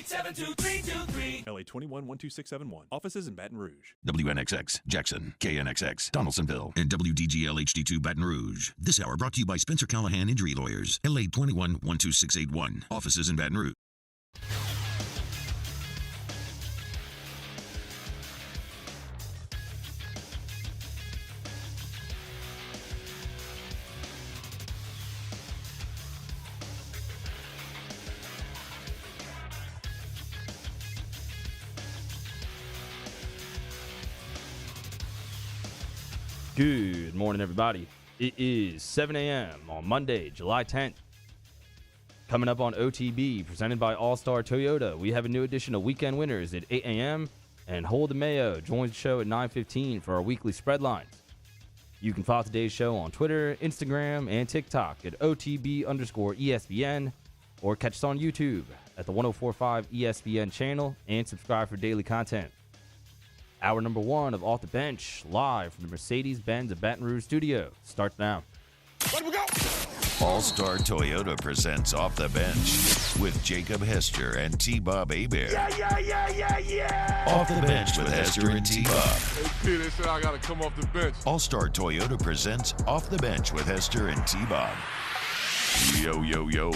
872-323. LA 21-12671. Offices in Baton Rouge. WNXX, Jackson, KNXX, Donaldsonville, and WDGL HD2 Baton Rouge. This hour brought to you by Spencer Callahan Injury Lawyers, LA 21-12681. Offices in Baton Rouge. Good morning, everybody. It is 7 a.m. on Monday, July 10th. Coming up on OTB, presented by All-Star Toyota, we have a new edition of Weekend Winners at 8 a.m. And Hold the Mayo joins the show at 9:15 for our weekly spread lines. You can follow today's show on Twitter, Instagram, and TikTok at OTB_ESPN, or catch us on YouTube at the 1045 ESPN channel and subscribe for daily content. Hour number one of Off the Bench, live from the Mercedes-Benz of Baton Rouge studio, starts now. Let we go. All-Star Toyota presents Off the Bench with Jacob Hester and T-Bob Hebert. Yeah. Off the Bench with Hester and T-Bob. Hey, P, they said I got to come off the bench. All-Star Toyota presents Off the Bench with Hester and T-Bob. Yo, yo, yo.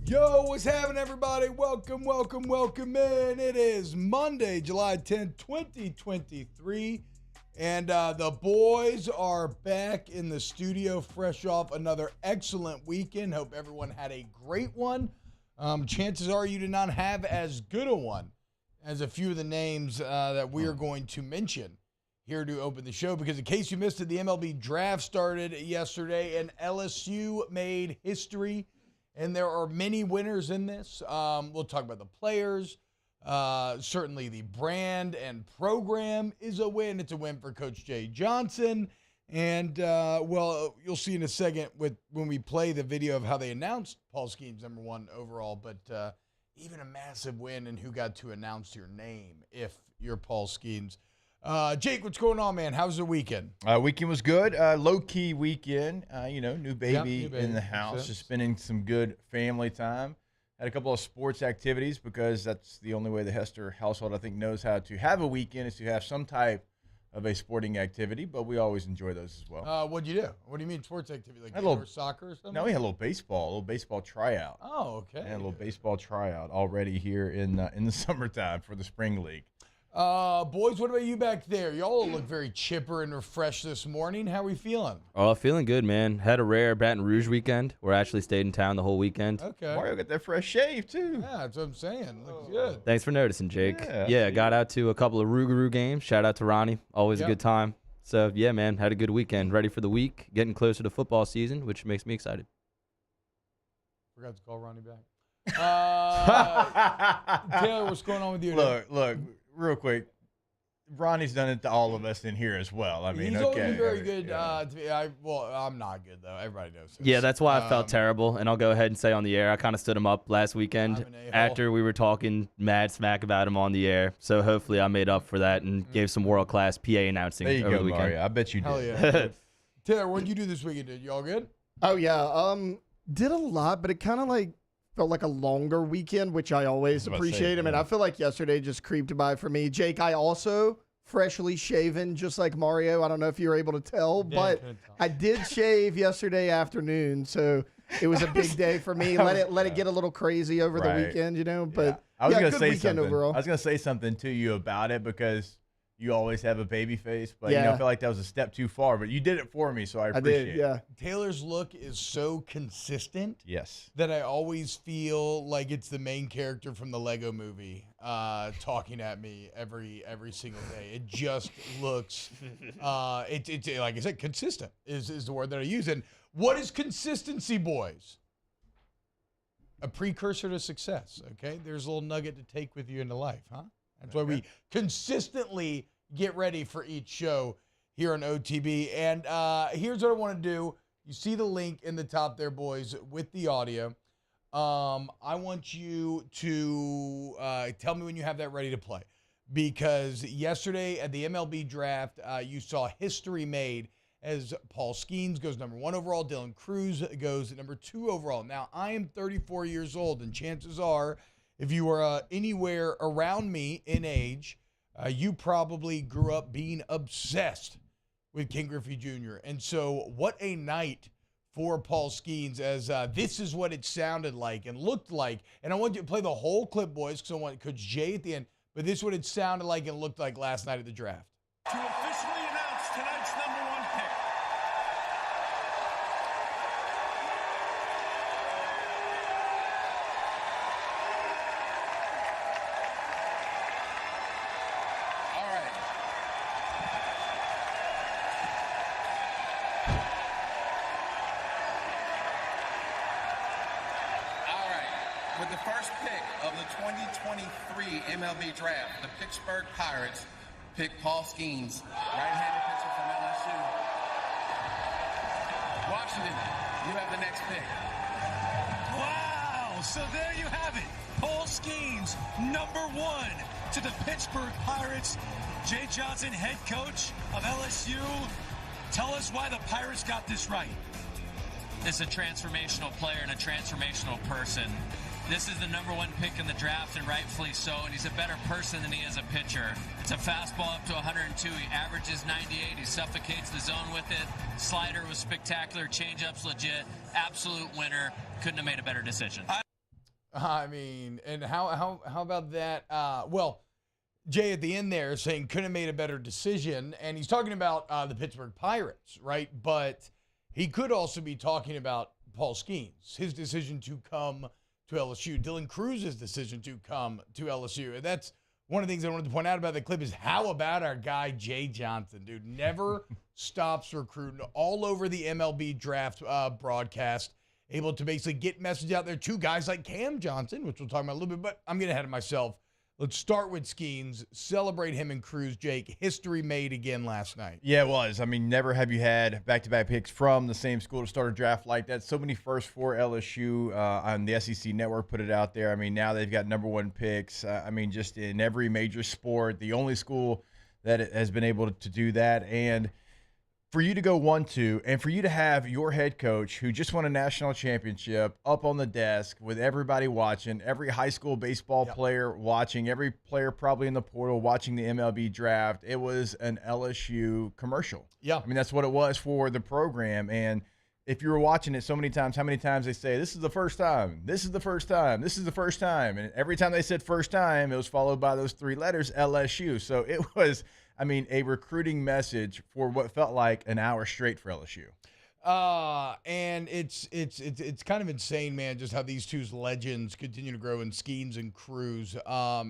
Yo, what's happening, everybody? Welcome in. It is Monday, July 10th, 2023, and the boys are back in the studio, fresh off another excellent weekend. Hope everyone had a great one. Chances are you did not have as good a one as a few of the names that we are going to mention here to open the show, because in case you missed it, the MLB Draft started yesterday, and LSU made history. And there are many winners in this. We'll talk about the players. Certainly the brand and program is a win. It's a win for Coach Jay Johnson. And, well, you'll see in a second when we play the video of how they announced Paul Skenes #1 overall. But even a massive win in who got to announce your name if you're Paul Skenes. Jake, what's going on, man? How's the weekend? Weekend was good. Low-key weekend. New baby in the house. Just spending some good family time. Had a couple of sports activities because that's the only way the Hester household, I think, knows how to have a weekend is to have some type of a sporting activity, but we always enjoy those as well. What'd you do? What do you mean sports activity? Like little soccer or something? No, we had a little baseball tryout. Oh, okay. And a little baseball tryout already here in the summertime for the spring league. Boys, what about you back there? Y'all look very chipper and refreshed this morning. How are we feeling? Oh, feeling good, man. Had a rare Baton Rouge weekend. We're actually stayed in town the whole weekend. Okay. Mario got that fresh shave, too. Yeah, that's what I'm saying. Looks good. Thanks for noticing, Jake. Yeah, got out to a couple of Rougarou games. Shout out to Ronnie. Always a good time. So, yeah, man, had a good weekend. Ready for the week. Getting closer to football season, which makes me excited. Forgot to call Ronnie back. Taylor, what's going on with you? Look, real quick. Ronnie's done it to all of us in here as well. I mean, he's okay. always been very good. To me. I'm not good though. Everybody knows this. Yeah, that's why I felt terrible, and I'll go ahead and say on the air, I kind of stood him up last weekend after we were talking mad smack about him on the air. So hopefully I made up for that and gave some world-class PA announcing there you over go, the weekend. Mario. I bet you did. Hell yeah. Taylor, what did you do this weekend? Did you all good? Oh, yeah. Did a lot, but it kind of felt like a longer weekend, which I always appreciate. I mean, I feel like yesterday just creeped by for me. Jake, I also freshly shaven, just like Mario. I don't know if you were able to tell, but I did shave yesterday afternoon, so it was a big day for me. Let it get a little crazy over the weekend, But I was gonna good say weekend something. overall. I was gonna say something to you about it because you always have a baby face, but I feel like that was a step too far. But you did it for me, so I appreciate it. Yeah. Taylor's look is so consistent. Yes. That I always feel like it's the main character from the Lego movie talking at me every single day. It just looks, it's like I said, consistent is the word that I use. And what is consistency, boys? A precursor to success, okay? There's a little nugget to take with you into life, huh? That's why we consistently get ready for each show here on OTB. And here's what I want to do. You see the link in the top there, boys, with the audio. I want you to tell me when you have that ready to play. because yesterday at the MLB Draft, you saw history made as Paul Skenes goes number 1 overall, Dylan Cruz goes number 2 overall. Now, I am 34 years old, and chances are, if you are anywhere around me in age, you probably grew up being obsessed with Ken Griffey Jr. And so what a night for Paul Skenes, as this is what it sounded like and looked like. And I want you to play the whole clip, boys, because I want Coach Jay at the end. But this is what it sounded like and looked like last night at the draft. To officially announce tonight's number 1 pick. All right. All right. With the first pick of the 2023 MLB Draft, the Pittsburgh Pirates pick Paul Skenes, right-handed pitcher from LSU. Washington, you have the next pick. Wow! So there you have it. Paul Skenes, number 1 to the Pittsburgh Pirates. Jay Johnson, head coach of LSU. Tell us why the Pirates got this right. This is a transformational player and a transformational person. This is the number 1 pick in the draft, and rightfully so, and he's a better person than he is a pitcher. It's a fastball up to 102. He averages 98. He suffocates the zone with it. Slider was spectacular. Changeup's legit. Absolute winner. Couldn't have made a better decision. I mean, and how about that? Well, Jay at the end there saying couldn't have made a better decision, and he's talking about the Pittsburgh Pirates, right? But he could also be talking about Paul Skenes, his decision to come to LSU, Dylan Cruz's decision to come to LSU. And that's one of the things I wanted to point out about the clip is how about our guy Jay Johnson, dude? Never stops recruiting, all over the MLB Draft broadcast, able to basically get message out there to guys like Cam Johnson, which we'll talk about a little bit, but I'm getting ahead of myself. Let's start with Skenes, celebrate him and Cruz, Jake. History made again last night. Yeah, it was. I mean, never have you had back-to-back picks from the same school to start a draft like that. So many firsts for LSU on the SEC Network put it out there. I mean, now they've got number 1 picks. I mean, just in every major sport, the only school that has been able to do that. And for you to go 1-2 and for you to have your head coach who just won a national championship up on the desk with everybody watching, every high school baseball player watching, every player probably in the portal watching the MLB Draft, it was an LSU commercial. Yeah. I mean, that's what it was for the program. And if you were watching it so many times, how many times they say, this is the first time, this is the first time, this is the first time. And every time they said first time, it was followed by those 3 letters, LSU. So it was, I mean, a recruiting message for what felt like an hour straight for LSU. And it's kind of insane, man, just how these two legends continue to grow in Skenes and Cruz.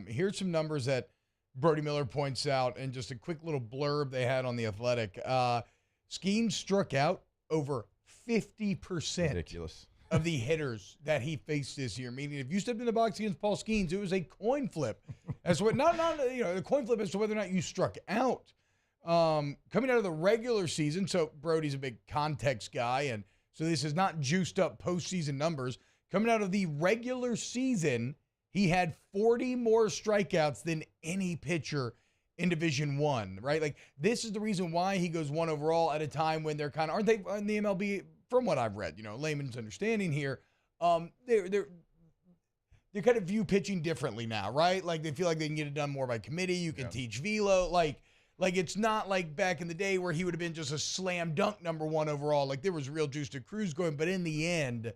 Here's some numbers that Brody Miller points out, and just a quick little blurb they had on The Athletic. Skenes struck out over 50% Ridiculous. of the hitters that he faced this year. Meaning, if you stepped in the box against Paul Skenes, it was a coin flip. As what not a coin flip as to whether or not you struck out. Coming out of the regular season, so Brody's a big context guy, and so this is not juiced up postseason numbers. Coming out of the regular season, he had 40 more strikeouts than any pitcher in Division I, right? Like, this is the reason why he goes 1 overall at a time when they're kind of, aren't they in the MLB, from what I've read, layman's understanding here, they're kind of view pitching differently now, right? Like, they feel like they can get it done more by committee. You can teach velo. Like it's not like back in the day where he would have been just a slam dunk number 1 overall. Like, there was real juice to Cruz going, but in the end,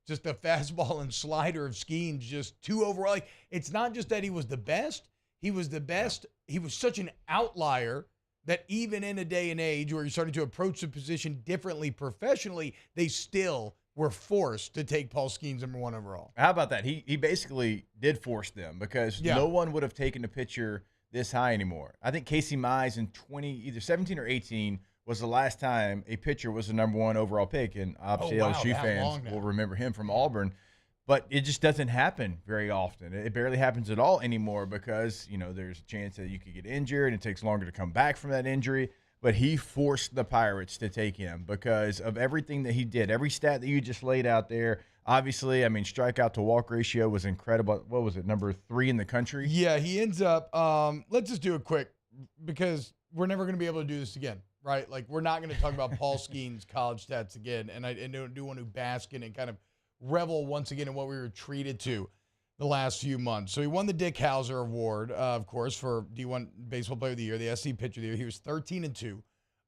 just the fastball and slider of Skenes, just 2 overall. Like, it's not just that he was the best. He was the best. He was such an outlier that even in a day and age where you're starting to approach the position differently professionally, they still were forced to take Paul Skenes number 1 overall. How about that? He basically did force them because no one would have taken a pitcher this high anymore. I think Casey Mize in either 17 or 18 was the last time a pitcher was the number 1 overall pick, and obviously LSU fans will remember him from Auburn. But it just doesn't happen very often. It barely happens at all anymore because, there's a chance that you could get injured and it takes longer to come back from that injury. But he forced the Pirates to take him because of everything that he did. Every stat that you just laid out there, Obviously, I mean, strikeout to walk ratio was incredible. What was it, number 3 in the country? Yeah, he ends up. Let's just do it quick because we're never going to be able to do this again, right? Like, we're not going to talk about Paul Skenes' college stats again, and I do want to bask in and kind of revel once again in what we were treated to the last few months. So he won the Dick Hauser Award, of course, for D1 Baseball Player of the Year, the SC Pitcher of the Year. He was 13-2,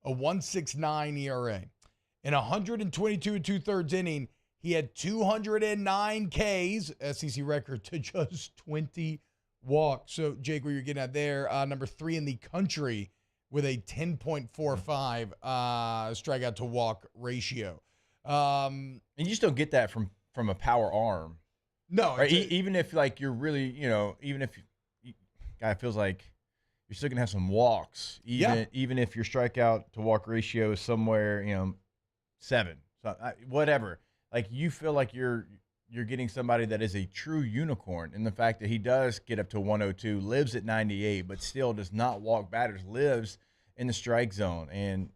a 1.69 ERA. In 122 2/3 inning, he had 209 Ks, SEC record, to just 20 walks. So, Jake, what you're getting at there, number 3 in the country with a 10.45 strikeout to walk ratio. And you just don't get that from a power arm. No. Right? Even if, like, you're really, even if guy feels like you're still going to have some walks, even if your strikeout to walk ratio is somewhere, 7, so, whatever. Like, you feel like you're getting somebody that is a true unicorn in the fact that he does get up to 102, lives at 98, but still does not walk batters, lives in the strike zone. And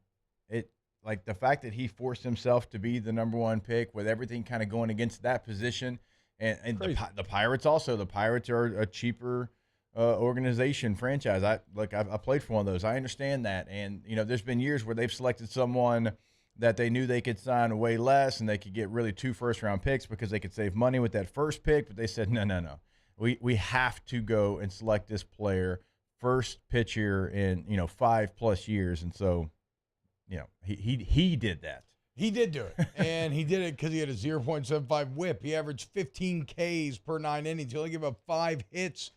like the fact that he forced himself to be the number 1 pick with everything kind of going against that position. And the Pirates also. The Pirates are a cheaper organization, franchise. I played for one of those. I understand that. And, there's been years where they've selected someone that they knew they could sign way less and they could get really 2 first-round picks because they could save money with that first pick. But they said, no. We have to go and select this player, first pitcher in, 5+ years. And so, he did that. He did do it, and he did it because he had a 0.75 whip. He averaged 15 Ks per 9 innings. He only gave up 5 hits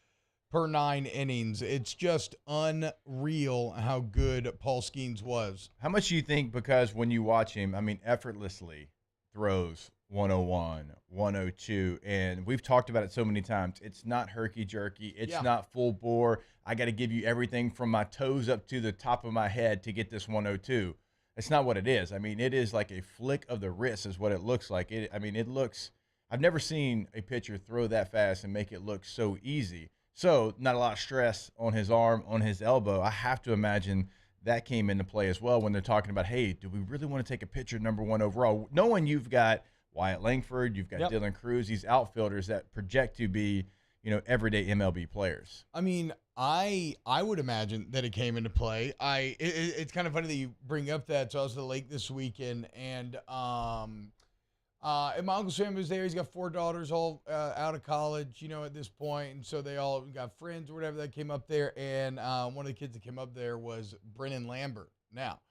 per 9 innings. It's just unreal how good Paul Skenes was. How much do you think, because when you watch him, effortlessly throws 101, 102, and we've talked about it so many times. It's not herky-jerky. It's not full bore. I got to give you everything from my toes up to the top of my head to get this 102. It's not what it is. It is like a flick of the wrist is what it looks like. It looks – I've never seen a pitcher throw that fast and make it look so easy. So not a lot of stress on his arm, on his elbow. I have to imagine that came into play as well when they're talking about, hey, do we really want to take a pitcher number 1 overall? Knowing you've got Wyatt Langford, you've got Dylan Cruz, these outfielders that project to be, everyday MLB players. I would imagine that it came into play. It's kind of funny that you bring up that. So I was at the lake this weekend, and my uncle's family was there. He's got 4 daughters, all out of college, at this point, and so they all got friends or whatever that came up there. And one of the kids that came up there was Brennan Lambert. Now,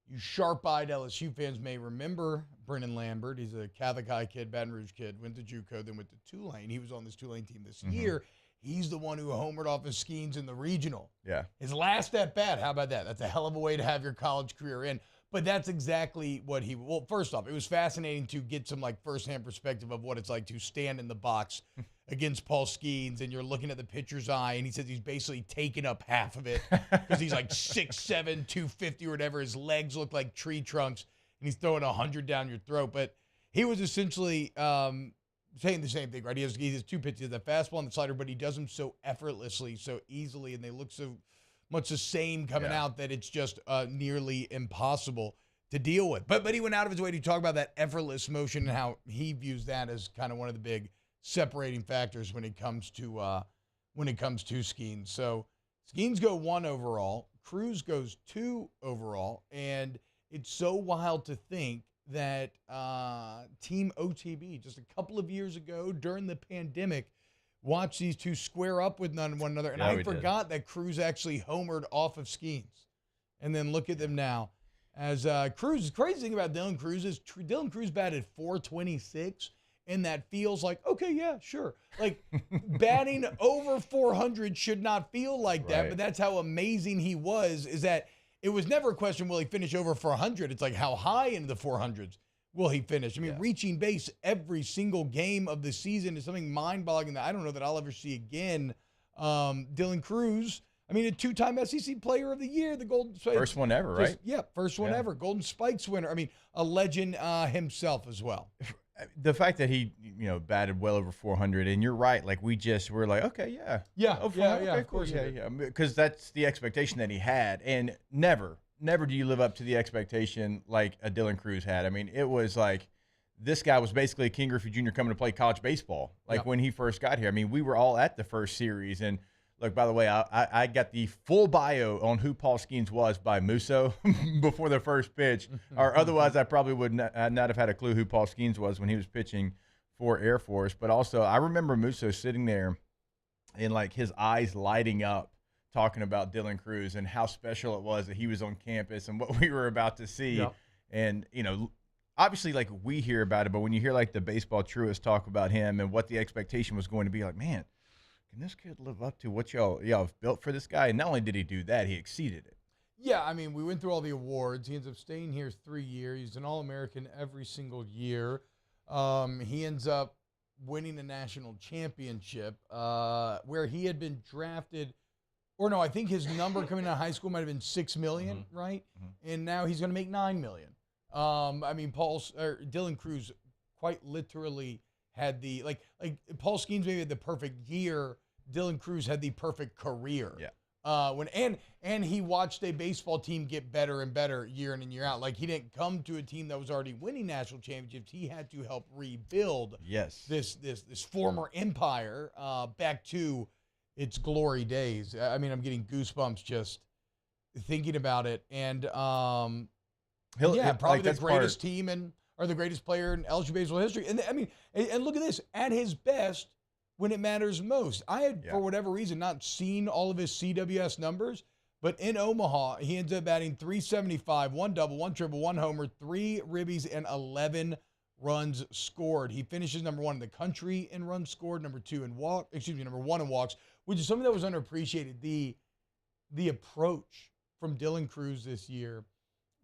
you sharp-eyed LSU fans may remember Brennan Lambert. He's a Catholic High kid, Baton Rouge kid, went to JUCO, then went to Tulane. He was on this Tulane team this year. He's the one who homered off his Skenes in the regional. Yeah. His last at bat, how about that? That's a hell of a way to have your college career in. But that's exactly what well, first off, it was fascinating to get some firsthand perspective of what it's like to stand in the box against Paul Skenes, and you're looking at the pitcher's eye, and he says he's basically taken up half of it because he's like 6'7", 250 or whatever. His legs look like tree trunks, and he's throwing 100 down your throat. But he was essentially saying the same thing, right? He has 2 pitches, he has the fastball and the slider, but he does them so effortlessly, so easily, and they look so much the same coming out that it's just nearly impossible to deal with. But he went out of his way to talk about that effortless motion and how he views that as kind of one of the big separating factors when it comes to Skenes. So Skenes go 1 overall, Cruz goes 2 overall, and it's so wild to think that Team OTB just a couple of years ago during the pandemic watched these two square up with one another, and I forgot that Cruz actually homered off of Skenes. And then look at them now. As Cruz, the crazy thing about Dylan Cruz is Dylan Cruz batted .426, and that feels like, okay, yeah, sure. Like, batting over 400 should not feel like that, but that's how amazing he was, is that it was never a question, will he finish over 400? It's like, how high into the 400s will he finish? I mean, reaching base every single game of the season is something mind-boggling that I don't know that I'll ever see again. Dylan Cruz, I mean, a 2-time SEC Player of the Year, the Golden Spikes. First one ever, right? Yeah, first one ever. Golden Spikes winner. I mean, a legend himself as well. The fact that he, batted well over 400, and you're right, like we're like, okay, of course, because that's the expectation that he had, and never do you live up to the expectation like a Dylan Cruz had. I mean, it was like this guy was basically a King Griffey Jr. coming to play college baseball, like when he first got here. I mean, we were all at the first series. And, look, by the way, I got the full bio on who Paul Skenes was by Musso before the first pitch, or otherwise I probably would not have had a clue who Paul Skenes was when he was pitching for Air Force. But also, I remember Musso sitting there and, like, his eyes lighting up talking about Dylan Cruz and how special it was that he was on campus and what we were about to see. Yep. And, you know, obviously, like, we hear about it, but when you hear, like, the baseball truists talk about him and what the expectation was going to be, like, man, can this kid live up to what y'all have built for this guy? And not only did he do that, he exceeded it. Yeah, I mean, we went through all the awards. He ends up staying here 3 years. He's an All-American every single year. He ends up winning a national championship where he had been drafted, or no, I think his number coming out of high school might have been $6 million, right? And now he's going to make $9 million. I mean, Dylan Cruz quite literally had the like Paul Skenes maybe had the perfect year. Dylan Cruz had the perfect career. Yeah. And he watched a baseball team get better and better year in and year out. Like, he didn't come to a team that was already winning national championships. He had to help rebuild this former empire back to its glory days. I mean, I'm getting goosebumps just thinking about it. And probably the greatest team or the greatest player in LSU baseball history. And I mean, and look at this, at his best when it matters most. I had, for whatever reason, not seen all of his CWS numbers, but in Omaha, he ends up batting .375, 1 double, 1 triple, 1 homer, 3 ribbies, and 11 runs scored. He finishes number 1 in the country in runs scored, number 1 in walks, which is something that was underappreciated. The approach from Dylan Cruz this year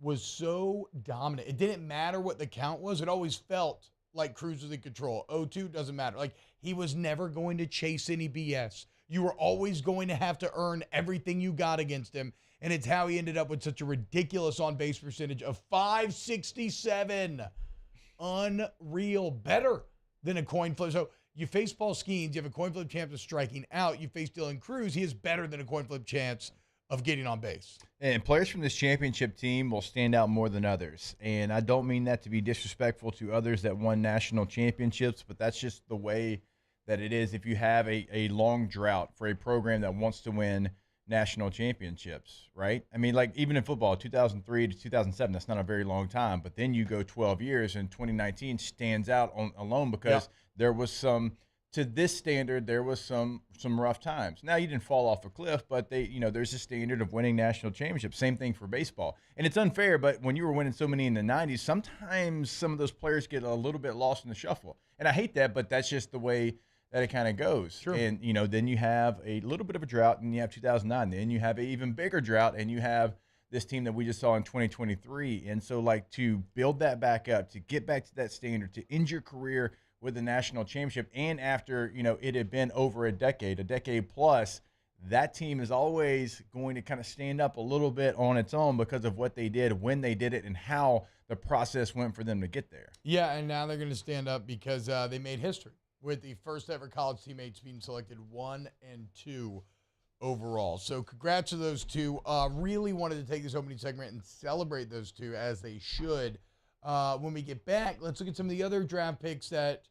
was so dominant. It didn't matter what the count was. It always felt like Cruz was in control. 0-2 doesn't matter. Like, he was never going to chase any BS. You were always going to have to earn everything you got against him. And it's how he ended up with such a ridiculous on-base percentage of .567. Unreal. Better than a coin flip. So you face Paul Skenes, you have a coin flip chance of striking out. You face Dylan Cruz, he is better than a coin flip chance of getting on base. And players from this championship team will stand out more than others. And I don't mean that to be disrespectful to others that won national championships, but that's just the way that it is if you have a long drought for a program that wants to win national championships, right? I mean, like, even in football, 2003 to 2007, that's not a very long time. But then you go 12 years, and 2019 stands out alone because there was some – to this standard, there was some rough times. Now, you didn't fall off a cliff, but there's a standard of winning national championships. Same thing for baseball. And it's unfair, but when you were winning so many in the 90s, sometimes some of those players get a little bit lost in the shuffle. And I hate that, but that's just the way that it kind of goes. Sure. And, then you have a little bit of a drought, and you have 2009. Then you have an even bigger drought, and you have this team that we just saw in 2023. And so, like, to build that back up, to get back to that standard, to end your career with the national championship, and after, it had been over a decade plus, that team is always going to kind of stand up a little bit on its own because of what they did, when they did it, and how the process went for them to get there. Yeah, and now they're going to stand up because they made history with the first ever college teammates being selected 1 and 2 overall. So congrats to those two. Really wanted to take this opening segment and celebrate those two as they should. When we get back, let's look at some of the other draft picks that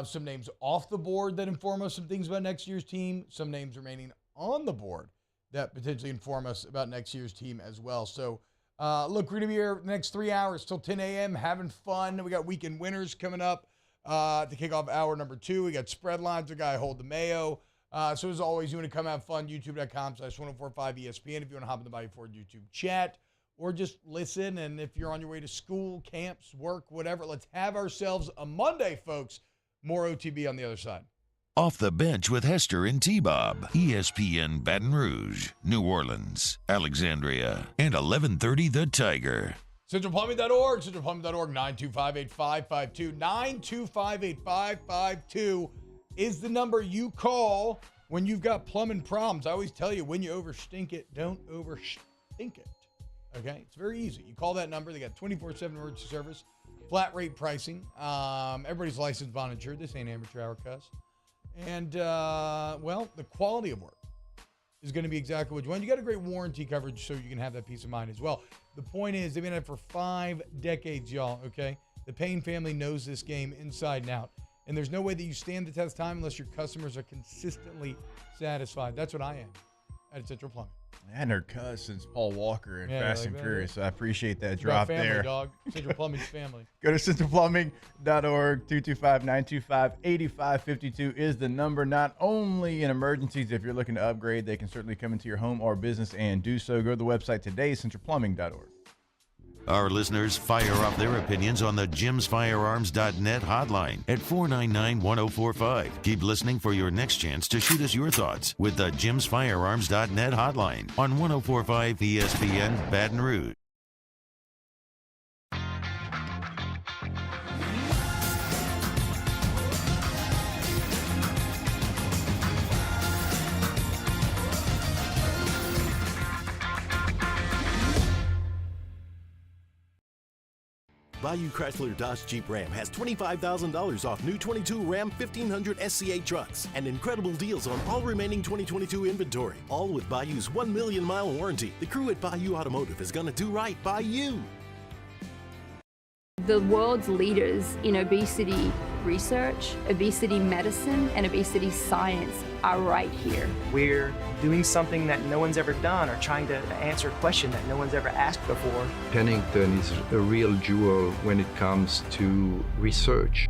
some names off the board that inform us some things about next year's team, some names remaining on the board that potentially inform us about next year's team as well. So, look, we're going to be here the next 3 hours till 10 a.m. having fun. We got weekend winners coming up to kick off hour number 2. We got spread lines, our guy Hold the Mayo. So, as always, you want to come have fun, youtube.com/1045 ESPN if you want to hop in the Body Ford YouTube chat. Or just listen, and if you're on your way to school, camps, work, whatever, let's have ourselves a Monday, folks. More OTB on the other side. Off the Bench with Hester and T-Bob. ESPN Baton Rouge, New Orleans, Alexandria, and 1130 The Tiger. CentralPlumbing.org, CentralPlumbing.org, 925-8552. 925-8552 is the number you call when you've got plumbing problems. I always tell you, when you overstink it, don't overstink it. Okay? It's very easy. You call that number. They got 24/7 emergency service. Flat rate pricing. Everybody's licensed, bond insured. This ain't amateur hour, cuss. And, the quality of work is going to be exactly what you want. You got a great warranty coverage so you can have that peace of mind as well. The point is, they've been at it for 5 decades, y'all, okay? The Payne family knows this game inside and out. And there's no way that you stand the test of time unless your customers are consistently satisfied. That's what I am at Central Plumbing. I hadn't heard cuss since Paul Walker and Fast and Furious, so I appreciate that It's drop family, there. Dog. Central Plumbing's family. Go to centralplumbing.org. 225-925-8552 is the number. Not only in emergencies, if you're looking to upgrade, they can certainly come into your home or business and do so. Go to the website today, centralplumbing.org. Our listeners fire off their opinions on the jimsfirearms.net hotline at 499-1045. Keep listening for your next chance to shoot us your thoughts with the jimsfirearms.net hotline on 1045 ESPN Baton Rouge. Bayou Chrysler Dodge Jeep Ram has $25,000 off new 22 Ram 1500 SCA trucks and incredible deals on all remaining 2022 inventory. All with Bayou's 1 million mile warranty. The crew at Bayou Automotive is going to do right by you. The world's leaders in obesity research, obesity medicine, and obesity science are right here. We're doing something that no one's ever done or trying to answer a question that no one's ever asked before. Pennington is a real jewel when it comes to research.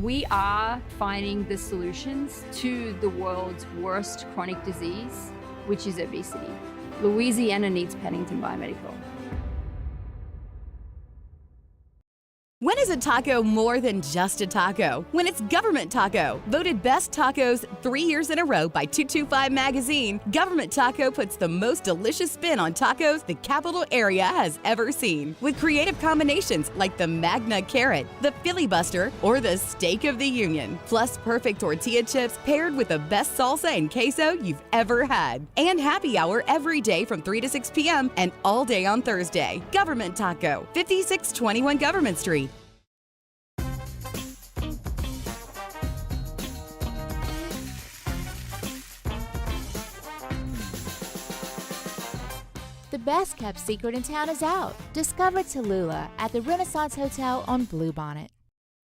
We are finding the solutions to the world's worst chronic disease, which is obesity. Louisiana needs Pennington Biomedical. When is a taco more than just a taco? When it's Government Taco. Voted best tacos 3 years in a row by 225 Magazine, Government Taco puts the most delicious spin on tacos the capital area has ever seen. With creative combinations like the Magna Carrot, the Filibuster, or the Steak of the Union. Plus perfect tortilla chips paired with the best salsa and queso you've ever had. And happy hour every day from 3 to 6 p.m. and all day on Thursday. Government Taco, 5621 Government Street. The best kept secret in town is out. Discover Tallulah at the Renaissance Hotel on Bluebonnet.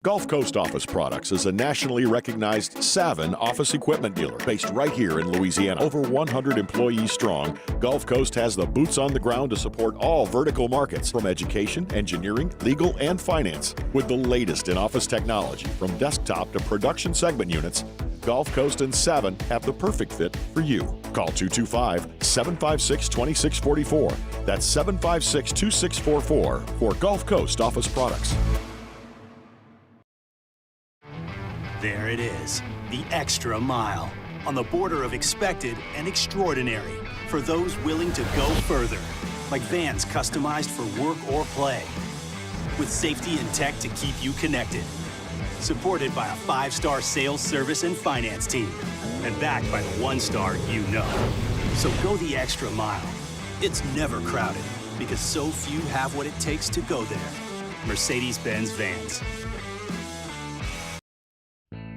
Gulf Coast Office Products is a nationally recognized Savin office equipment dealer based right here in Louisiana. Over 100 employees strong, Gulf Coast has the boots on the ground to support all vertical markets, from education, engineering, legal, and finance. With the latest in office technology, from desktop to production segment units, Gulf Coast and Savin have the perfect fit for you. Call 225-756-2644. That's 756-2644 for Gulf Coast Office Products. There it is, the extra mile, on the border of expected and extraordinary for those willing to go further, like vans customized for work or play, with safety and tech to keep you connected, supported by a 5-star sales, service, and finance team, and backed by the 1-star you know. So go the extra mile. It's never crowded, because so few have what it takes to go there. Mercedes-Benz Vans.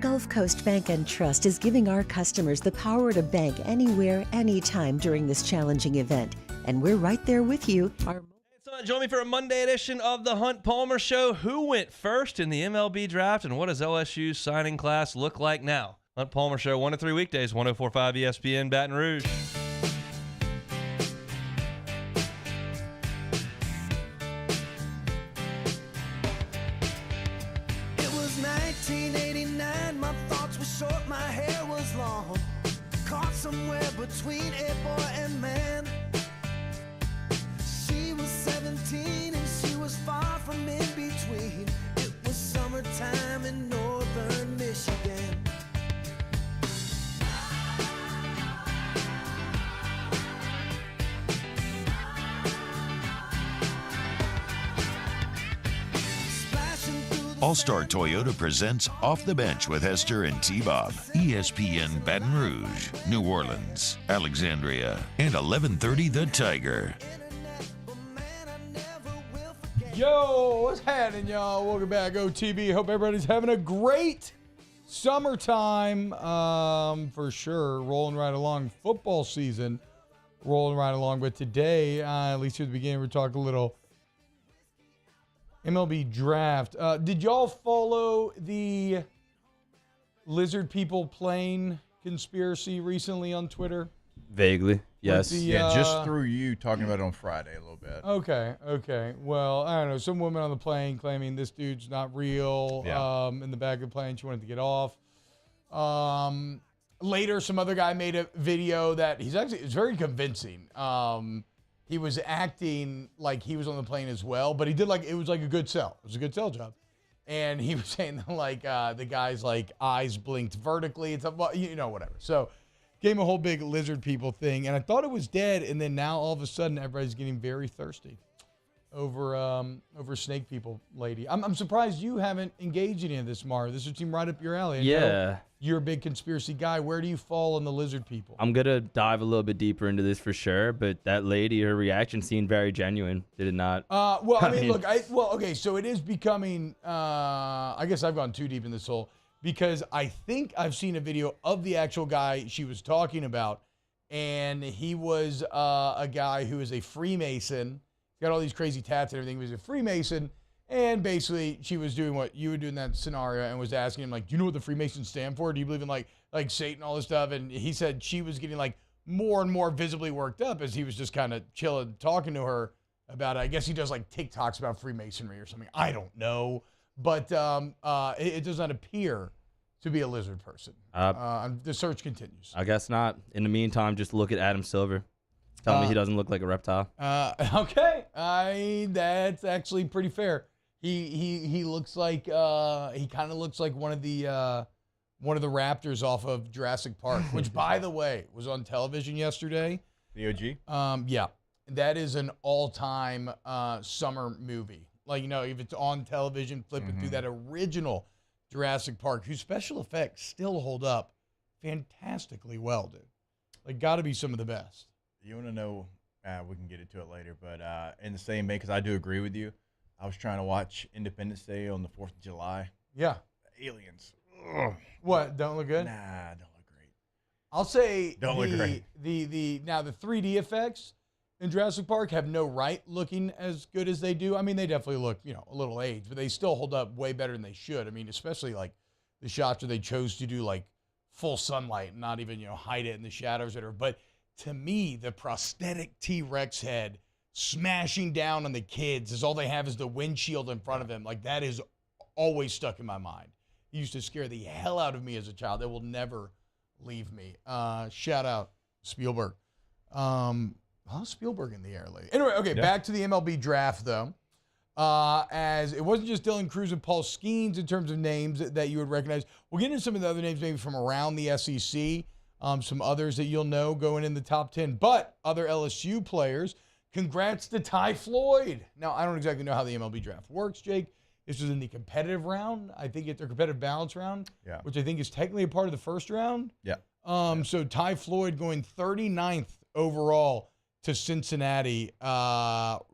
Gulf Coast Bank and Trust is giving our customers the power to bank anywhere, anytime during this challenging event. And we're right there with you. Join me for a Monday edition of the Hunt Palmer Show. Who went first in the MLB Draft, and what does LSU's signing class look like now? Hunt Palmer Show, 1 to 3 weekdays, 104.5 ESPN Baton Rouge. It was 1989, my thoughts were short, my hair was long. Caught somewhere between a boy and man. She was 17 and she was far from in between. It was summertime in northern Michigan. All-Star Toyota presents Off the Bench with Hester and T-Bob. ESPN Baton Rouge, New Orleans, Alexandria, and 1130 The Tiger. Yo, what's happening, y'all? Welcome back, OTB. Hope everybody's having a great summertime, for sure. Rolling right along. Football season rolling right along. But today, at least at the beginning, we're talking a little MLB Draft. Did y'all follow the lizard people plane conspiracy recently on Twitter? Vaguely, yes. Just through you talking about it on Friday a little bit. Okay. Well, I don't know. Some woman on the plane claiming this dude's not real. In the back of the plane, she wanted to get off. Later, some other guy made a video that it's very convincing. He was acting like he was on the plane as well, but he did it was like a good sell. It was a good sell job. And he was saying that the guy's eyes blinked vertically. It's whatever. So gave him a whole big lizard people thing. And I thought it was dead. And then now all of a sudden everybody's getting very thirsty over snake people lady. I'm surprised you haven't engaged in any of this, Mar. This would seem right up your alley. Yeah. You're a big conspiracy guy. Where do you fall on the lizard people? I'm going to dive a little bit deeper into this for sure, but that lady, her reaction seemed very genuine. Did it not? So it is becoming, I guess I've gone too deep in this hole because I think I've seen a video of the actual guy she was talking about, and he was a guy who is a Freemason. He's got all these crazy tats and everything. He was a Freemason. And basically, she was doing what you would do in that scenario and was asking him, do you know what the Freemasons stand for? Do you believe in, like Satan, all this stuff? And he said she was getting, more and more visibly worked up as he was just kind of chilling, talking to her about it. I guess he does, TikToks about Freemasonry or something. I don't know. But it does not appear to be a lizard person. The search continues. I guess not. In the meantime, just look at Adam Silver. Tell me he doesn't look like a reptile. Okay. That's actually pretty fair. He looks like he kind of looks like one of the raptors off of Jurassic Park, which by the way was on television yesterday. The OG? Yeah. That is an all-time summer movie. If it's on television, flipping through that original Jurassic Park, whose special effects still hold up fantastically well, dude. Got to be some of the best. You want to know, we can get into it later, but in the same vein, because I do agree with you, I was trying to watch Independence Day on the 4th of July. Yeah. Aliens. Ugh. What, don't look good? Nah, don't look great. I'll say don't look great. Now, the 3D effects in Jurassic Park have no right looking as good as they do. I mean, they definitely look, a little aged, but they still hold up way better than they should. I mean, especially the shots where they chose to do full sunlight and not even, hide it in the shadows. But to me, the prosthetic T-Rex head smashing down on the kids as all they have is the windshield in front of them. That is always stuck in my mind. It used to scare the hell out of me as a child. It will never leave me. Shout out Spielberg. Spielberg in the air lately. Anyway, okay, back to the MLB Draft, though. As it wasn't just Dylan Cruz and Paul Skenes in terms of names that you would recognize. We'll get into some of the other names maybe from around the SEC. Some others that you'll know going in the top 10. But other LSU players, congrats to Ty Floyd. Now, I don't exactly know how the MLB Draft works, Jake. This was in the competitive round. I think it's their competitive balance round, which I think is technically a part of the first round. Yeah. So Ty Floyd going 39th overall to Cincinnati.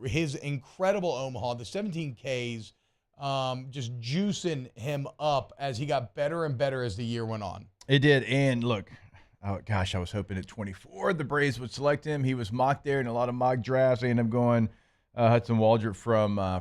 His incredible Omaha, the 17 Ks, just juicing him up as he got better and better as the year went on. It did. And look, oh gosh, I was hoping at 24 the Braves would select him. He was mocked there in a lot of mock drafts. They ended up going Hudson Waldrop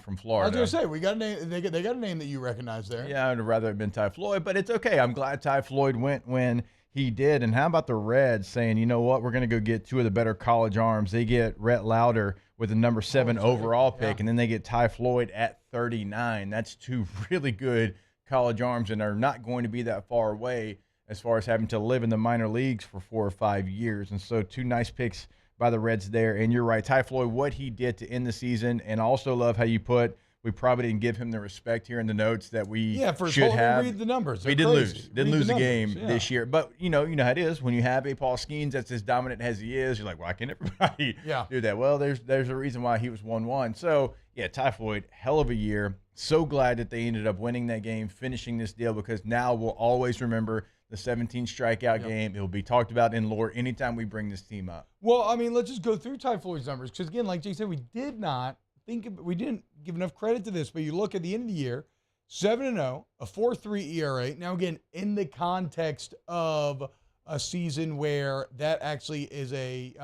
from Florida. I was going to say, we got a name. They got a name that you recognize there. Yeah, I'd rather have been Ty Floyd, but it's okay. I'm glad Ty Floyd went when he did. And how about the Reds saying, you know what, we're going to go get two of the better college arms. They get Rhett Lauder with the number 7 overall pick, and then they get Ty Floyd at 39. That's two really good college arms, and are not going to be that far away as far as having to live in the minor leagues for 4 or 5 years. And so 2 nice picks by the Reds there. And you're right, Ty Floyd, what he did to end the season, and I also love how you put, we probably didn't give him the respect here in the notes that we should have. Read the numbers. We did lose. Didn't lose the game this year. But, you know how it is. When you have a Paul Skenes that's as dominant as he is, you're like, why can't everybody do that? Well, there's a reason why he was 1-1. So, yeah, Ty Floyd, hell of a year. So glad that they ended up winning that game, finishing this deal, because now we'll always remember the 17 strikeout game. It will be talked about in lore anytime we bring this team up. Well, I mean, let's just go through Ty Floyd's numbers, because, again, like Jay said, we didn't give enough credit to this, but you look at the end of the year, 7-0, a 4.3 ERA. Now, again, in the context of a season where that actually is a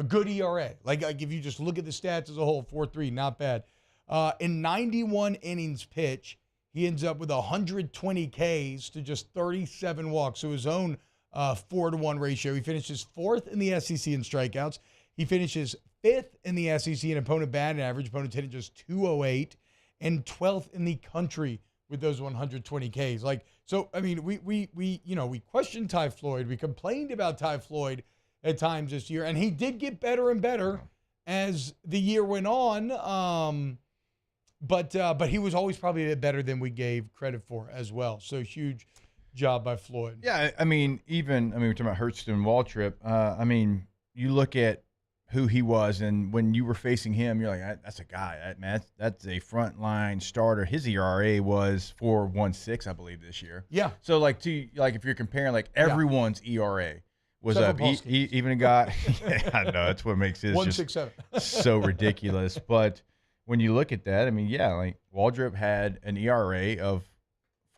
good ERA. Like if you just look at the stats as a whole, 4.3, not bad. In 91 innings pitch, he ends up with 120 Ks to just 37 walks. So his own 4-to-1 ratio. He finishes 4th in the SEC in strikeouts. He finishes 5th in the SEC in opponent batting average. Opponents hitting just 208, and 12th in the country with those 120 Ks. So I mean, we questioned Ty Floyd. We complained about Ty Floyd at times this year, and he did get better and better as the year went on. But he was always probably a bit better than we gave credit for as well. So huge job by Floyd. Yeah, I mean, we're talking about Hurston and Waltrip. I mean, you look at who he was, and when you were facing him, you're like, that's a guy. That's a frontline starter. His ERA was 4.16, I believe, this year. Yeah. So if you're comparing, everyone's ERA was up. He even got. Yeah, I know that's what makes it 1.67 so ridiculous. But when you look at that, I mean, Waldrop had an ERA of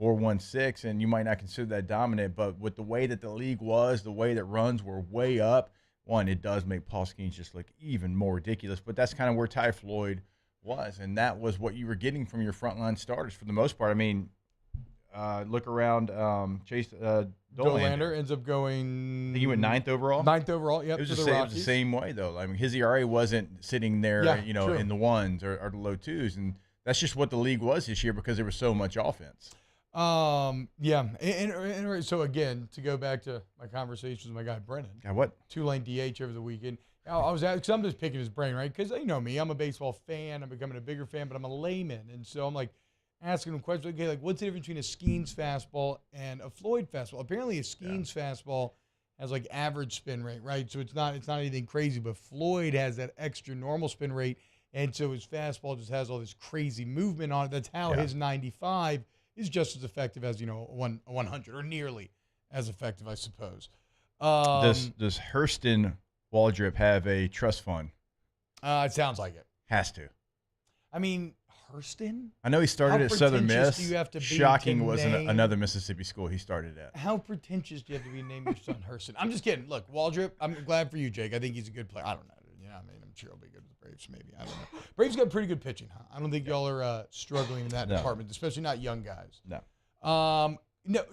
4.16, and you might not consider that dominant, but with the way that the league was, the way that runs were way up, it does make Paul Skenes just look even more ridiculous. But that's kind of where Ty Floyd was, and that was what you were getting from your frontline starters for the most part. I mean, look around. Chase Dolander ends up going. I think he went 9th overall. 9th overall. Yep. It was the same way though. I mean, his ERA wasn't sitting there, true. in the 1s or the low 2s, and that's just what the league was this year because there was so much offense. Yeah. And so again, to go back to my conversations with my guy Brennan. What? Tulane DH over the weekend. I was because I'm just picking his brain, right? Because you know me, I'm a baseball fan. I'm becoming a bigger fan, but I'm a layman, and so I'm like asking him questions. Okay, what's the difference between a Skenes fastball and a Floyd fastball? Apparently, a Skenes fastball has average spin rate, right? So it's not anything crazy, but Floyd has that extra normal spin rate, and so his fastball just has all this crazy movement on it. That's how his 95 is just as effective as a 100 or nearly as effective, I suppose. Does Hurston Waldrop have a trust fund? It sounds like it. Has to. I mean, Hurston? I know he started at Southern Miss. Do you have to be Shocking was another Mississippi school he started at. How pretentious do you have to be to name your son Hurston? I'm just kidding. Look, Waldrop, I'm glad for you, Jake. I think he's a good player. I don't know. I'm sure he'll be good with the Braves, maybe. I don't know. Braves got pretty good pitching, huh? I don't think y'all are struggling in that department, especially not young guys. No.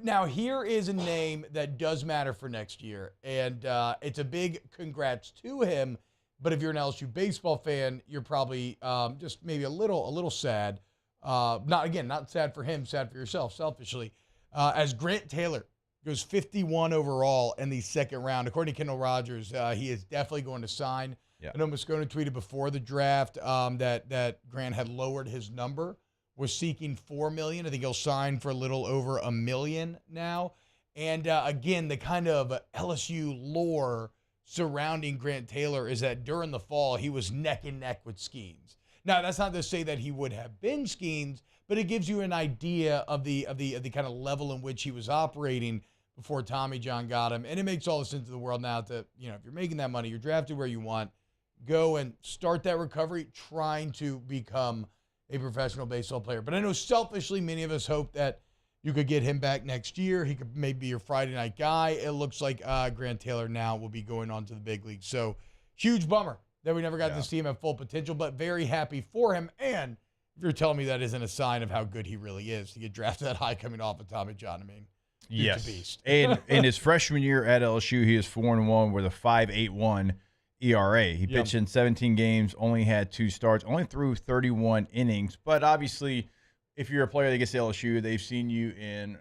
Now, here is a name that does matter for next year, and it's a big congrats to him. But if you're an LSU baseball fan, you're probably just maybe a little sad. Not sad for him, sad for yourself, selfishly. As Grant Taylor goes 51 overall in the second round, according to Kendall Rogers, he is definitely going to sign. I know Moscona tweeted before the draft that Grant had lowered his number, was seeking $4 million. I think he'll sign for a little over $1 million now. And again, the kind of LSU lore surrounding Grant Taylor is that during the fall he was neck and neck with Skenes. Now that's not to say that he would have been Skenes, but it gives you an idea of the kind of level in which he was operating before Tommy John got him. And it makes all the sense in the world now that if you're making that money, you're drafted where you want. Go and start that recovery, trying to become a professional baseball player. But I know selfishly, many of us hope that you could get him back next year. He could maybe be your Friday night guy. It looks like Grant Taylor now will be going on to the big league. So huge bummer that we never got to see him at full potential, but very happy for him. And if you're telling me that isn't a sign of how good he really is to get drafted that high coming off of Tommy John, I mean, yes. He's a beast. And in his freshman year at LSU, he is 4-1 with a 5.81 ERA. He pitched in 17 games, only had 2 starts, only threw 31 innings. But obviously, if you're a player that gets to LSU, they've seen you in,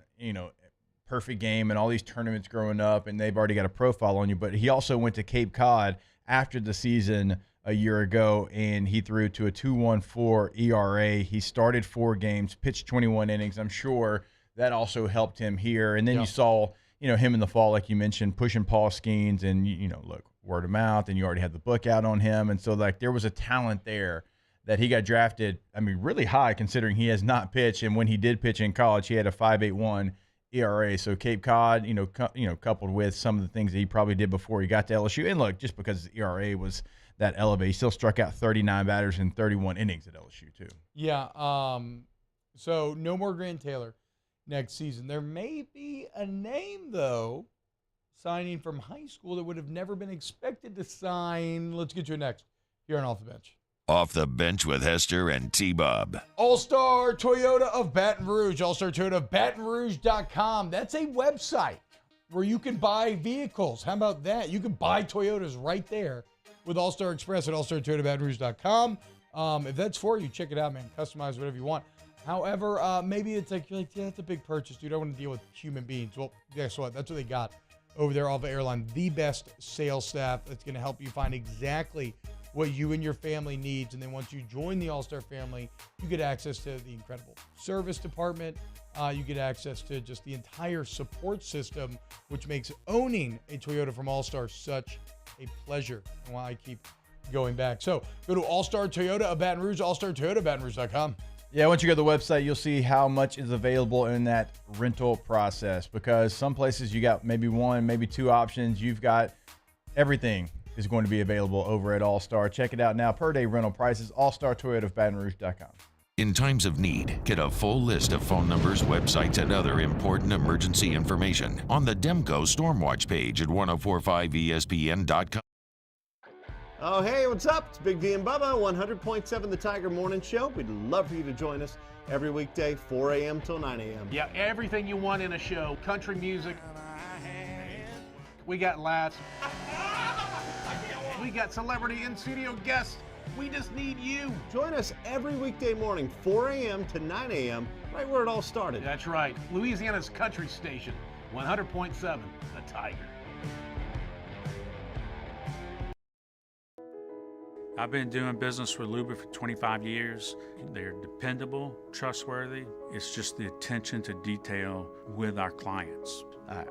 perfect game and all these tournaments growing up, and they've already got a profile on you. But he also went to Cape Cod after the season a year ago, and he threw to a 2.14 ERA. He started 4 games, pitched 21 innings. I'm sure that also helped him here. And then you saw, him in the fall, like you mentioned, pushing Paul Skenes, and, look, word of mouth, and you already had the book out on him. And so, there was a talent there that he got drafted, really high considering he has not pitched. And when he did pitch in college, he had a 5.81 ERA. So Cape Cod, coupled with some of the things that he probably did before he got to LSU. And look, just because his ERA was that elevated, he still struck out 39 batters in 31 innings at LSU too. Yeah. So no more Grant Taylor next season. There may be a name, though, signing from high school that would have never been expected to sign. Let's get to it next here on Off the Bench. Off the Bench with Hester and T-Bob. All-Star Toyota of Baton Rouge, All-Star Toyota of BatonRouge.com. That's a website where you can buy vehicles. How about that? You can buy Toyotas right there with All-Star Express at AllStarToyotaBatonRouge.com. If that's for you, check it out, man. Customize whatever you want. However, maybe it's like, you're like, yeah, that's a big purchase, dude. I want to deal with human beings. Well, guess what? That's what they got over there, Alva Airline. The best sales staff that's going to help you find exactly what you and your family needs. And then once you join the All-Star family, you get access to the incredible service department. You get access to just the entire support system, which makes owning a Toyota from All-Star such a pleasure, and why I keep going back. So go to All-Star Toyota of Baton Rouge, AllStarToyotaBatonRouge.com. Yeah, once you go to the website, you'll see how much is available in that rental process, because some places you got maybe one, maybe two options. You've got everything is going to be available over at All-Star. Check it out now. Per day rental prices, AllStarToyotaBatonRouge.com. In times of need, get a full list of phone numbers, websites, and other important emergency information on the Demco Stormwatch page at 1045ESPN.com. Oh, hey, what's up? It's Big D and Bubba, 100.7 The Tiger Morning Show. We'd love for you to join us every weekday, 4 a.m. till 9 a.m. Yeah, everything you want in a show. Country music. We got laughs. We got celebrity in-studio guests. We just need you. Join us every weekday morning, 4 a.m. to 9 a.m., right where it all started. That's right. Louisiana's country station, 100.7 The Tiger. I've been doing business with Luba for 25 years. They're dependable, trustworthy. It's just the attention to detail with our clients.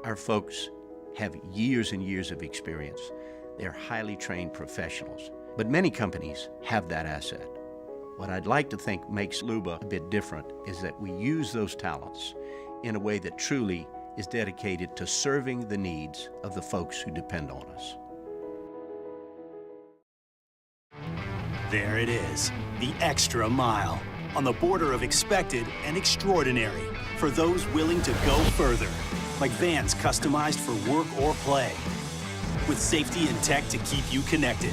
Our folks have years and years of experience. They're highly trained professionals, but many companies have that asset. What I'd like to think makes Luba a bit different is that we use those talents in a way that truly is dedicated to serving the needs of the folks who depend on us. There it is, the extra mile, on the border of expected and extraordinary, for those willing to go further, like vans customized for work or play, with safety and tech to keep you connected,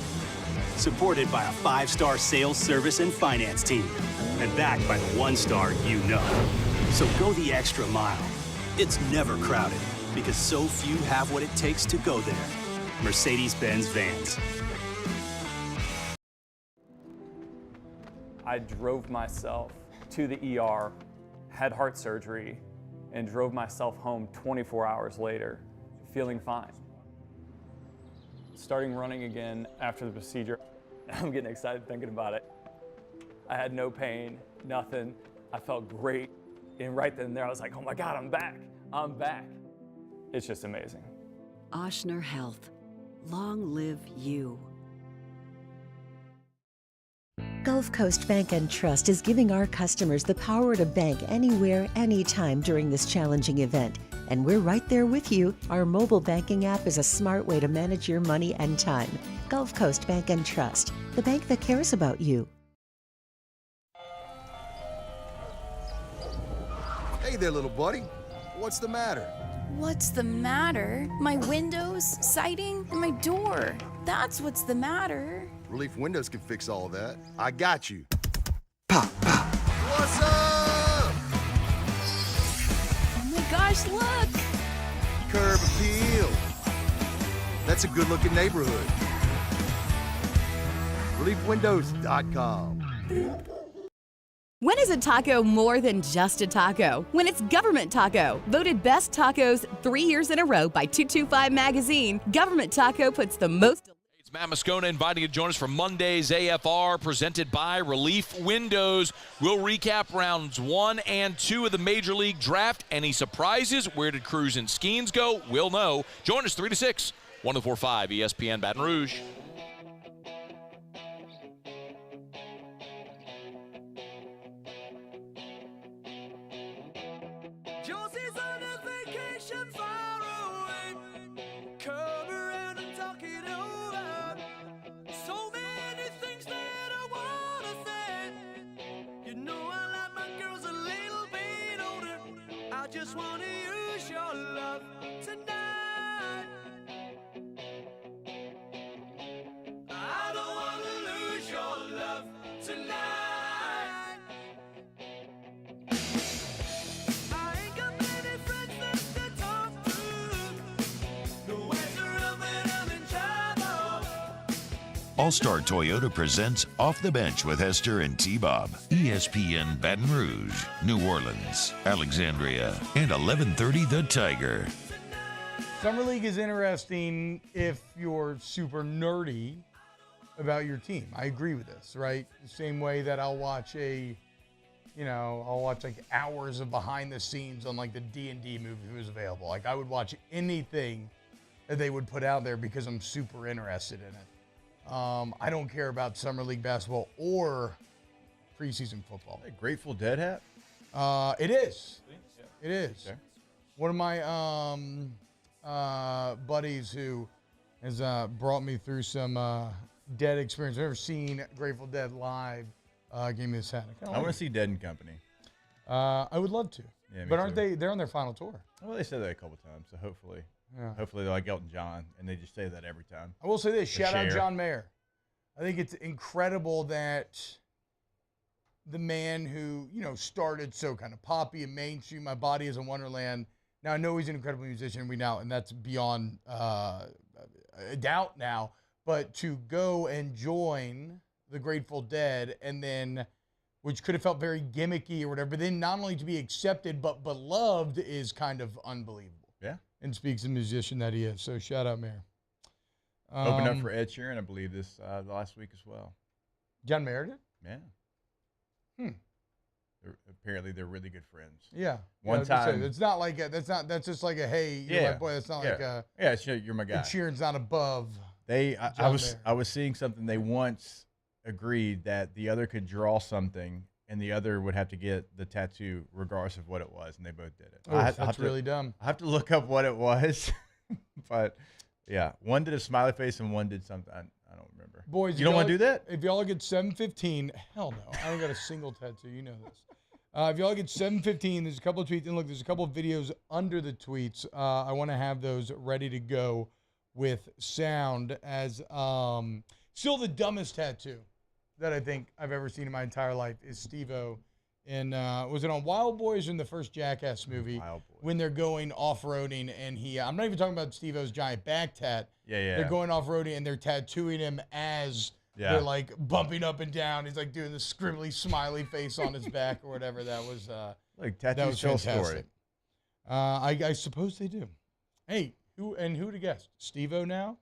supported by a 5-star sales, service, and finance team, and backed by the 1-star you know. So go the extra mile. It's never crowded, because so few have what it takes to go there. Mercedes-Benz Vans. I drove myself to the ER, had heart surgery, and drove myself home 24 hours later, feeling fine. Starting running again after the procedure, I'm getting excited thinking about it. I had no pain, nothing. I felt great. And right then and there, I was like, oh my God, I'm back. I'm back. It's just amazing. Ochsner Health. Long live you. Gulf Coast Bank and Trust is giving our customers the power to bank anywhere, anytime during this challenging event. And we're right there with you. Our mobile banking app is a smart way to manage your money and time. Gulf Coast Bank and Trust, the bank that cares about you. Hey there, little buddy. What's the matter? What's the matter? My windows, siding, and my door. That's what's the matter. Relief Windows can fix all of that. I got you. Pop, pop. What's up? Oh my gosh, look! Curb appeal. That's a good-looking neighborhood. ReliefWindows.com. When is a taco more than just a taco? When it's Government Taco. Voted best tacos 3 years in a row by 225 Magazine, Government Taco puts the most... It's Matt Moscona inviting you to join us for Monday's AFR presented by Relief Windows. We'll recap rounds 1 and 2 of the Major League Draft. Any surprises? Where did Cruz and Skenes go? We'll know. Join us 3 to 6, 1045 ESPN Baton Rouge. Just want to use your love tonight. All-Star Toyota presents Off the Bench with Hester and T-Bob. ESPN Baton Rouge, New Orleans, Alexandria, and 1130 The Tiger. Summer League is interesting if you're super nerdy about your team. I agree with this, right? The same way that I'll watch like hours of behind the scenes on like the D&D movie if it was available. Like I would watch anything that they would put out there because I'm super interested in it. I don't care about Summer League basketball or preseason football. Hey, Grateful Dead hat? It is. Yeah. It is. Okay. One of my buddies who has brought me through some Dead experience. I've never seen Grateful Dead live. Gave me this hat. I want to see Dead and Company. I would love to. Yeah, but aren't they? They're on their final tour. Well, they said that a couple times, so hopefully. Yeah. Hopefully they're like Elton John, and they just say that every time. I will say this. Shout out John Mayer. I think it's incredible that the man who, started so kind of poppy and mainstream, My Body is a Wonderland. Now, I know he's an incredible musician, and that's beyond a doubt now. But to go and join the Grateful Dead, and then, which could have felt very gimmicky or whatever, but then not only to be accepted, but beloved is kind of unbelievable. Yeah. And speaks the musician that he is. So shout out, Mayor. Opened up for Ed Sheeran, I believe, this last week as well. John Mayer did? Yeah. Apparently, they're really good friends. Yeah. One time. It's not like that's just like a, hey, you're my boy. That's not like a. Yeah, sure, you're my guy. Ed Sheeran's not above. I was seeing something. They once agreed that the other could draw something, and the other would have to get the tattoo regardless of what it was, and they both did it. Oh, that's really dumb. I have to look up what it was, but yeah, one did a smiley face and one did something. I don't remember. Boys, you don't want to do that? If y'all get 715, hell no, I don't got a single tattoo. You know this. If y'all get 715, there's a couple of tweets, and look, there's a couple of videos under the tweets. I want to have those ready to go with sound as still the dumbest tattoo that I think I've ever seen in my entire life is Steve-O. And was it on Wild Boys or in the first Jackass movie? Wild Boys. When they're going off-roading and I'm not even talking about Steve-O's giant back tat. Yeah. They're going off-roading and they're tattooing him as they're like bumping up and down. He's like doing the scribbly smiley face on his back or whatever. That was like tattoos tell story. I suppose they do. Hey, who to guess? Steve-O now?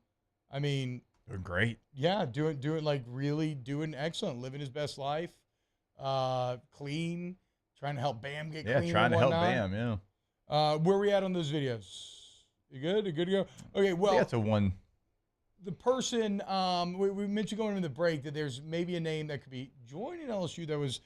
I mean, they're great. Yeah, doing excellent, living his best life, clean, trying to help Bam get clean. Yeah, trying to help Bam. Yeah. Where are we at on those videos? You good? You good to go? Okay. Well, that's a one. The person we mentioned going into the break that there's maybe a name that could be joining LSU that was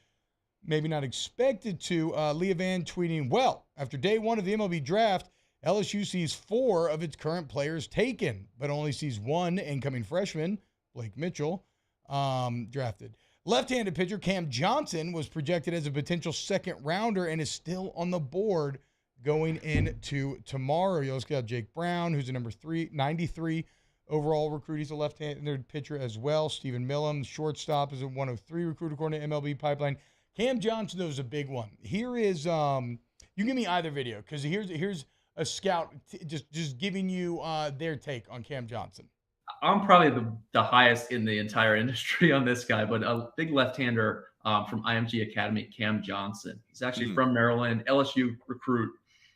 maybe not expected to. Leah Van tweeting, well, after day one of the MLB Draft, LSU sees 4 of its current players taken, but only sees 1 incoming freshman, Blake Mitchell, drafted. Left-handed pitcher Cam Johnson was projected as a potential second-rounder and is still on the board going into tomorrow. You also got Jake Brown, who's a number 93 overall recruit. He's a left-handed pitcher as well. Stephen Millam, shortstop, is a 103 recruit according to MLB Pipeline. Cam Johnson, though, is a big one. Here is you give me either video because here's a scout just giving you their take on Cam Johnson. I'm probably the highest in the entire industry on this guy, but a big left-hander from IMG Academy, Cam Johnson. He's actually from Maryland, LSU recruit.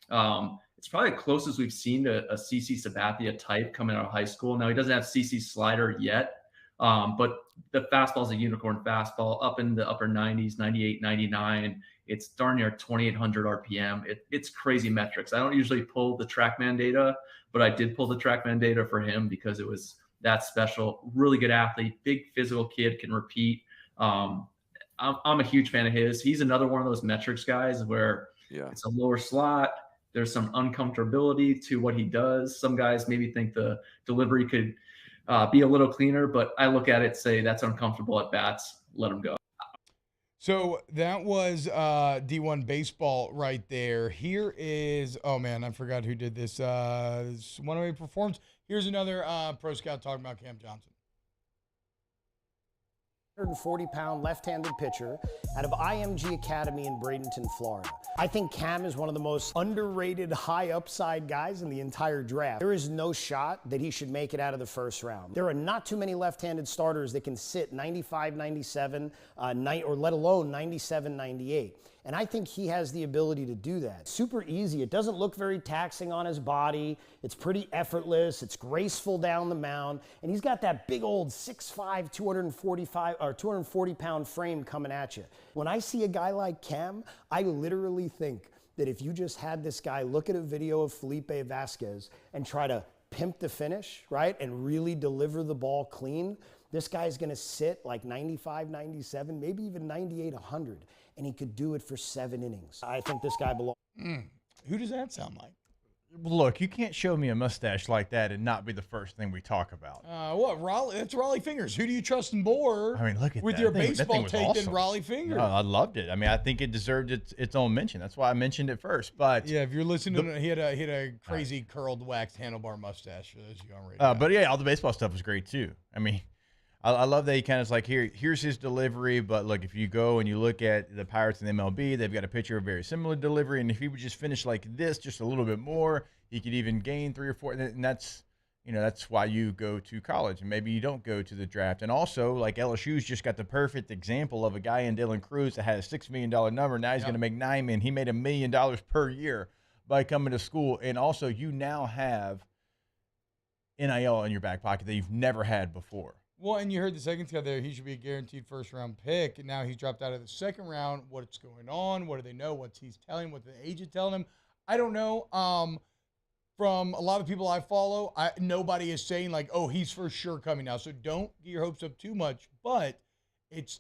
It's probably the closest we've seen to a CC Sabathia type coming out of high school. Now, he doesn't have CC's slider yet, but the fastball is a unicorn fastball up in the upper 90s, 98, 99. It's darn near 2,800 RPM. It's crazy metrics. I don't usually pull the TrackMan data, but I did pull the TrackMan data for him because it was that special. Really good athlete, big physical kid, can repeat. I'm a huge fan of his. He's another one of those metrics guys where it's a lower slot. There's some uncomfortability to what he does. Some guys maybe think the delivery could be a little cleaner, but I look at it, say that's uncomfortable at bats. Let him go. So that was D1 baseball right there. Here is, oh man, I forgot who did this. This 108 Performance. performs. Here's another pro scout talking about Cam Johnson. 140-pound left-handed pitcher out of IMG Academy in Bradenton, Florida. I think Cam is one of the most underrated high upside guys in the entire draft. There is no shot that he should make it out of the first round. There are not too many left-handed starters that can sit 95, 97, or let alone 97, 98. And I think he has the ability to do that. Super easy. It doesn't look very taxing on his body. It's pretty effortless. It's graceful down the mound. And he's got that big old 6'5", 240-pound frame coming at you. When I see a guy like Cam, I literally think that if you just had this guy look at a video of Felipe Vasquez and try to pimp the finish, right, and really deliver the ball clean, this guy's going to sit like 95, 97, maybe even 98, 100. And he could do it for 7 innings. I think this guy belongs. Who does that sound like? Look, you can't show me a mustache like that and not be the first thing we talk about. What, Raleigh? That's Raleigh Fingers. Who do you trust more? I mean, look at with that. your That thing baseball was take awesome. than Raleigh Fingers. No, I loved it. I mean, I think it deserved its own mention. That's why I mentioned it first. But yeah, if you're listening, he had a crazy curled waxed handlebar mustache for those of you on radio. But yeah, all the baseball stuff was great too. I mean, I love that he kind of is like, here's his delivery. But look, if you go and you look at the Pirates and the MLB, they've got a pitcher of very similar delivery. And if he would just finish like this, just a little bit more, he could even gain 3 or 4. And that's, that's why you go to college and maybe you don't go to the draft. And also, like LSU's just got the perfect example of a guy in Dylan Cruz that had a $6 million number. Now he's going to make $9 million. He made $1 million per year by coming to school. And also, you now have NIL in your back pocket that you've never had before. Well, and you heard the second guy there. He should be a guaranteed first-round pick. And now he's dropped out of the second round. What's going on? What do they know? What's he's telling? What the agent telling him? I don't know. From a lot of people I follow, nobody is saying like, oh, he's for sure coming now. So don't get your hopes up too much. But it's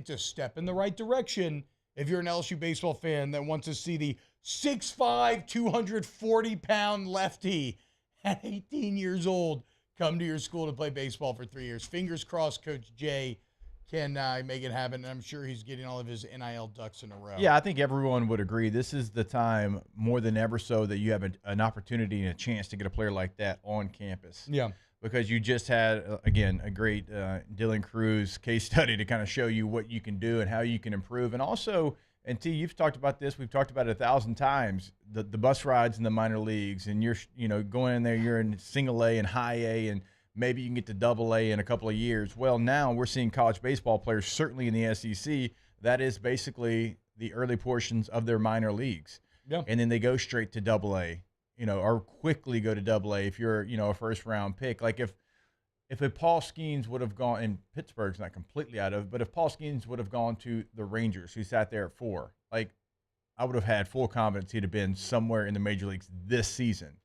a step in the right direction if you're an LSU baseball fan that wants to see the 6'5", 240-pound lefty at 18 years old come to your school to play baseball for 3 years. Fingers crossed Coach Jay can make it happen, and I'm sure he's getting all of his NIL ducks in a row. Yeah, I think everyone would agree. This is the time more than ever so that you have an opportunity and a chance to get a player like that on campus. Yeah. Because you just had, again, a great Dylan Cruz case study to kind of show you what you can do and how you can improve. And also, and T, you've talked about this. We've talked about it 1,000 times, the bus rides in the minor leagues. And you're going in there, you're in single A and high A, and maybe you can get to double A in a couple of years. Well, now we're seeing college baseball players, certainly in the SEC, that is basically the early portions of their minor leagues. Yeah. And then they go straight to double A, or quickly go to double A if you're, a first-round pick. Like if a Paul Skenes would have gone, and Pittsburgh's not completely out of it, but if Paul Skenes would have gone to the Rangers, who sat there at 4, like I would have had full confidence he'd have been somewhere in the major leagues this season.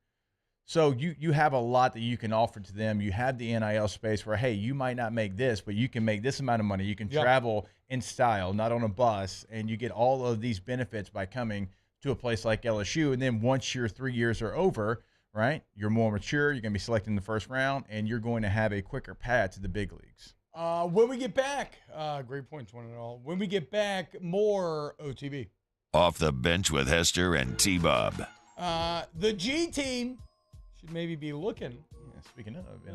So you have a lot that you can offer to them. You have the NIL space where, hey, you might not make this, but you can make this amount of money. You can travel in style, not on a bus, and you get all of these benefits by coming to a place like LSU. And then once your 3 years are over, right, you're more mature, you're going to be selected in the first round, and you're going to have a quicker path to the big leagues. When we get back, great points, one and all. When we get back, more OTB. Off the bench with Hester and T-Bob. The G team should maybe be looking. Speaking of, got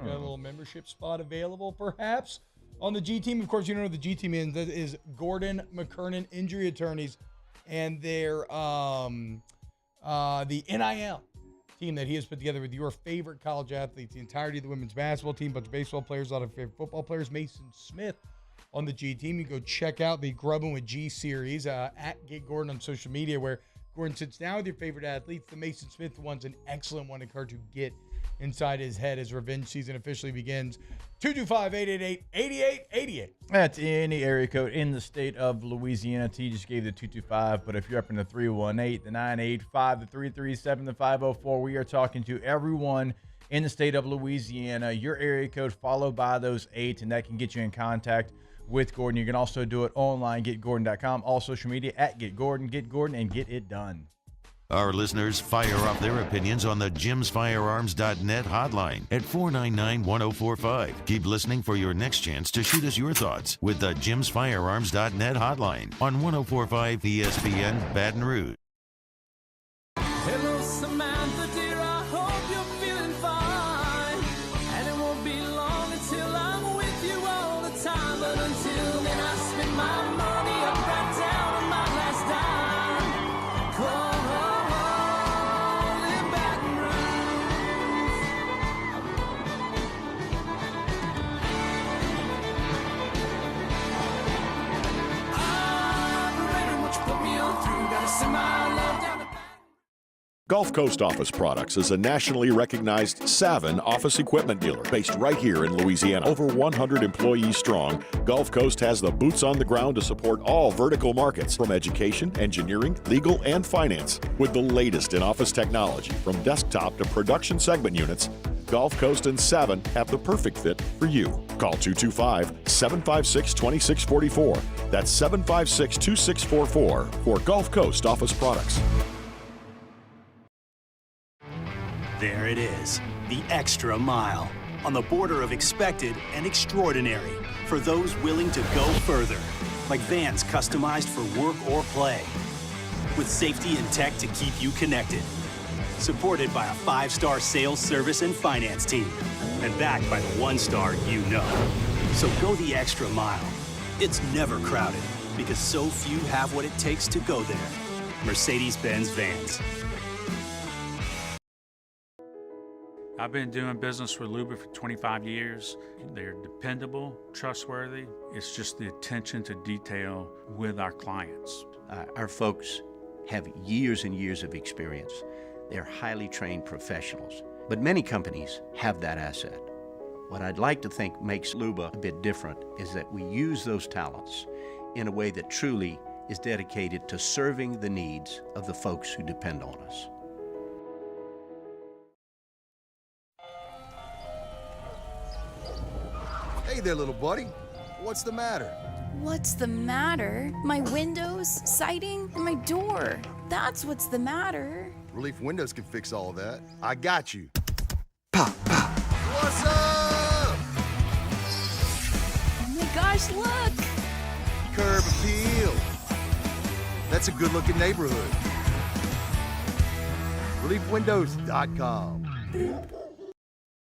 a little membership spot available, perhaps, on the G team. Of course, you know what the G team is. That is Gordon McKernan Injury Attorneys, and they're the NIL team that he has put together with your favorite college athletes, the entirety of the women's basketball team, bunch of baseball players, a lot of favorite football players. Mason Smith on the G team. You go check out the Grubbin' with G series at Get Gordon on social media, where Gordon sits down with your favorite athletes. The Mason Smith one's an excellent one to encourage you to get inside his head as revenge season officially begins. 225-888-8888. That's any area code in the state of Louisiana. T just gave the 225, but if you're up in the 318, the 985, the 337, the 504, we are talking to everyone in the state of Louisiana. Your area code followed by those 8, and that can get you in contact with Gordon. You can also do it online, getgordon.com, all social media at Get Gordon, and get it done. Our listeners fire off their opinions on the jimsfirearms.net hotline at 499-1045. Keep listening for your next chance to shoot us your thoughts with the jimsfirearms.net hotline on 1045 ESPN Baton Rouge. Hello, Samantha, dear, I hope you're feeling fine. And it won't be long until I'm with you all Gulf Coast Office Products is a nationally recognized Savin office equipment dealer based right here in Louisiana. Over 100 employees strong, Gulf Coast has the boots on the ground to support all vertical markets from education, engineering, legal, and finance. With the latest in office technology from desktop to production segment units, Gulf Coast and Savin have the perfect fit for you. Call 225-756-2644. That's 756-2644 for Gulf Coast Office Products. There it is, the extra mile, on the border of expected and extraordinary, for those willing to go further, like vans customized for work or play, with safety and tech to keep you connected, supported by a 5-star sales, service, and finance team, and backed by the 1-star you know. So go the extra mile. It's never crowded, because so few have what it takes to go there. Mercedes-Benz Vans. I've been doing business with Luba for 25 years. They're dependable, trustworthy. It's just the attention to detail with our clients. Our folks have years and years of experience. They're highly trained professionals, but many companies have that asset. What I'd like to think makes Luba a bit different is that we use those talents in a way that truly is dedicated to serving the needs of the folks who depend on us. Hey there, little buddy. What's the matter? What's the matter? My windows, siding, and my door. That's what's the matter. Relief Windows can fix all of that. I got you. Pop, pop. What's up? Oh my gosh, look! Curb appeal. That's a good-looking neighborhood. ReliefWindows.com.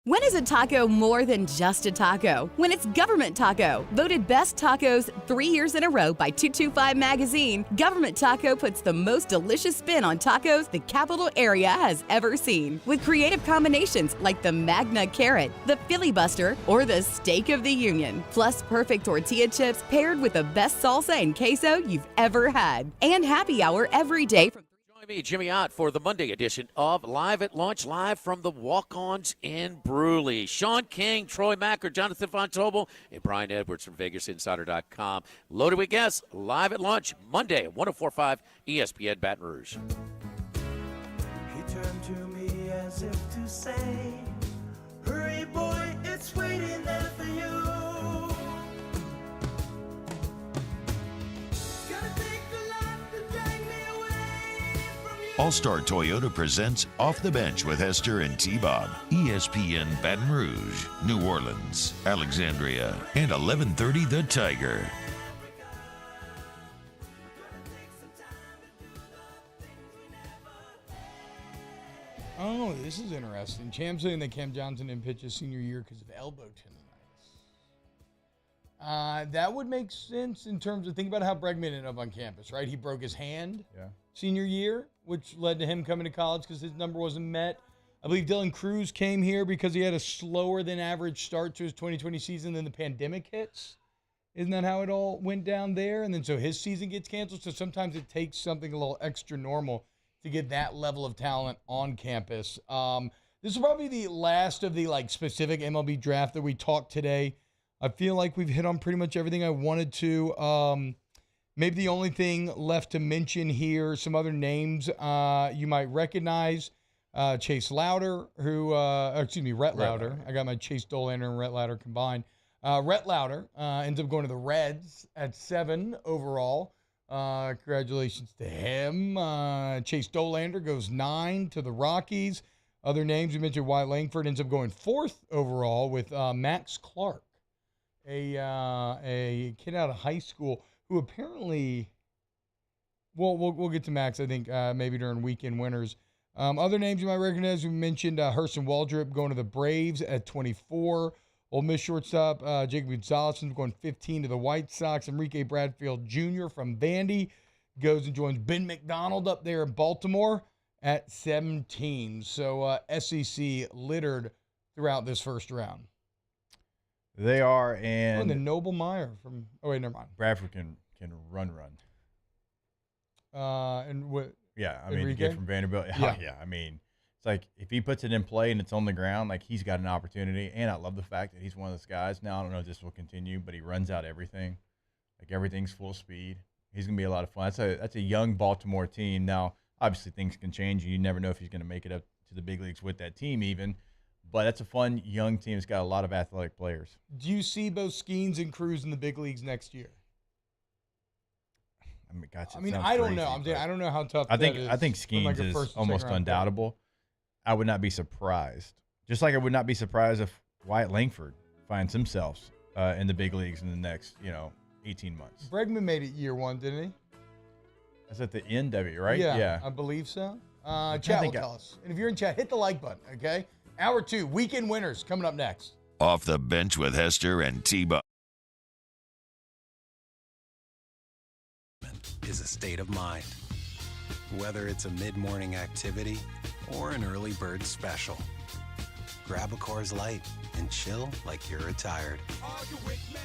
When is a taco more than just a taco? When it's Government Taco. Voted best tacos 3 years in a row by 225 Magazine, Government Taco puts the most delicious spin on tacos the capital area has ever seen. With creative combinations like the Magna Carrot, the Filibuster, or the Steak of the Union. Plus perfect tortilla chips paired with the best salsa and queso you've ever had. And happy hour every day from Me, Jimmy Ott, for the Monday edition of Live at Lunch, live from the Walk-Ons in Brewley. Sean King, Troy Macker, Jonathan Von Tobel, and Brian Edwards from VegasInsider.com. Loaded with guests, Live at Lunch, Monday at 104.5 ESPN Baton Rouge. He turned to me as if to say, hurry boy, it's waiting there for you. All-Star Toyota presents Off the Bench with Hester and T-Bob. ESPN Baton Rouge, New Orleans, Alexandria, and 1130 The Tiger. Oh, this is interesting. Champ saying that Cam Johnson didn't pitch his senior year because of elbow tendonitis. That would make sense in terms of, think about how Bregman ended up on campus, right? He broke his hand senior year, which led to him coming to college because his number wasn't met. I believe Dylan Cruz came here because he had a slower than average start to his 2020 season, then the pandemic hits. Isn't that how it all went down there? And then so his season gets canceled. So sometimes it takes something a little extra normal to get that level of talent on campus. This is probably the last of the specific MLB draft that we talked today. I feel like we've hit on pretty much everything I wanted to. Maybe the only thing left to mention here, some other names you might recognize. Chase Lauder, Rhett Lauder. I got my Chase Dolander and Rhett Lauder combined. Rhett Lauder ends up going to the Reds at 7 overall. Congratulations to him. Chase Dolander goes 9 to the Rockies. Other names, we mentioned Wyatt Langford ends up going 4th overall with Max Clark, a kid out of high school who apparently, we'll get to Max, I think, maybe during weekend winners. Other names you might recognize, we mentioned Hurston Waldrop going to the Braves at 24. Ole Miss shortstop Jacob Gonzalez going 15 to the White Sox. Enrique Bradfield Jr. from Vandy goes and joins Ben McDonald up there in Baltimore at 17. So SEC littered throughout this first round. They are, and the Noble Meyer from. Oh wait, never mind. Bradford can run. And what? Yeah, I mean, the kid from Vanderbilt. Yeah, I mean, it's like if he puts it in play and it's on the ground, like he's got an opportunity. And I love the fact that he's one of those guys. Now, I don't know if this will continue, but he runs out everything. Like everything's full speed. He's going to be a lot of fun. That's a young Baltimore team. Now, obviously things can change. You never know if he's going to make it up to the big leagues with that team even. But that's a fun young team. It's got a lot of athletic players. Do you see both Skenes and Cruz in the big leagues next year? I mean, I don't know. I don't know how tough that is. I think Skenes is almost undoubtable. I would not be surprised. Just like I would not be surprised if Wyatt Langford finds himself in the big leagues in the next, 18 months. Bregman made it year one, didn't he? That's at the end of it, right? Yeah. I believe so. Chat will tell us. And if you're in chat, hit the like button, okay? Hour 2, weekend winners coming up next. Off the Bench with Hester and T-Bone. Is a state of mind. Whether it's a mid-morning activity or an early bird special. Grab a Coors Light and chill like you're retired. Are you with me?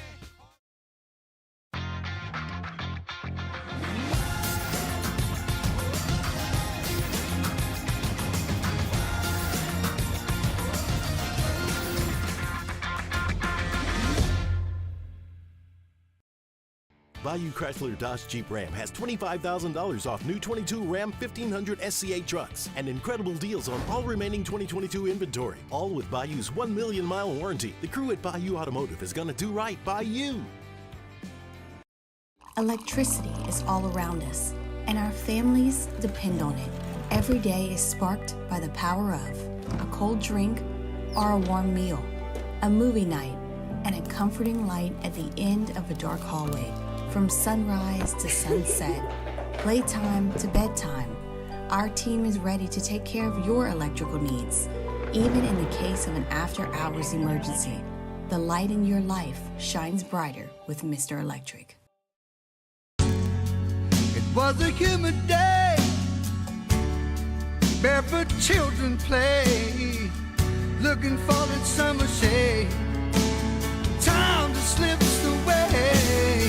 Bayou Chrysler Dodge Jeep Ram has $25,000 off new 22 Ram 1500 SCA trucks and incredible deals on all remaining 2022 inventory. All with Bayou's 1 million mile warranty. The crew at Bayou Automotive is going to do right by you. Electricity is all around us, and our families depend on it. Every day is sparked by the power of a cold drink or a warm meal, a movie night, and a comforting light at the end of a dark hallway. From sunrise to sunset, playtime to bedtime, our team is ready to take care of your electrical needs. Even in the case of an after-hours emergency, the light in your life shines brighter with Mr. Electric. It was a humid day, barefoot children play, looking for that summer shade. Time just slips away.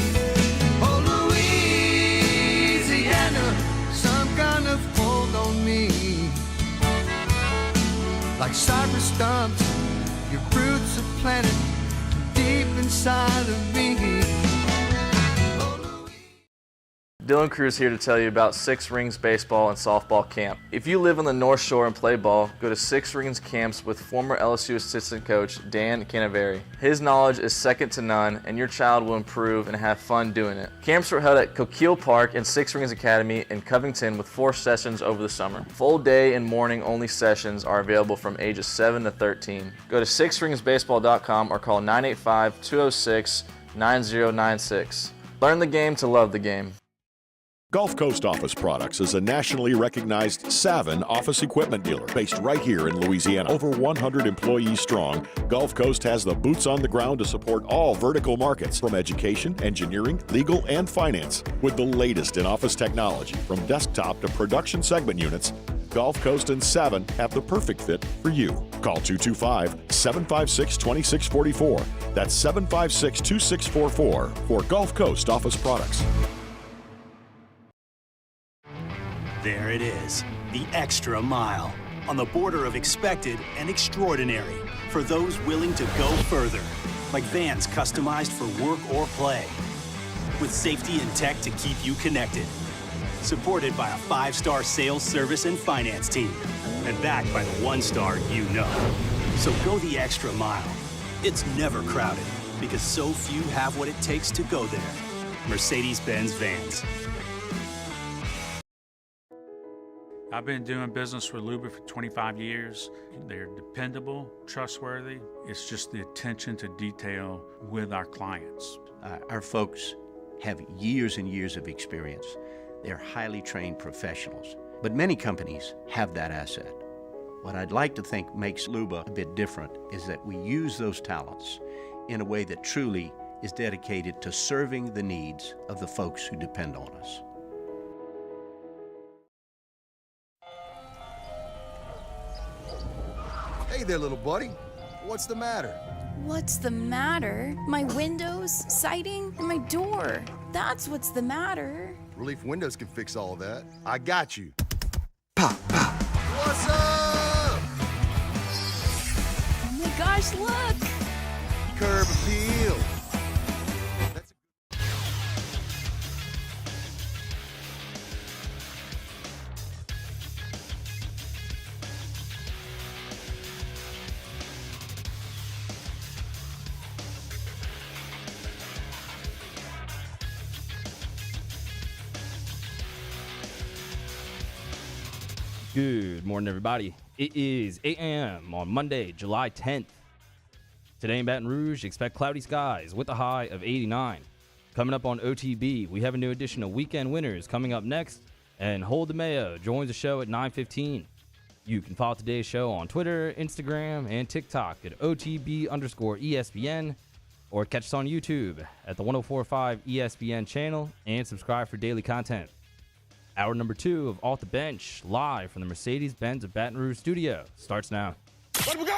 Oh, Louisiana, some kind of hold on me. Like cypress stumps, your roots are planted deep inside of me. Dylan Cruz here to tell you about Six Rings Baseball and Softball Camp. If you live on the North Shore and play ball, go to Six Rings Camps with former LSU assistant coach Dan Canaveri. His knowledge is second to none, and your child will improve and have fun doing it. Camps are held at Coquille Park and Six Rings Academy in Covington with 4 sessions over the summer. Full day and morning only sessions are available from ages 7 to 13. Go to sixringsbaseball.com or call 985-206-9096. Learn the game to love the game. Gulf Coast Office Products is a nationally recognized Savin office equipment dealer based right here in Louisiana. Over 100 employees strong, Gulf Coast has the boots on the ground to support all vertical markets from education, engineering, legal, and finance. With the latest in office technology from desktop to production segment units, Gulf Coast and Savin have the perfect fit for you. Call 225-756-2644. That's 756-2644 for Gulf Coast Office Products. There it is, the extra mile, on the border of expected and extraordinary for those willing to go further, like vans customized for work or play, with safety and tech to keep you connected, supported by a 5-star sales, service, and finance team, and backed by the 1-star you know. So go the extra mile. It's never crowded, because so few have what it takes to go there. Mercedes-Benz Vans. I've been doing business with Luba for 25 years. They're dependable, trustworthy. It's just the attention to detail with our clients. Our folks have years and years of experience. They're highly trained professionals, but many companies have that asset. What I'd like to think makes Luba a bit different is that we use those talents in a way that truly is dedicated to serving the needs of the folks who depend on us. Hey there, little buddy. What's the matter? What's the matter? My windows, siding, and my door. That's what's the matter. Relief Windows can fix all of that. I got you. Just look. Curb appeal. Good morning, everybody. It is 8 a.m. on Monday, July 10th. Today in Baton Rouge, expect cloudy skies with a high of 89. Coming up on OTB, we have a new edition of Weekend Winners coming up next, and Hold the Mayo joins the show at 9:15. You can follow today's show on Twitter, Instagram, and TikTok at OTB_ESPN, or catch us on YouTube at the 104.5 ESPN channel and subscribe for daily content. Hour number 2 of Off the Bench, live from the Mercedes-Benz of Baton Rouge studio, starts now. Let we go!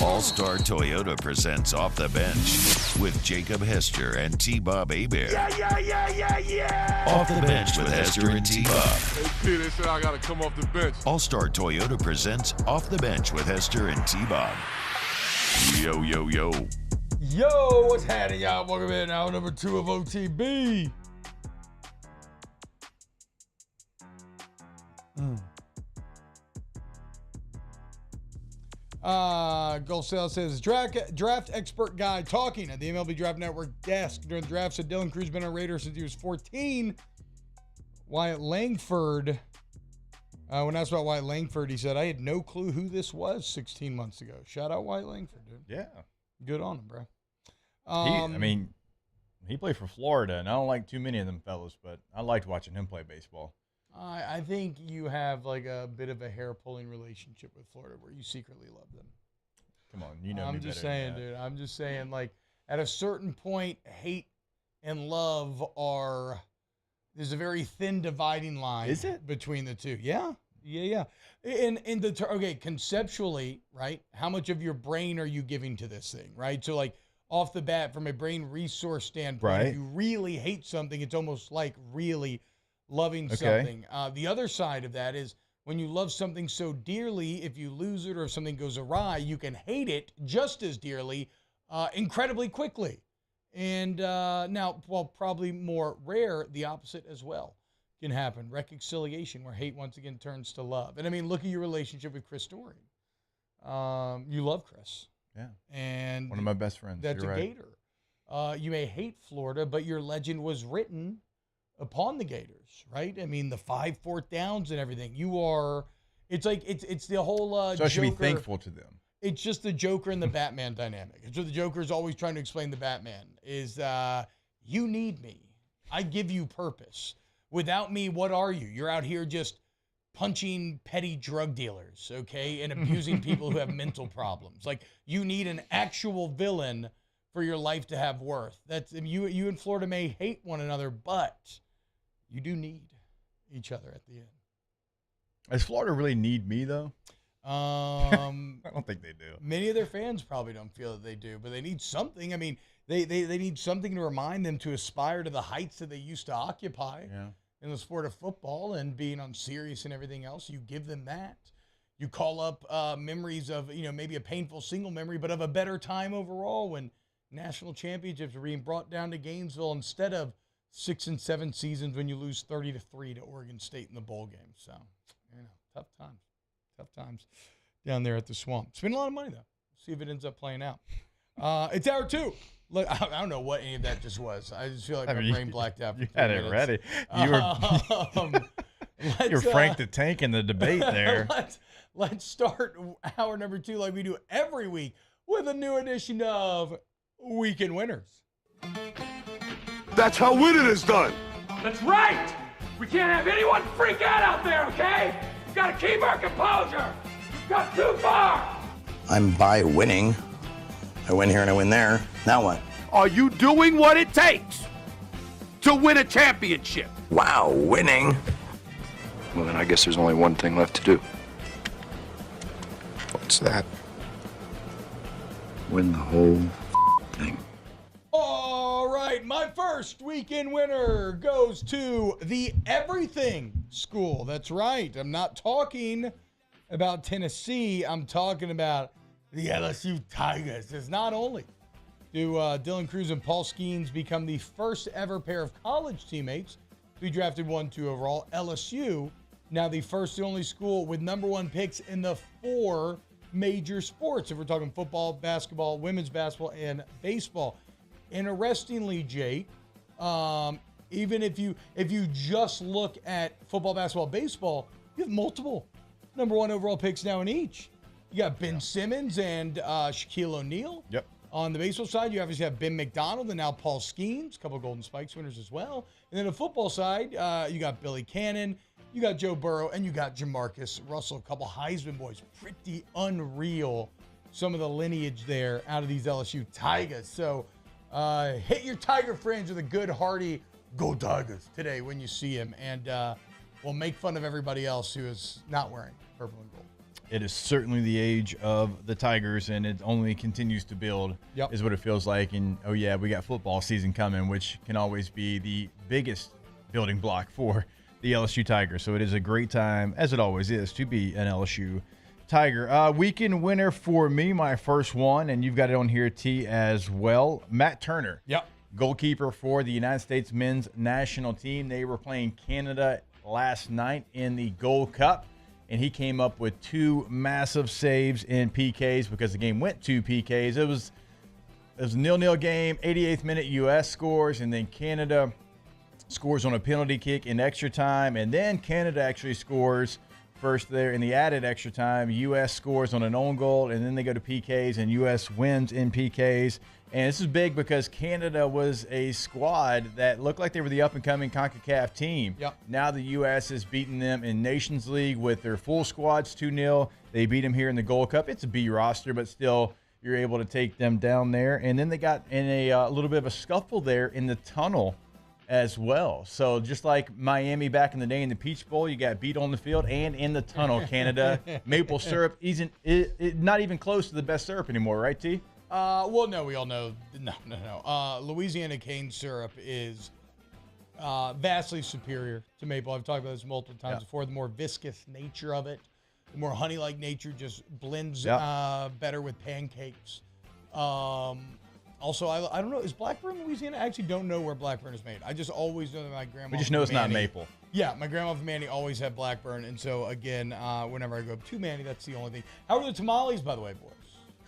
All-Star Toyota presents Off the Bench with Jacob Hester and T-Bob Hebert. Yeah. Off the Bench with Hester and T-Bob. Hey, P, they said I got to come off the bench. All-Star Toyota presents Off the Bench with Hester and T-Bob. Yo. Yo, what's happening, y'all? Welcome in hour number 2 of OTB. Gulf Sales says draft expert guy talking at the MLB Draft Network desk during the draft said Dylan Cruz been a Raider since he was 14. Wyatt Langford, when asked about Wyatt Langford, he said, I had no clue who this was 16 months ago. Shout out Wyatt Langford, dude. Yeah. Good on him, bro. He played for Florida, and I don't like too many of them fellas, but I liked watching him play baseball. I think you have like a bit of a hair-pulling relationship with Florida where you secretly love them. Come on, you know me I'm better just saying, dude. I'm just saying, like, at a certain point, hate and love there's a very thin dividing line. Is it? Between the two. Yeah. Okay, conceptually, right, how much of your brain are you giving to this thing, right? So, like, off the bat, from a brain resource standpoint, right. If you really hate something, it's almost like really loving something. The other side of that is when you love something so dearly, if you lose it or if something goes awry, you can hate it just as dearly, incredibly quickly. And now, well, probably more rare, the opposite as well can happen. Reconciliation, where hate once again turns to love. And I mean, look at your relationship with Chris Story. You love Chris. Yeah. And one of my best friends. That's You're a right. Gator. You may hate Florida, but your legend was written upon the Gators, right? I mean, the 5 4th downs and everything. It's the whole so I should Joker, be thankful to them. It's just the Joker and the Batman dynamic. It's what the Joker is always trying to explain to Batman is you need me. I give you purpose. Without me, what are you? You're out here just punching petty drug dealers, okay, and abusing people who have mental problems. Like, you need an actual villain for your life to have worth. That's you and Florida may hate one another, but you do need each other at the end. Does Florida really need me, though? I don't think they do. Many of their fans probably don't feel that they do, but they need something. I mean, they need something to remind them to aspire to the heights that they used to occupy in the sport of football and being on Sirius and everything else. You give them that. You call up memories of, maybe a painful single memory, but of a better time overall when national championships were being brought down to Gainesville instead of 6 and 7 seasons when you lose 30-3 to Oregon State in the bowl game. So, tough times down there at the Swamp. Spend a lot of money, though. See if it ends up playing out. It's hour 2. Look, I don't know what any of that just was. I just feel like my brain blacked out. You had it ready. You're Frank the Tank in the debate there. Let's start hour number 2 like we do every week with a new edition of Weekend Winners. That's how winning is done. That's right. We can't have anyone freak out there, okay? We've got to keep our composure. We've got too far. I'm by winning. I win here and I win there. Now what? Are you doing what it takes to win a championship? Wow, winning. Well, then I guess there's only one thing left to do. What's that? Win the whole thing. All right, my first weekend winner goes to the Everything School. That's right. I'm not talking about Tennessee. I'm talking about the LSU Tigers. As not only do Dylan Cruz and Paul Skenes become the first ever pair of college teammates to be drafted 1-2 overall, LSU now the first and only school with number 1 picks in the 4 major sports. If we're talking football, basketball, women's basketball, and baseball. Interestingly, Jake, even if you just look at football, basketball, baseball, you have multiple number 1 overall picks now in each. You got Ben Simmons and Shaquille O'Neal. Yep. On the baseball side, you obviously have Ben McDonald and now Paul Skenes, a couple of Golden Spikes winners as well. And then the football side, you got Billy Cannon, you got Joe Burrow, and you got Jamarcus Russell, a couple Heisman boys. Pretty unreal, some of the lineage there out of these LSU Tigers. So hit your Tiger friends with a good, hearty, go Tigers today when you see him. And we'll make fun of everybody else who is not wearing purple and gold. It is certainly the age of the Tigers, and it only continues to build, is what it feels like. And, oh, yeah, we got football season coming, which can always be the biggest building block for the LSU Tigers. So it is a great time, as it always is, to be an LSU Tiger. Weekend winner for me, my first one, and you've got it on here, T, as well. Matt Turner. Yep. Goalkeeper for the United States men's national team. They were playing Canada last night in the Gold Cup. And he came up with 2 massive saves in PKs because the game went to PKs. It was a 0-0 game, 88th minute U.S. scores, and then Canada scores on a penalty kick in extra time. And then Canada actually scores first there in the added extra time. U.S. scores on an own goal, and then they go to PKs, and U.S. wins in PKs. And this is big because Canada was a squad that looked like they were the up-and-coming CONCACAF team. Yep. Now the U.S. has beaten them in Nations League with their full squads 2-0. They beat them here in the Gold Cup. It's a B roster, but still you're able to take them down there. And then they got in a little bit of a scuffle there in the tunnel as well. So just like Miami back in the day in the Peach Bowl, you got beat on the field and in the tunnel, Canada. Maple syrup isn't not even close to the best syrup anymore, right, T? Well, no, we all know. No. Louisiana cane syrup is vastly superior to maple. I've talked about this multiple times before. The more viscous nature of it, the more honey-like nature just blends better with pancakes. Also, I don't know, is Blackburn Louisiana? I actually don't know where Blackburn is made. I just always know that my grandma. We just know it's not maple. Yeah, my grandma from Manny always had Blackburn, and so again, whenever I go up to Manny, that's the only thing. How are the tamales, by the way, boys?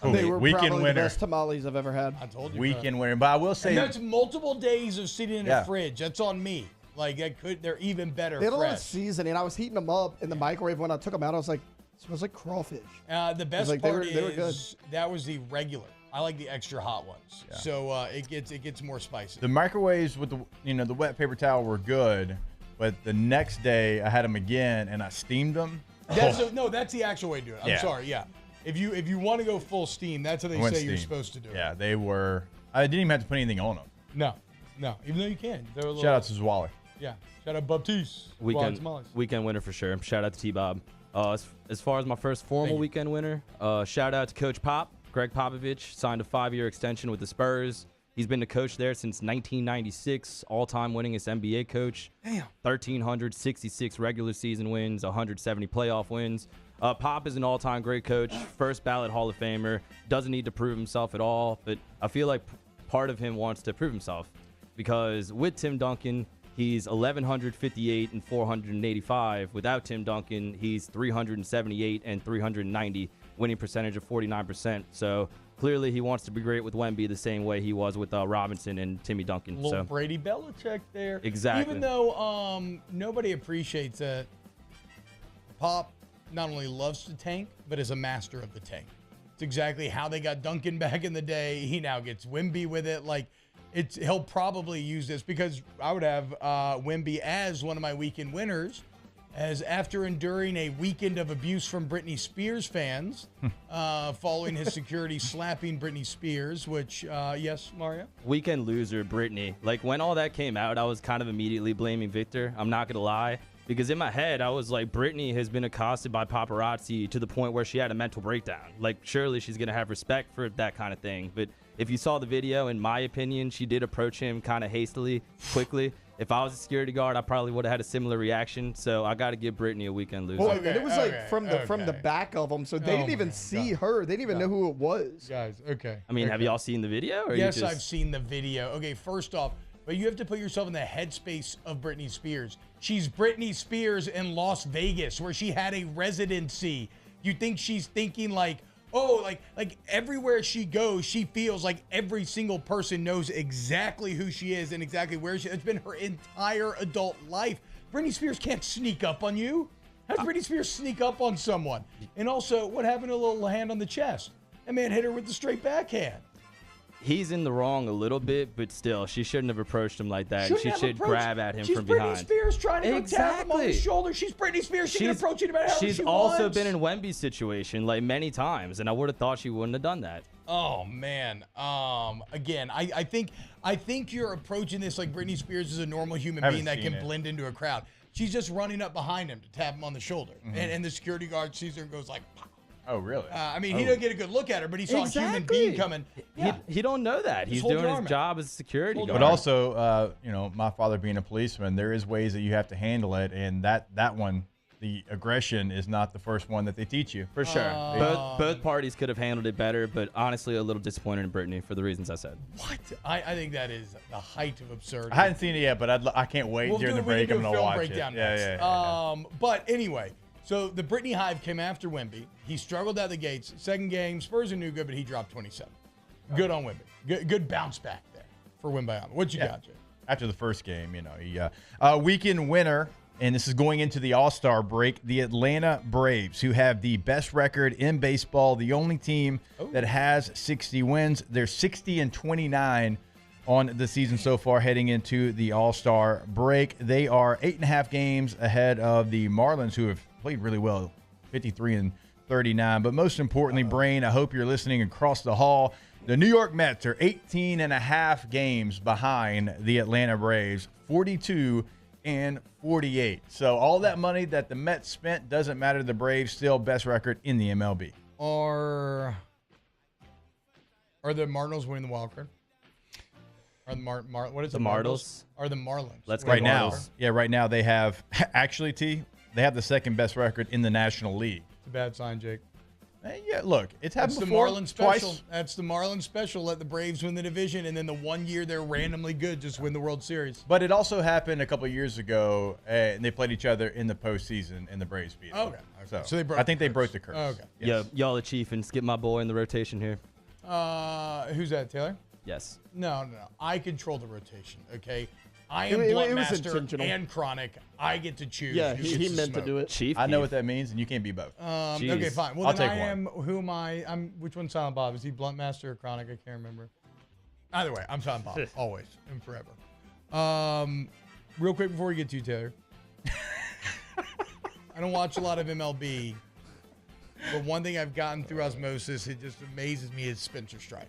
They were Weekend probably winner. the best tamales I've ever had. I told you. Weekend winner. But I will say, and that's multiple days of sitting in a fridge. That's on me. Like, they're even better They had a lot of fresh. seasoning. I was heating them up in the microwave when I took them out. I was like, it smells like crawfish. The best like, part they were good. is that was the regular. I like the extra hot ones. Yeah. So it gets more spicy. the microwaves with the wet paper towel were good, but the next day I had them again and I steamed them. That's the actual way to do it. I'm sorry. Yeah. If you want to go full steam, that's how they say you're supposed to do it. Yeah, they were. I didn't even have to put anything on them. No. Even though you can. Shout out to Zwally. Yeah. Shout out Baptiste. Weekend winner for sure. Shout out to T-Bob. As far as my first formal weekend winner, shout out to Coach Pop. Greg Popovich signed a 5-year extension with the Spurs. He's been the coach there since 1996, all-time winningest NBA coach. Damn. 1,366 regular season wins, 170 playoff wins. Pop is an all-time great coach, first ballot Hall of Famer, doesn't need to prove himself at all, but I feel like part of him wants to prove himself because with Tim Duncan, he's 1,158 and 485. Without Tim Duncan, he's 378 and 390, winning percentage of 49%. So clearly he wants to be great with Wemby the same way he was with Robinson and Timmy Duncan. Little Brady Belichick there. Exactly. Even though nobody appreciates that Pop not only loves to tank, but is a master of the tank. It's exactly how they got Duncan back in the day. He now gets Wemby with it. Like, he'll probably use this because I would have Wemby as one of my weekend winners, as after enduring a weekend of abuse from Britney Spears fans, following his security slapping Britney Spears, which, yes, Mario? Weekend loser, Britney. Like, when all that came out, I was kind of immediately blaming Victor. I'm not going to lie. Because in my head, I was like, Britney has been accosted by paparazzi to the point where she had a mental breakdown. Like, surely she's going to have respect for that kind of thing. But if you saw the video, in my opinion, she did approach him kind of hastily, quickly. If I was a security guard, I probably would have had a similar reaction. So I got to give Brittany a weekend loser. Well, and it was like from the back of them, so they didn't even see her. They didn't even know who it was. Guys, okay. I mean, have y'all seen the video? Or Yes, you just... I've seen the video. Okay, first off, but you have to put yourself in the headspace of Britney Spears. She's Britney Spears in Las Vegas, where she had a residency. You think she's thinking like, oh, like everywhere she goes, she feels like every single person knows exactly who she is and exactly where she is. It's been her entire adult life. Britney Spears can't sneak up on you. How does Britney Spears sneak up on someone? And also, what happened to a little hand on the chest? That man hit her with the straight backhand. He's in the wrong a little bit, but still, she shouldn't have approached him like that. She should grab at him from behind. She's Britney Spears trying to go tap him on the shoulder. She's Britney Spears. She can approach you no matter how she wants. She's also been in Wemby's situation like many times, and I would have thought she wouldn't have done that. Oh man. Again, I think you're approaching this like Britney Spears is a normal human being that can blend into a crowd. She's just running up behind him to tap him on the shoulder, and the security guard sees her and goes like, "Pow." Oh, really? I mean, he didn't get a good look at her, but he saw a human being coming. Yeah. He don't know that. He's doing his job as a security guard. But also, my father being a policeman, there is ways that you have to handle it, and that one, the aggression is not the first one that they teach you. For sure. Both parties could have handled it better, but honestly, a little disappointed in Brittany for the reasons I said. What? I think that is the height of absurdity. I hadn't seen it yet, but I can't wait during the break. I'm going to watch it. Yeah. But anyway. So the Brittany Hive came after Wemby. He struggled out the gates. Second game, Spurs are new good, but he dropped 27. Good on Wemby. Good bounce back there for Wembyama. What you got, Jay? After the first game, he weekend winner, and this is going into the All-Star break, the Atlanta Braves, who have the best record in baseball, the only team that has 60 wins. They're 60-29 on the season so far heading into the All-Star break. They are 8.5 games ahead of the Marlins, who have played really well, 53-39. But most importantly, Brain, I hope you're listening across the hall. The New York Mets are 18.5 games behind the Atlanta Braves, 42-48. So all that money that the Mets spent doesn't matter to the Braves, still best record in the MLB. Are the Marlins winning the wild card? Are the what is the Marlins? Are the Marlins? Let's go right now. Yeah, right now they have actually they have the second best record in the National League. It's a bad sign, Jake. Yeah, look, it's happened That's before. The Marlins special. That's the Marlins special. Let the Braves win the division, and then the 1 year they're randomly good, just win the World Series. But it also happened a couple of years ago, and they played each other in the postseason, and the Braves beat them. Okay. So they broke. I think they broke the curse. Okay. Yes. Yeah, y'all are chief, and skip my boy in the rotation here. Who's that, Taylor? Yes. No. I control the rotation. Okay. I am Bluntmaster and Chronic. I get to choose. Yeah, he meant to do it. Chief. I know what that means, and you can't be both. Okay, fine. Well, I'll then take one. Who am I? Which one's Silent Bob? Is he Bluntmaster or Chronic? I can't remember. Either way, I'm Silent Bob. Always and forever. Real quick before we get to you, Taylor. I don't watch a lot of MLB, but one thing I've gotten through osmosis, it just amazes me, is Spencer Strider.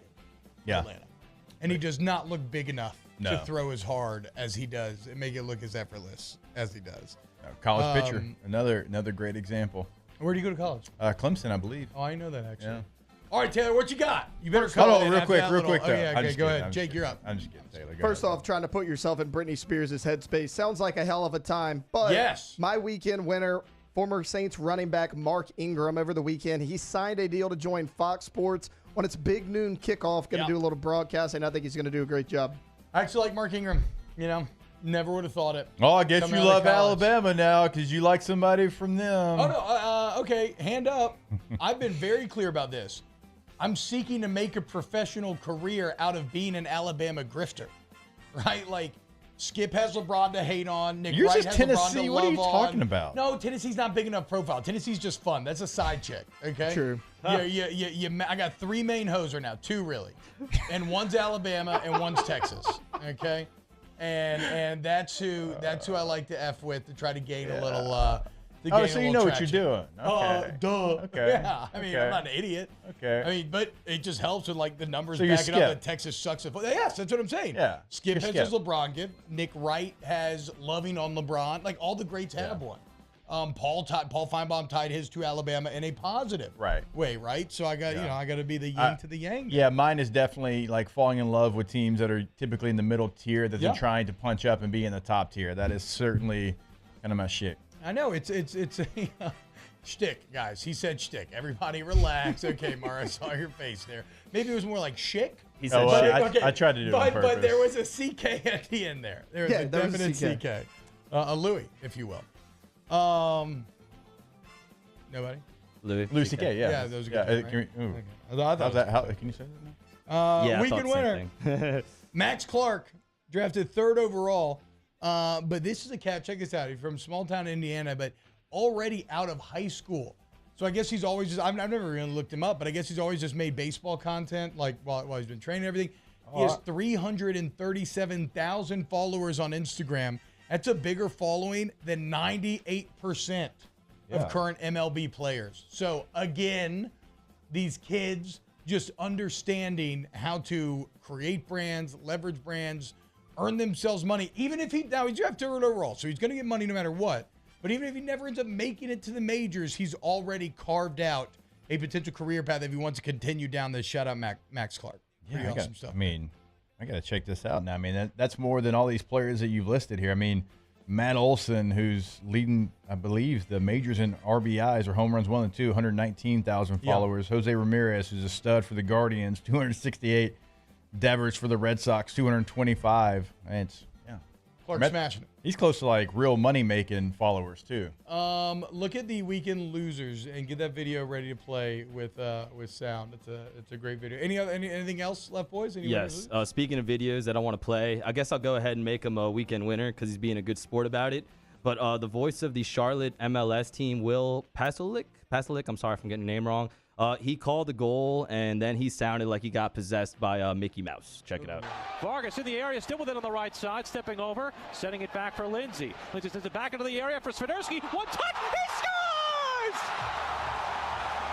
Yeah. Atlanta. And he does not look big enough No. to throw as hard as he does and make it look as effortless as he does. College pitcher, another great example. Where do you go to college? Clemson, I believe. Oh, I know that actually. Yeah. All right, Taylor, what you got? You better Hold call on, it real after quick, that though. Oh, yeah, I'm okay, just go kidding. ahead. Jake, you're up. I'm just kidding, Taylor. Go First ahead. off, trying to put yourself in Britney Spears' headspace sounds like a hell of a time. But yes, my weekend winner, former Saints running back Mark Ingram, over the weekend, he signed a deal to join Fox Sports on its big noon kickoff. Going to do a little broadcasting. I think he's going to do a great job. I actually like Mark Ingram. Never would have thought it. Oh, I guess you love Alabama now because you like somebody from them. Oh, no. Okay, hand up. I've been very clear about this. I'm seeking to make a professional career out of being an Alabama grifter, right? Like, Skip has LeBron to hate on. Nick Yours Wright is has Tennessee. LeBron to What are you love talking on. about? No, Tennessee's not big enough profile. Tennessee's just fun. That's a side chick, okay? True. I got 3 main hoes right now. 2, really. And one's Alabama and one's Texas, okay? And that's who I like to F with to try to gain a little so you know what you're doing. Okay. Duh. Okay. Yeah. I mean, I'm not an idiot. Okay. I mean, but it just helps with like the numbers So you're backing up Skip. that Texas sucks. Yes, that's what I'm saying. Yeah. Skip You're has his LeBron gift. Nick Wright has loving on LeBron. Like all the greats have one. Paul Feinbaum tied his to Alabama in a positive way, right? So I got I got to be the yin to the yang. Yeah, mine is definitely like falling in love with teams that are typically in the middle tier that they're trying to punch up and be in the top tier. That is certainly kind of my shit. I know it's a shtick, guys. He said shtick. Everybody relax. Okay, Mara, I saw your face there. Maybe it was more like shick. He said shtick. I tried to do it on purpose. But there was a CK at the end there. There was a definite CK. A Louis, if you will. Nobody? Louis CK, yeah. Yeah, those are good. Can you say that? Weekend winner. Max Clark, drafted 3rd overall. But this is a cat. Check this out. He's from small town Indiana, but already out of high school. So I guess he's always just, I've never really looked him up, but I guess he's always just made baseball content like while he's been training and everything. He has 337,000 followers on Instagram. That's a bigger following than 98% of current MLB players. So again, these kids just understanding how to create brands, leverage brands, earn themselves money. Even if he's drafted 3rd overall, so he's going to get money no matter what. But even if he never ends up making it to the majors, he's already carved out a potential career path if he wants to continue down this. Shout out Max Clark. Pretty awesome stuff. I mean, I got to check this out now. I mean, that's more than all these players that you've listed here. I mean, Matt Olson, who's leading, I believe, the majors in RBIs or home runs 1 and 2, 119,000 followers. Jose Ramirez, who's a stud for the Guardians, 268. Devers for the Red Sox, 225. And it's Clark smashing it. He's close to like real money making followers too. Look at the weekend losers and get that video ready to play with sound. It's a great video. Anything else left, boys? Yes. Speaking of videos that I want to play, I guess I'll go ahead and make him a weekend winner because he's being a good sport about it. But the voice of the Charlotte MLS team, Will Pasalic. I'm sorry if I'm getting the name wrong. He called the goal, and then he sounded like he got possessed by Mickey Mouse. Check it out. Vargas in the area, still with it on the right side, stepping over, sending it back for Lindsay. Lindsay sends it back into the area for Swiderski. One touch, he scores!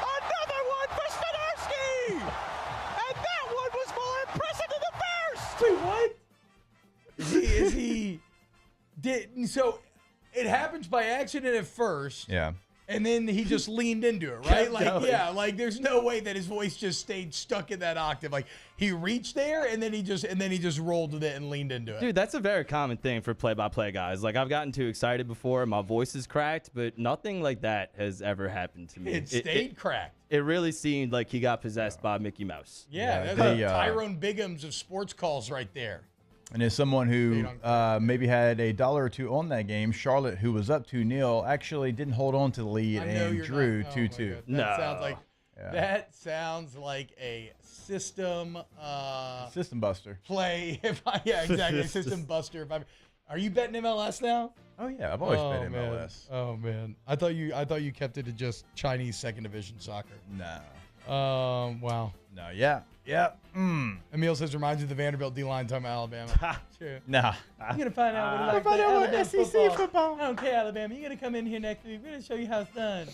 Another one for Swiderski! And that one was more impressive than the first! Wait, what? So it happens by accident at first. Yeah. And then he just leaned into it, right? Like there's no way that his voice just stayed stuck in that octave. Like he reached there and then he just rolled with it and leaned into it. Dude, that's a very common thing for play-by-play guys. Like I've gotten too excited before, my voice is cracked, but nothing like that has ever happened to me. It stayed cracked. It really seemed like he got possessed by Mickey Mouse. Yeah, that's Tyrone Biggums of sports calls right there. And as someone who maybe had $1 or $2 on that game, Charlotte, who was up 2-0, actually didn't hold on to the lead and drew 2-2. That sounds like a system buster play. Exactly, system buster. Are you betting MLS now? Oh yeah, I've always bet MLS. Oh man, I thought you kept it to just Chinese second division soccer. No. Wow. No. Yeah. Emil says reminds you of the Vanderbilt D-line talking about Alabama. True. Nah. You're gonna find out what Alabama SEC football. I don't care, Alabama. You're gonna come in here next week. We're gonna show you how it's done.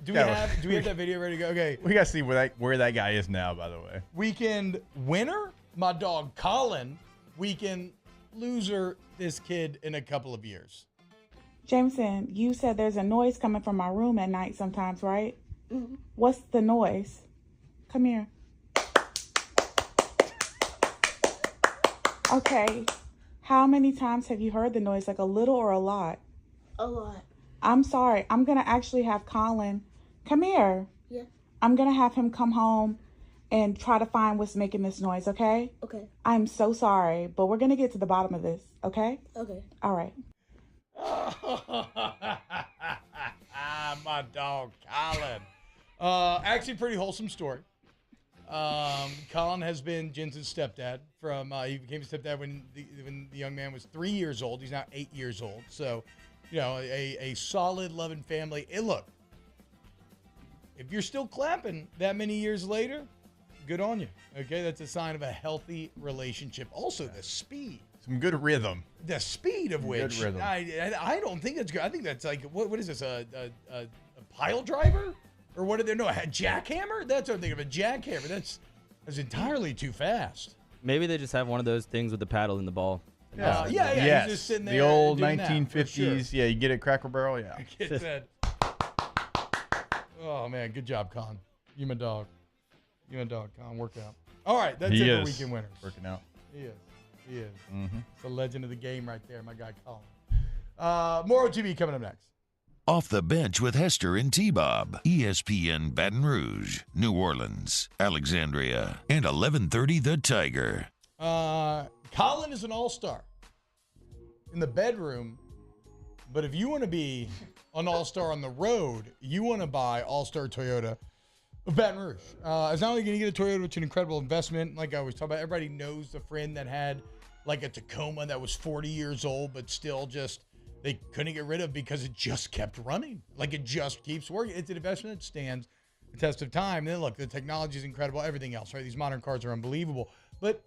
Do we have that video ready to go? Okay. We gotta see where that guy is now. By the way. Weekend winner, my dog Colin. Weekend loser, this kid in a couple of years. Jameson, you said there's a noise coming from my room at night sometimes, right? Mm-hmm. What's the noise? Come here. Okay. How many times have you heard the noise? Like a little or a lot? A lot. I'm sorry. I'm going to actually have Colin. Come here. Yeah. I'm going to have him come home and try to find what's making this noise, okay? Okay. I'm so sorry, but we're going to get to the bottom of this, okay? Okay. All right. My dog, Colin. Actually, pretty wholesome story. Colin has been Jensen's stepdad he became a stepdad when the young man was 3 years old. He's now 8 years old. So, a solid, loving family. And look, if you're still clapping that many years later, good on you. Okay, that's a sign of a healthy relationship. Also, the speed. Some good rhythm. The speed of which good rhythm. I don't think that's good. I think that's like what is this a pile driver or what are they? No, a jackhammer. That's what I'm thinking of, a jackhammer. That's entirely too fast. Maybe they just have one of those things with the paddle in the ball. Yeah. Yes. He's just sitting there. The old doing that, 1950s. for Yeah, you get it, Cracker Barrel. Yeah. sure. Get that. Oh, man. Good job, Con. You my dog. Con. Work out. All right. That's it for weekend winners. Working out. He is. Mm-hmm. It's the legend of the game right there, my guy Colin. More OTB coming up next. Off the Bench with Hester and T-Bob. ESPN Baton Rouge, New Orleans, Alexandria, and 1130 The Tiger. Colin is an all-star in the bedroom, but if you want to be an all-star on the road, you want to buy All-Star Toyota of Baton Rouge. It's not only going to get a Toyota, which is an incredible investment. Like I always talk about, everybody knows the friend that had like a Tacoma that was 40 years old, but still just they couldn't get rid of because it just kept running. Like it just keeps working. It's an investment that stands the test of time. And then look, the technology is incredible. Everything else, right? These modern cars are unbelievable. But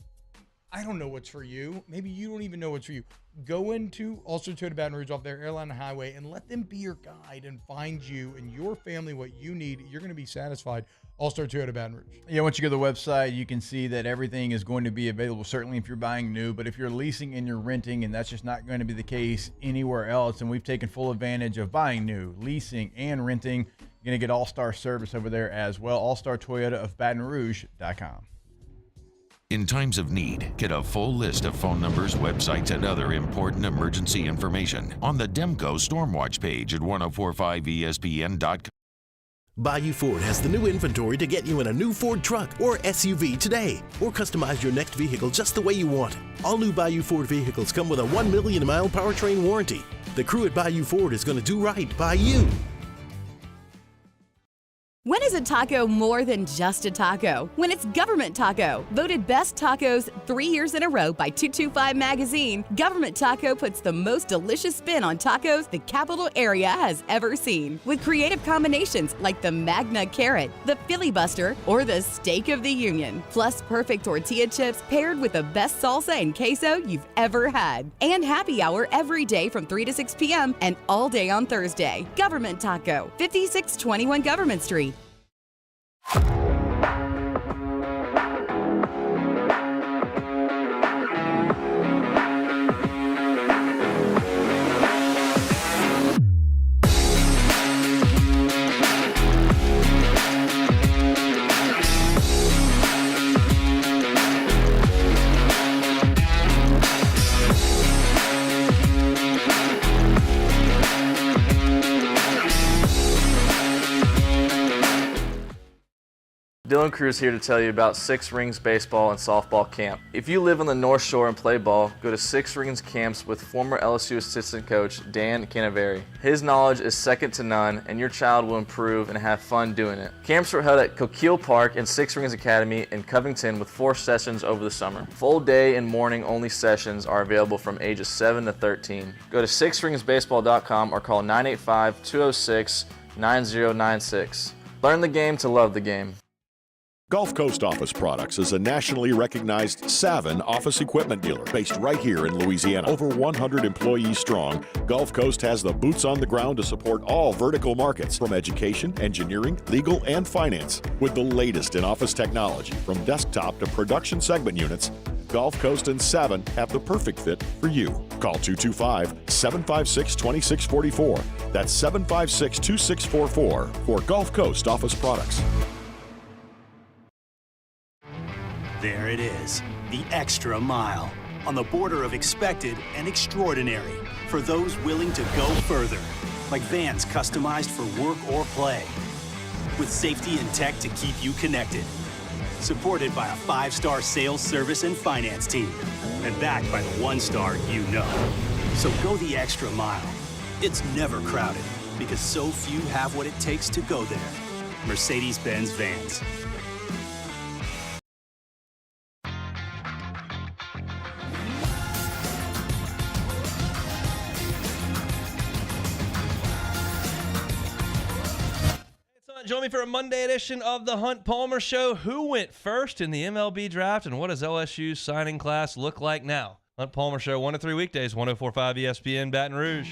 I don't know what's for you. Maybe you don't even know what's for you. Go into All-Star Toyota Baton Rouge off their Airline Highway and let them be your guide and find you and your family what you need. You're going to be satisfied. All-Star Toyota Baton Rouge. Yeah, once you go to the website, you can see that everything is going to be available, certainly if you're buying new. But if you're leasing and you're renting, and that's just not going to be the case anywhere else, and we've taken full advantage of buying new, leasing, and renting, you're going to get all-star service over there as well. All-Star Toyota of Baton Rouge.com. In times of need, get a full list of phone numbers, websites, and other important emergency information on the Demco Stormwatch page at 1045ESPN.com. Bayou Ford has the new inventory to get you in a new Ford truck or SUV today, or customize your next vehicle just the way you want. All new Bayou Ford vehicles come with a 1 million mile powertrain warranty. The crew at Bayou Ford is going to do right by you. When is a taco more than just a taco? When it's Government Taco. Voted best tacos 3 years in a row by 225 Magazine, Government Taco puts the most delicious spin on tacos the capital area has ever seen. With creative combinations like the Magna Carrot, the Filibuster, or the Steak of the Union. Plus perfect tortilla chips paired with the best salsa and queso you've ever had. And happy hour every day from 3 to 6 p.m. and all day on Thursday. Government Taco, 5621 Government Street. Dylan Cruz here to tell you about Six Rings Baseball and Softball Camp. If you live on the North Shore and play ball, go to Six Rings Camps with former LSU assistant coach Dan Canaveri. His knowledge is second to none, and your child will improve and have fun doing it. Camps were held at Coquille Park and Six Rings Academy in Covington with 4 sessions over the summer. Full day and morning only sessions are available from ages 7 to 13. Go to sixringsbaseball.com or call 985-206-9096. Learn the game to love the game. Gulf Coast Office Products is a nationally recognized Savin office equipment dealer based right here in Louisiana. Over 100 employees strong, Gulf Coast has the boots on the ground to support all vertical markets from education, engineering, legal, and finance. With the latest in office technology from desktop to production segment units, Gulf Coast and Savin have the perfect fit for you. Call 225-756-2644. That's 756-2644 for Gulf Coast Office Products. There it is, the extra mile, on the border of expected and extraordinary, for those willing to go further, like vans customized for work or play, with safety and tech to keep you connected, supported by a 5-star sales, service, and finance team, and backed by the 1-star you know. So go the extra mile. It's never crowded, because so few have what it takes to go there. Mercedes-Benz Vans. Join me for a Monday edition of the Hunt Palmer Show. Who went first in the MLB Draft, and what does LSU's signing class look like now? Hunt Palmer Show, 1 to 3 weekdays, 1045 ESPN Baton Rouge.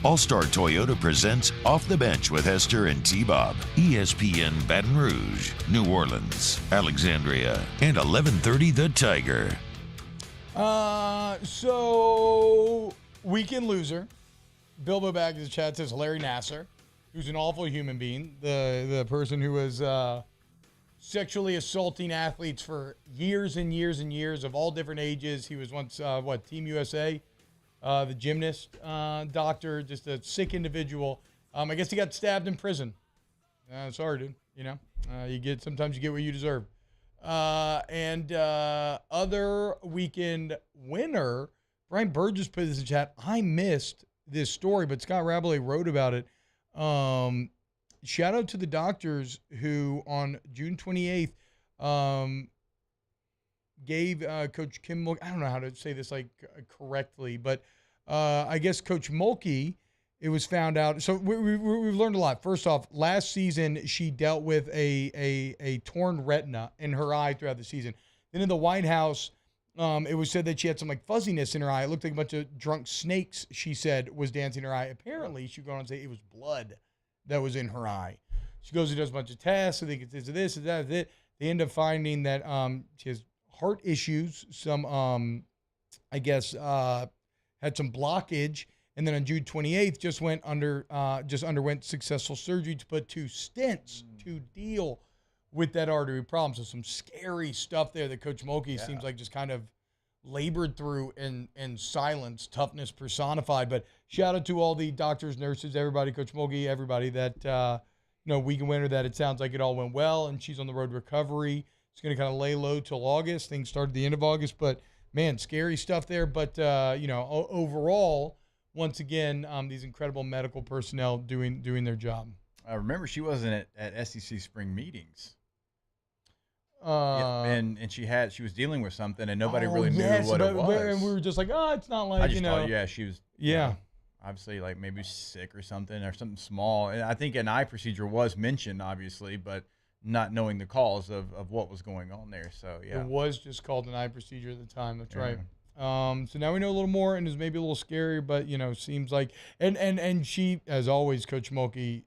All-Star Toyota presents Off the Bench with Hester and T-Bob. ESPN Baton Rouge, New Orleans, Alexandria, and 1130 The Tiger. So weekend loser. Bilbo back in the chat says Larry Nasser, who's an awful human being. The person who was sexually assaulting athletes for years and years and years of all different ages. He was once, Team USA, the gymnast, doctor, just a sick individual. I guess he got stabbed in prison. Sorry, dude. Sometimes you get what you deserve. And other weekend winner, Brian Burgess put this in chat. I missed this story, but Scott Rabelais wrote about it. Shout out to the doctors who on June 28th gave Coach Kim Mulkey, I don't know how to say this correctly, but I guess Coach Mulkey, it was found out. So we've learned a lot. First off, last season she dealt with a torn retina in her eye throughout the season. Then in the White House, it was said that she had some fuzziness in her eye. It looked like a bunch of drunk snakes, she said, was dancing in her eye. Apparently, she go on and say it was blood that was in her eye. She goes and does a bunch of tests. I think it's this, it's that, it's that. They end up finding that she has heart issues. Some, had some blockage. And then on June 28th, just underwent successful surgery to put 2 stents to deal with that artery problem. So some scary stuff there that Coach Mulkey seems like just kind of labored through in silence, toughness personified. But shout out to all the doctors, nurses, everybody, Coach Mulkey, everybody that, weekend winner, that it sounds like it all went well and she's on the road to recovery. It's going to kind of lay low till August. Things started at the end of August, but man, scary stuff there. But, overall, once again, these incredible medical personnel doing their job. I remember she wasn't at SEC spring meetings. And she was dealing with something and nobody really knew what it was. And we were just like, it's not like, I just thought, she was yeah. Obviously maybe sick or something small. And I think an eye procedure was mentioned, obviously, but not knowing the cause of what was going on there. So yeah. It was just called an eye procedure at the time. That's right. So now we know a little more, and it's maybe a little scary, but seems like and she, as always, Coach Mulkey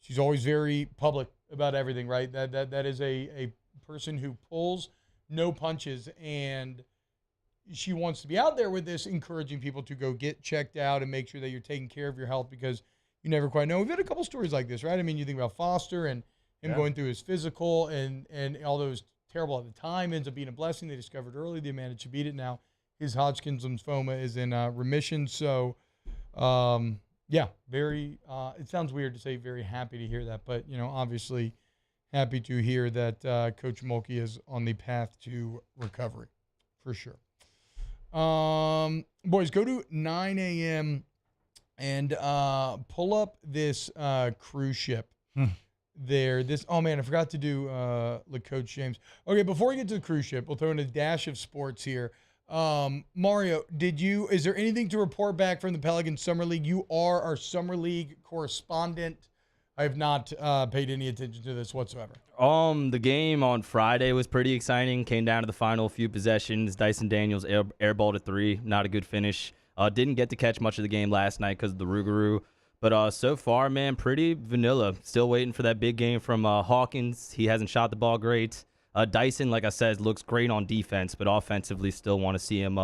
she's always very public about everything, right? That is a person who pulls no punches, and she wants to be out there with this, encouraging people to go get checked out and make sure that you're taking care of your health, because you never quite know. We've had a couple stories like this, right? I mean, you think about Foster and him going through his physical, and although it was terrible at the time, ends up being a blessing. They discovered early they managed to beat it. Now his Hodgkin's lymphoma is in remission. So, very. It sounds weird to say very happy to hear that, but obviously happy to hear that Coach Mulkey is on the path to recovery, for sure. Boys, go to 9 a.m. and pull up this cruise ship. There, I forgot to do Coach James. Okay, before we get to the cruise ship, we'll throw in a dash of sports here. Mario, is there anything to report back from the Pelicans Summer League? You are our Summer League correspondent. I have not paid any attention to this whatsoever. The game on Friday was pretty exciting. Came down to the final few possessions. Dyson Daniels airballed a 3. Not a good finish. Didn't get to catch much of the game last night because of the Rougarou. But so far, man, pretty vanilla. Still waiting for that big game from Hawkins. He hasn't shot the ball great. Dyson, like I said, looks great on defense, but offensively still want to see him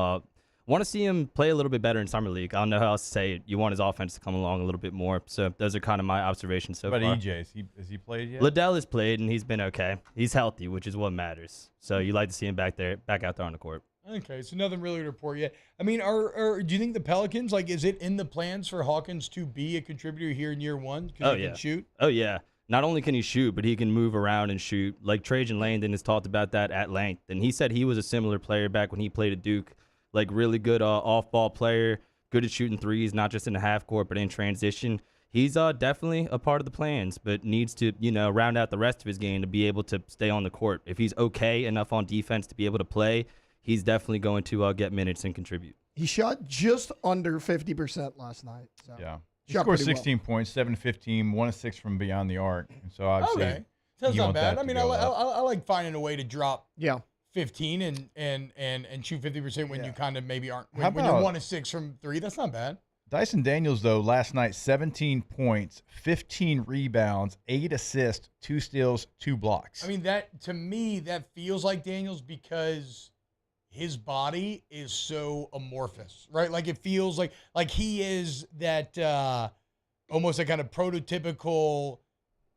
play a little bit better in Summer League. I don't know how else to say it. You want his offense to come along a little bit more. So those are kind of my observations so far. But EJ, has he played yet? Liddell has played, and he's been okay. He's healthy, which is what matters. So you like to see him back out there on the court. Okay, so nothing really to report yet. I mean, do you think the Pelicans, is it in the plans for Hawkins to be a contributor here in year one? Because he can shoot? Oh, yeah. Not only can he shoot, but he can move around and shoot. Like Trajan Langdon has talked about that at length. And he said he was a similar player back when he played at Duke. Really good off-ball player, good at shooting threes, not just in the half court, but in transition. He's definitely a part of the plans, but needs to, round out the rest of his game to be able to stay on the court. If he's okay enough on defense to be able to play, he's definitely going to get minutes and contribute. He shot just under 50% last night. So. Yeah. He scored 16 points, 7-15, 1 of 6 from beyond the arc. And so obviously, okay. That's not bad. I mean, I like finding a way to drop 15 and shoot 50% when you kind of maybe aren't. When you're 1 of 6 from 3, that's not bad. Dyson Daniels, though, last night, 17 points, 15 rebounds, 8 assists, 2 steals, 2 blocks. I mean, that to me, that feels like Daniels because his body is so amorphous, right? Like, it feels like he is that almost a kind of prototypical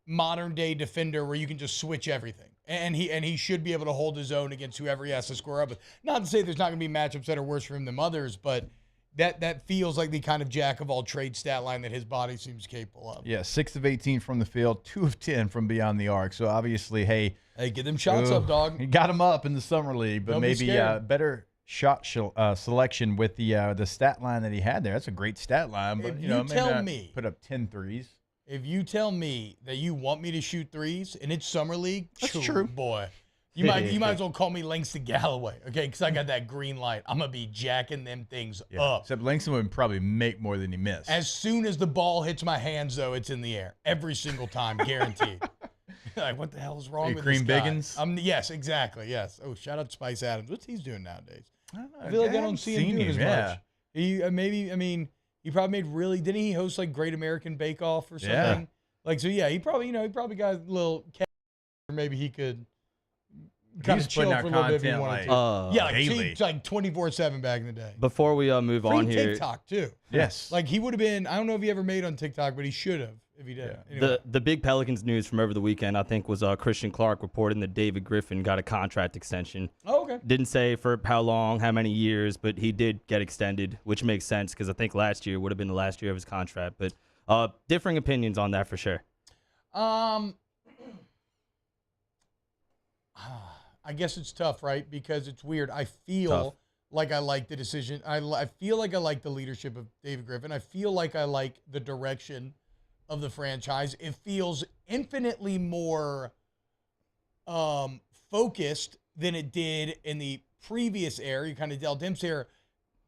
modern-day defender where you can just switch everything. And he should be able to hold his own against whoever he has to square up with. Not to say there's not going to be matchups that are worse for him than others, but that feels like the kind of jack-of-all-trades stat line that his body seems capable of. Yeah, 6 of 18 from the field, 2 of 10 from beyond the arc. So, obviously, hey, get them shots up, dog. You got him up in the summer league, but maybe better shot selection with the stat line that he had there. That's a great stat line, but maybe put up 10 threes. If you tell me that you want me to shoot threes and it's summer league, that's true, boy. You might as well call me Langston Galloway, okay? Because I got that green light. I'm gonna be jacking them things up. Except Langston would probably make more than he missed. As soon as the ball hits my hands, though, it's in the air every single time, guaranteed. Like, what the hell is wrong with this guy? Biggins? Yes, exactly. Yes. Oh, shout out to Spice Adams. What's he doing nowadays? I don't know. I feel like I don't see him doing as much. Yeah. He probably didn't he host like Great American Bake Off or something? Yeah. Like, so yeah, he probably got a little cat, or maybe he could kind of chill for a little bit if he wanted to. Like 24/7 back in the day. Before we move on here. TikTok too. Yes. Like he would have been, I don't know if he ever made on TikTok, but he should have if he did. Yeah. Anyway. The big Pelicans news from over the weekend, I think, was Christian Clark reporting that David Griffin got a contract extension. Oh, okay. Didn't say for how long, how many years, but he did get extended, which makes sense because I think last year would have been the last year of his contract. But differing opinions on that for sure. I guess it's tough, right? Because it's weird. I feel like I like the decision. I feel like I like the leadership of David Griffin. I feel like I like the direction of the franchise. It feels infinitely more focused than it did in the previous era. You kind of Dell Demps era.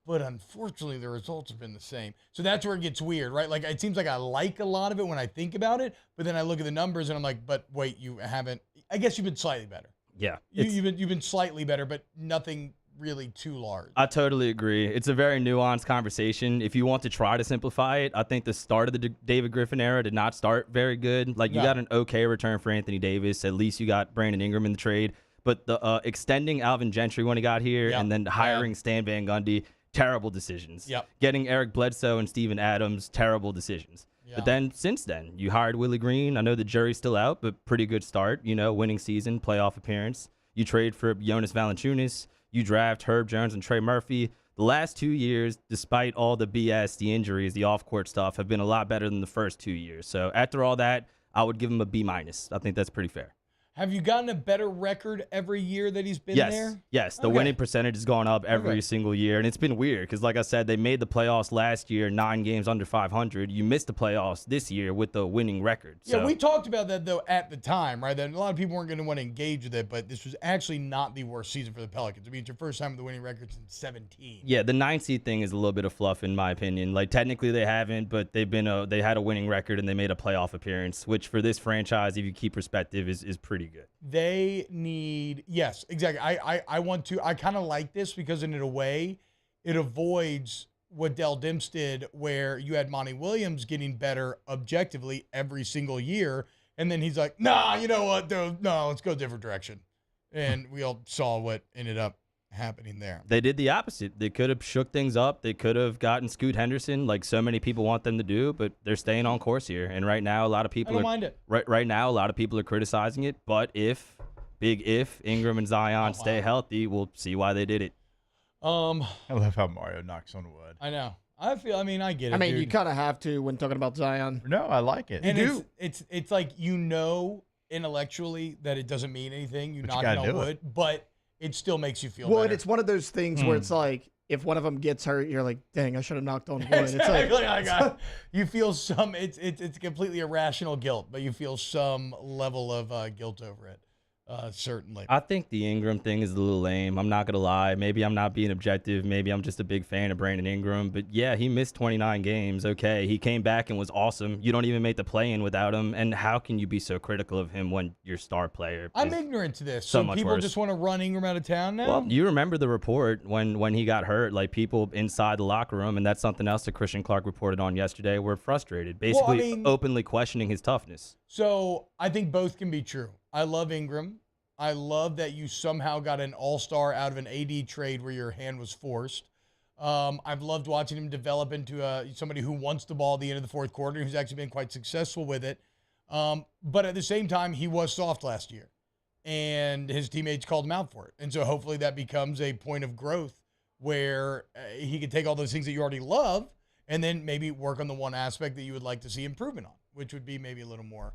But unfortunately, the results have been the same. So that's where it gets weird, right? Like, it seems like I like a lot of it when I think about it, but then I look at the numbers and I'm like, but wait, you haven't. I guess you've been slightly better. Yeah. You've been slightly better, but nothing really too large. I totally agree. It's a very nuanced conversation. If you want to try to simplify it, I think the start of the David Griffin era did not start very good. Like, you got an okay return for Anthony Davis. At least you got Brandon Ingram in the trade. But the extending Alvin Gentry when he got here and then hiring Stan Van Gundy, terrible decisions. Yep. Getting Eric Bledsoe and Steven Adams, terrible decisions. Yeah. But then since then, you hired Willie Green. I know the jury's still out, but pretty good start. Winning season, playoff appearance. You trade for Jonas Valanciunas. You draft Herb Jones and Trey Murphy. The last 2 years, despite all the BS, the injuries, the off-court stuff, have been a lot better than the first 2 years. So after all that, I would give him a B-. I think that's pretty fair. Have you gotten a better record every year that he's been there? Yes. The winning percentage has gone up every single year. And it's been weird because, like I said, they made the playoffs last year, 9 games under 500. You missed the playoffs this year with the winning record. Yeah, we talked about that, though, at the time, right? That a lot of people weren't going to want to engage with it, but this was actually not the worst season for the Pelicans. I mean, it's your first time with the winning record since 17. Yeah, the 9 seed thing is a little bit of fluff, in my opinion. Like, technically they haven't, but they had a winning record and they made a playoff appearance, which for this franchise, if you keep perspective, is pretty good. They need, yes, exactly. I kind of like this because in a way, it avoids what Dell Demps did where you had Monty Williams getting better objectively every single year. And then he's like, nah, you know what, dude? No, let's go a different direction. And we all saw what ended up happening there. They did the opposite. They could have shook things up. They could have gotten Scoot Henderson like so many people want them to do, but they're staying on course here. And right now, a lot of people right now, a lot of people are criticizing it. But if Ingram and Zion stay healthy, we'll see why they did it. I love how Mario knocks on wood. I know. I get it. I mean, dude. you kind of have to when talking about Zion. No, I like it. And it's like, intellectually that it doesn't mean anything. You knock it on wood, but it still makes you feel better. And it's one of those things where it's like, if one of them gets hurt, you're like, dang, I should have knocked on wood. Exactly. It's like, you feel some, it's completely irrational guilt, but you feel some level of guilt over it. certainly. I think the Ingram thing is a little lame. I'm not going to lie. Maybe I'm not being objective. Maybe I'm just a big fan of Brandon Ingram. But, yeah, he missed 29 games. Okay, he came back and was awesome. You don't even make the play-in without him. And how can you be so critical of him when your star player I'm ignorant to this. so So much people worse? just want to run Ingram out of town now? Well, you remember the report when he got hurt, like people inside the locker room, and that's something else that Christian Clark reported on yesterday, were frustrated, basically openly questioning his toughness. So I think both can be true. I love Ingram. I love that you somehow got an all-star out of an AD trade where your hand was forced. I've loved watching him develop into somebody who wants the ball at the end of the fourth quarter, who's actually been quite successful with it. But at the same time, he was soft last year, and his teammates called him out for it. And so hopefully that becomes a point of growth where he can take all those things that you already love and then maybe work on the one aspect that you would like to see improvement on, which would be maybe a little more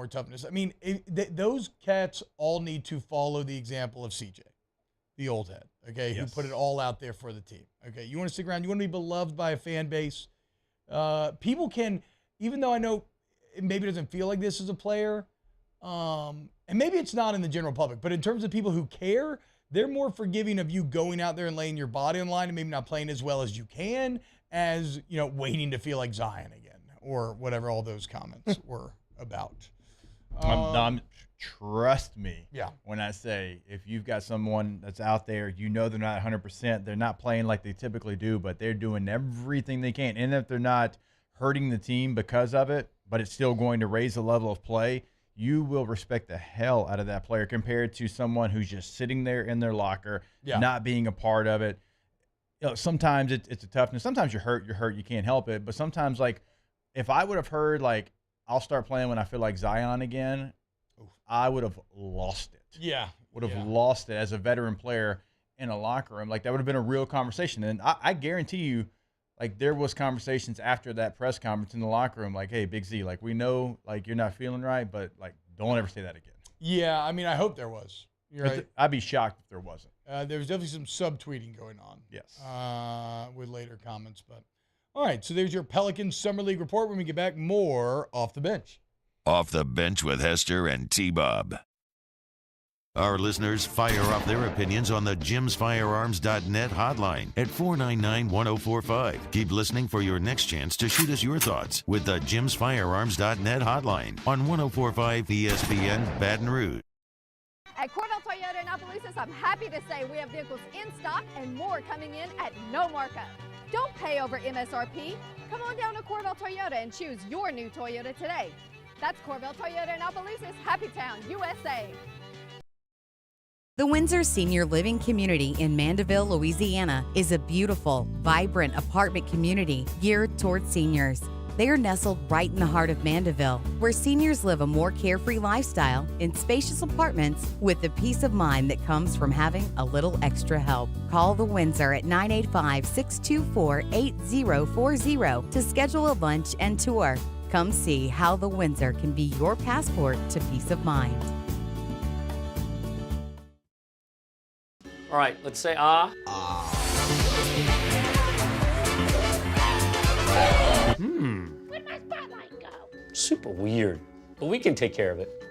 toughness. I mean, those cats all need to follow the example of CJ, the old head, okay, who put it all out there for the team. Okay, you want to stick around. You want to be beloved by a fan base. People can, even though I know it maybe doesn't feel like this as a player, and maybe it's not in the general public, but in terms of people who care, they're more forgiving of you going out there and laying your body on the line and maybe not playing as well as you can as, waiting to feel like Zion again or whatever all those comments were about. Trust me. Yeah. When I say if you've got someone that's out there, they're not 100%, they're not playing like they typically do, but they're doing everything they can. And if they're not hurting the team because of it, but it's still going to raise the level of play, you will respect the hell out of that player compared to someone who's just sitting there in their locker, not being a part of it. Sometimes it's a toughness. Sometimes you're hurt, you can't help it. But sometimes, like, if I would have heard, like, I'll start playing when I feel like Zion again, I would have lost it. Yeah. Would have lost it as a veteran player in a locker room. Like, that would have been a real conversation. And I guarantee you, like, there was conversations after that press conference in the locker room, like, hey, Big Z, like, we know, like, you're not feeling right, but, like, don't ever say that again. Yeah, I mean, I hope there was. You're right. I'd be shocked if there wasn't. There was definitely some subtweeting going on. Yes. With later comments. But all right, so there's your Pelicans Summer League report. When we get back, more Off the Bench. Off the Bench with Hester and T-Bob. Our listeners fire off their opinions on the jimsfirearms.net hotline at 499-1045. Keep listening for your next chance to shoot us your thoughts with the jimsfirearms.net hotline on 1045 ESPN Baton Rouge. At Corvell Toyota in Opelousas, I'm happy to say we have vehicles in stock and more coming in at no markup. Don't pay over MSRP. Come on down to Corvell Toyota and choose your new Toyota today. That's Corvell Toyota in Opelousas, Happy Town, USA. The Windsor Senior Living Community in Mandeville, Louisiana is a beautiful, vibrant apartment community geared towards seniors. They are nestled right in the heart of Mandeville, where seniors live a more carefree lifestyle in spacious apartments with the peace of mind that comes from having a little extra help. Call the Windsor at 985-624-8040 to schedule a lunch and tour. Come see how the Windsor can be your passport to peace of mind. All right, let's say ah. Where'd my spotlight go? Super weird, but we can take care of it.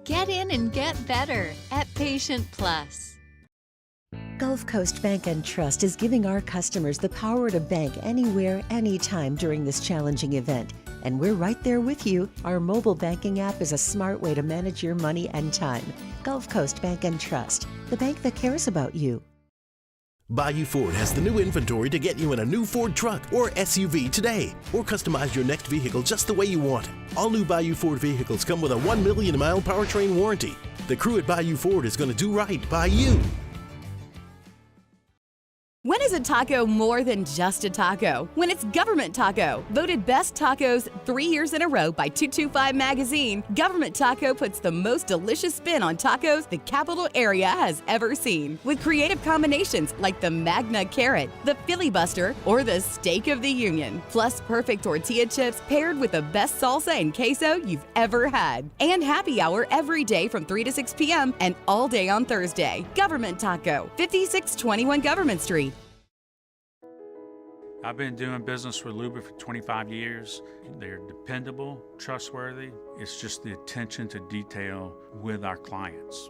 Get in and get better at Patient Plus. Gulf Coast Bank and Trust is giving our customers the power to bank anywhere, anytime during this challenging event. And we're right there with you. Our mobile banking app is a smart way to manage your money and time. Gulf Coast Bank and Trust, the bank that cares about you. Bayou Ford has the new inventory to get you in a new Ford truck or SUV today, or customize your next vehicle just the way you want it. All new Bayou Ford vehicles come with a 1 million mile powertrain warranty. The crew at Bayou Ford is going to do right by you. When is a taco more than just a taco? When it's Government Taco. Voted best tacos 3 years in a row by 225 Magazine, Government Taco puts the most delicious spin on tacos the capital area has ever seen. With creative combinations like the Magna Carrot, the Filibuster, or the Steak of the Union. Plus perfect tortilla chips paired with the best salsa and queso you've ever had. And happy hour every day from 3 to 6 p.m. and all day on Thursday. Government Taco, 5621 Government Street. I've been doing business with Luba for 25 years. They're dependable, trustworthy. It's just the attention to detail with our clients.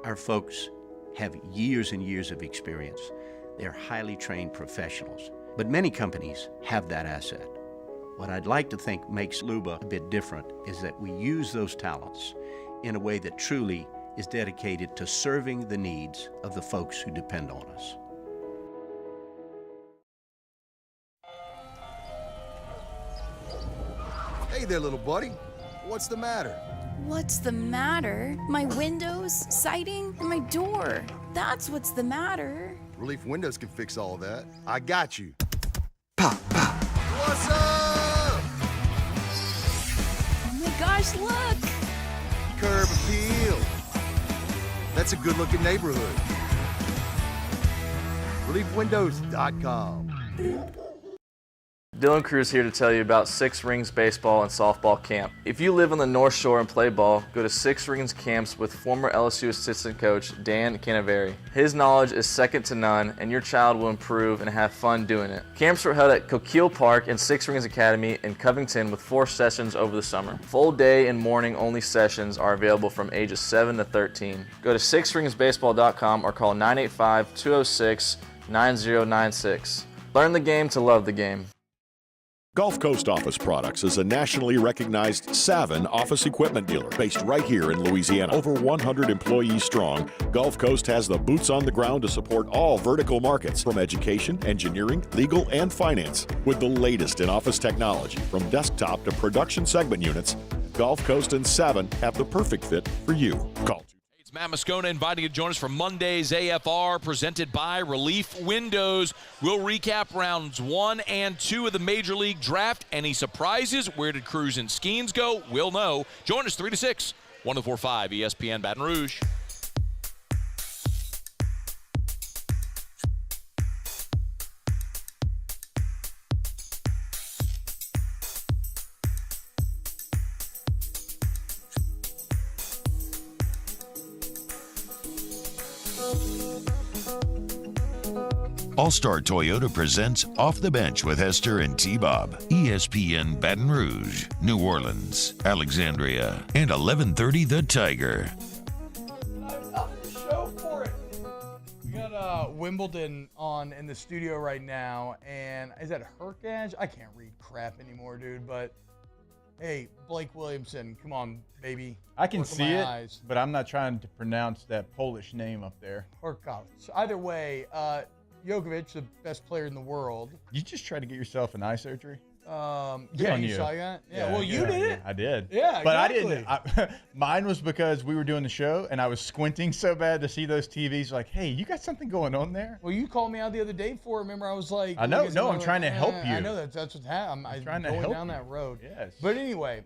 Our folks have years and years of experience. They're highly trained professionals. But many companies have that asset. What I'd like to think makes Luba a bit different is that we use those talents in a way that truly is dedicated to serving the needs of the folks who depend on us. Hey there, little buddy. What's the matter? What's the matter? My windows, siding, and my door. That's what's the matter. Relief Windows can fix all of that. I got you. Pop, pop. What's up? Oh my gosh, look! Curb appeal. That's a good-looking neighborhood. ReliefWindows.com. Dylan Cruz here to tell you about Six Rings Baseball and Softball Camp. If you live on the North Shore and play ball, go to Six Rings Camps with former LSU assistant coach Dan Canaveri. His knowledge is second to none, and your child will improve and have fun doing it. Camps are held at Coquille Park and Six Rings Academy in Covington with 4 sessions over the summer. Full day and morning only sessions are available from ages 7 to 13. Go to sixringsbaseball.com or call 985-206-9096. Learn the game to love the game. Gulf Coast Office Products is a nationally recognized Savin office equipment dealer based right here in Louisiana. Over 100 employees strong, Gulf Coast has the boots on the ground to support all vertical markets from education, engineering, legal, and finance. With the latest in office technology from desktop to production segment units, Gulf Coast and Savin have the perfect fit for you. Call. It's Matt Moscona inviting you to join us for Monday's AFR presented by Relief Windows. We'll recap rounds 1 and 2 of the Major League Draft. Any surprises? Where did Cruz and Skenes go? We'll know. Join us 3 to 6, 104.5 ESPN Baton Rouge. All-Star Toyota presents Off the Bench with Hester and T-Bob. ESPN Baton Rouge, New Orleans, Alexandria, and 1130 The Tiger. Show for it. We got Wimbledon on in the studio right now, and is that Herkage? I can't read crap anymore, dude, but hey, Blake Williamson, come on, baby. I can Look at see my it, eyes. but I'm not trying to pronounce that Polish name up there. Herkage. So either way, Djokovic, the best player in the world. You just tried to get yourself an eye surgery? Yeah, on you you. saw that? Yeah, well, you did it. I did. Yeah, but exactly. I didn't. Mine was because we were doing the show, and I was squinting so bad to see those TVs. Like, hey, you got something going on there? Well, you called me out the other day for it. Remember, I was like, I know. No, I'm trying to help you. I know that's what's happening. I'm trying to going help down you. that road. Yes. But anyway,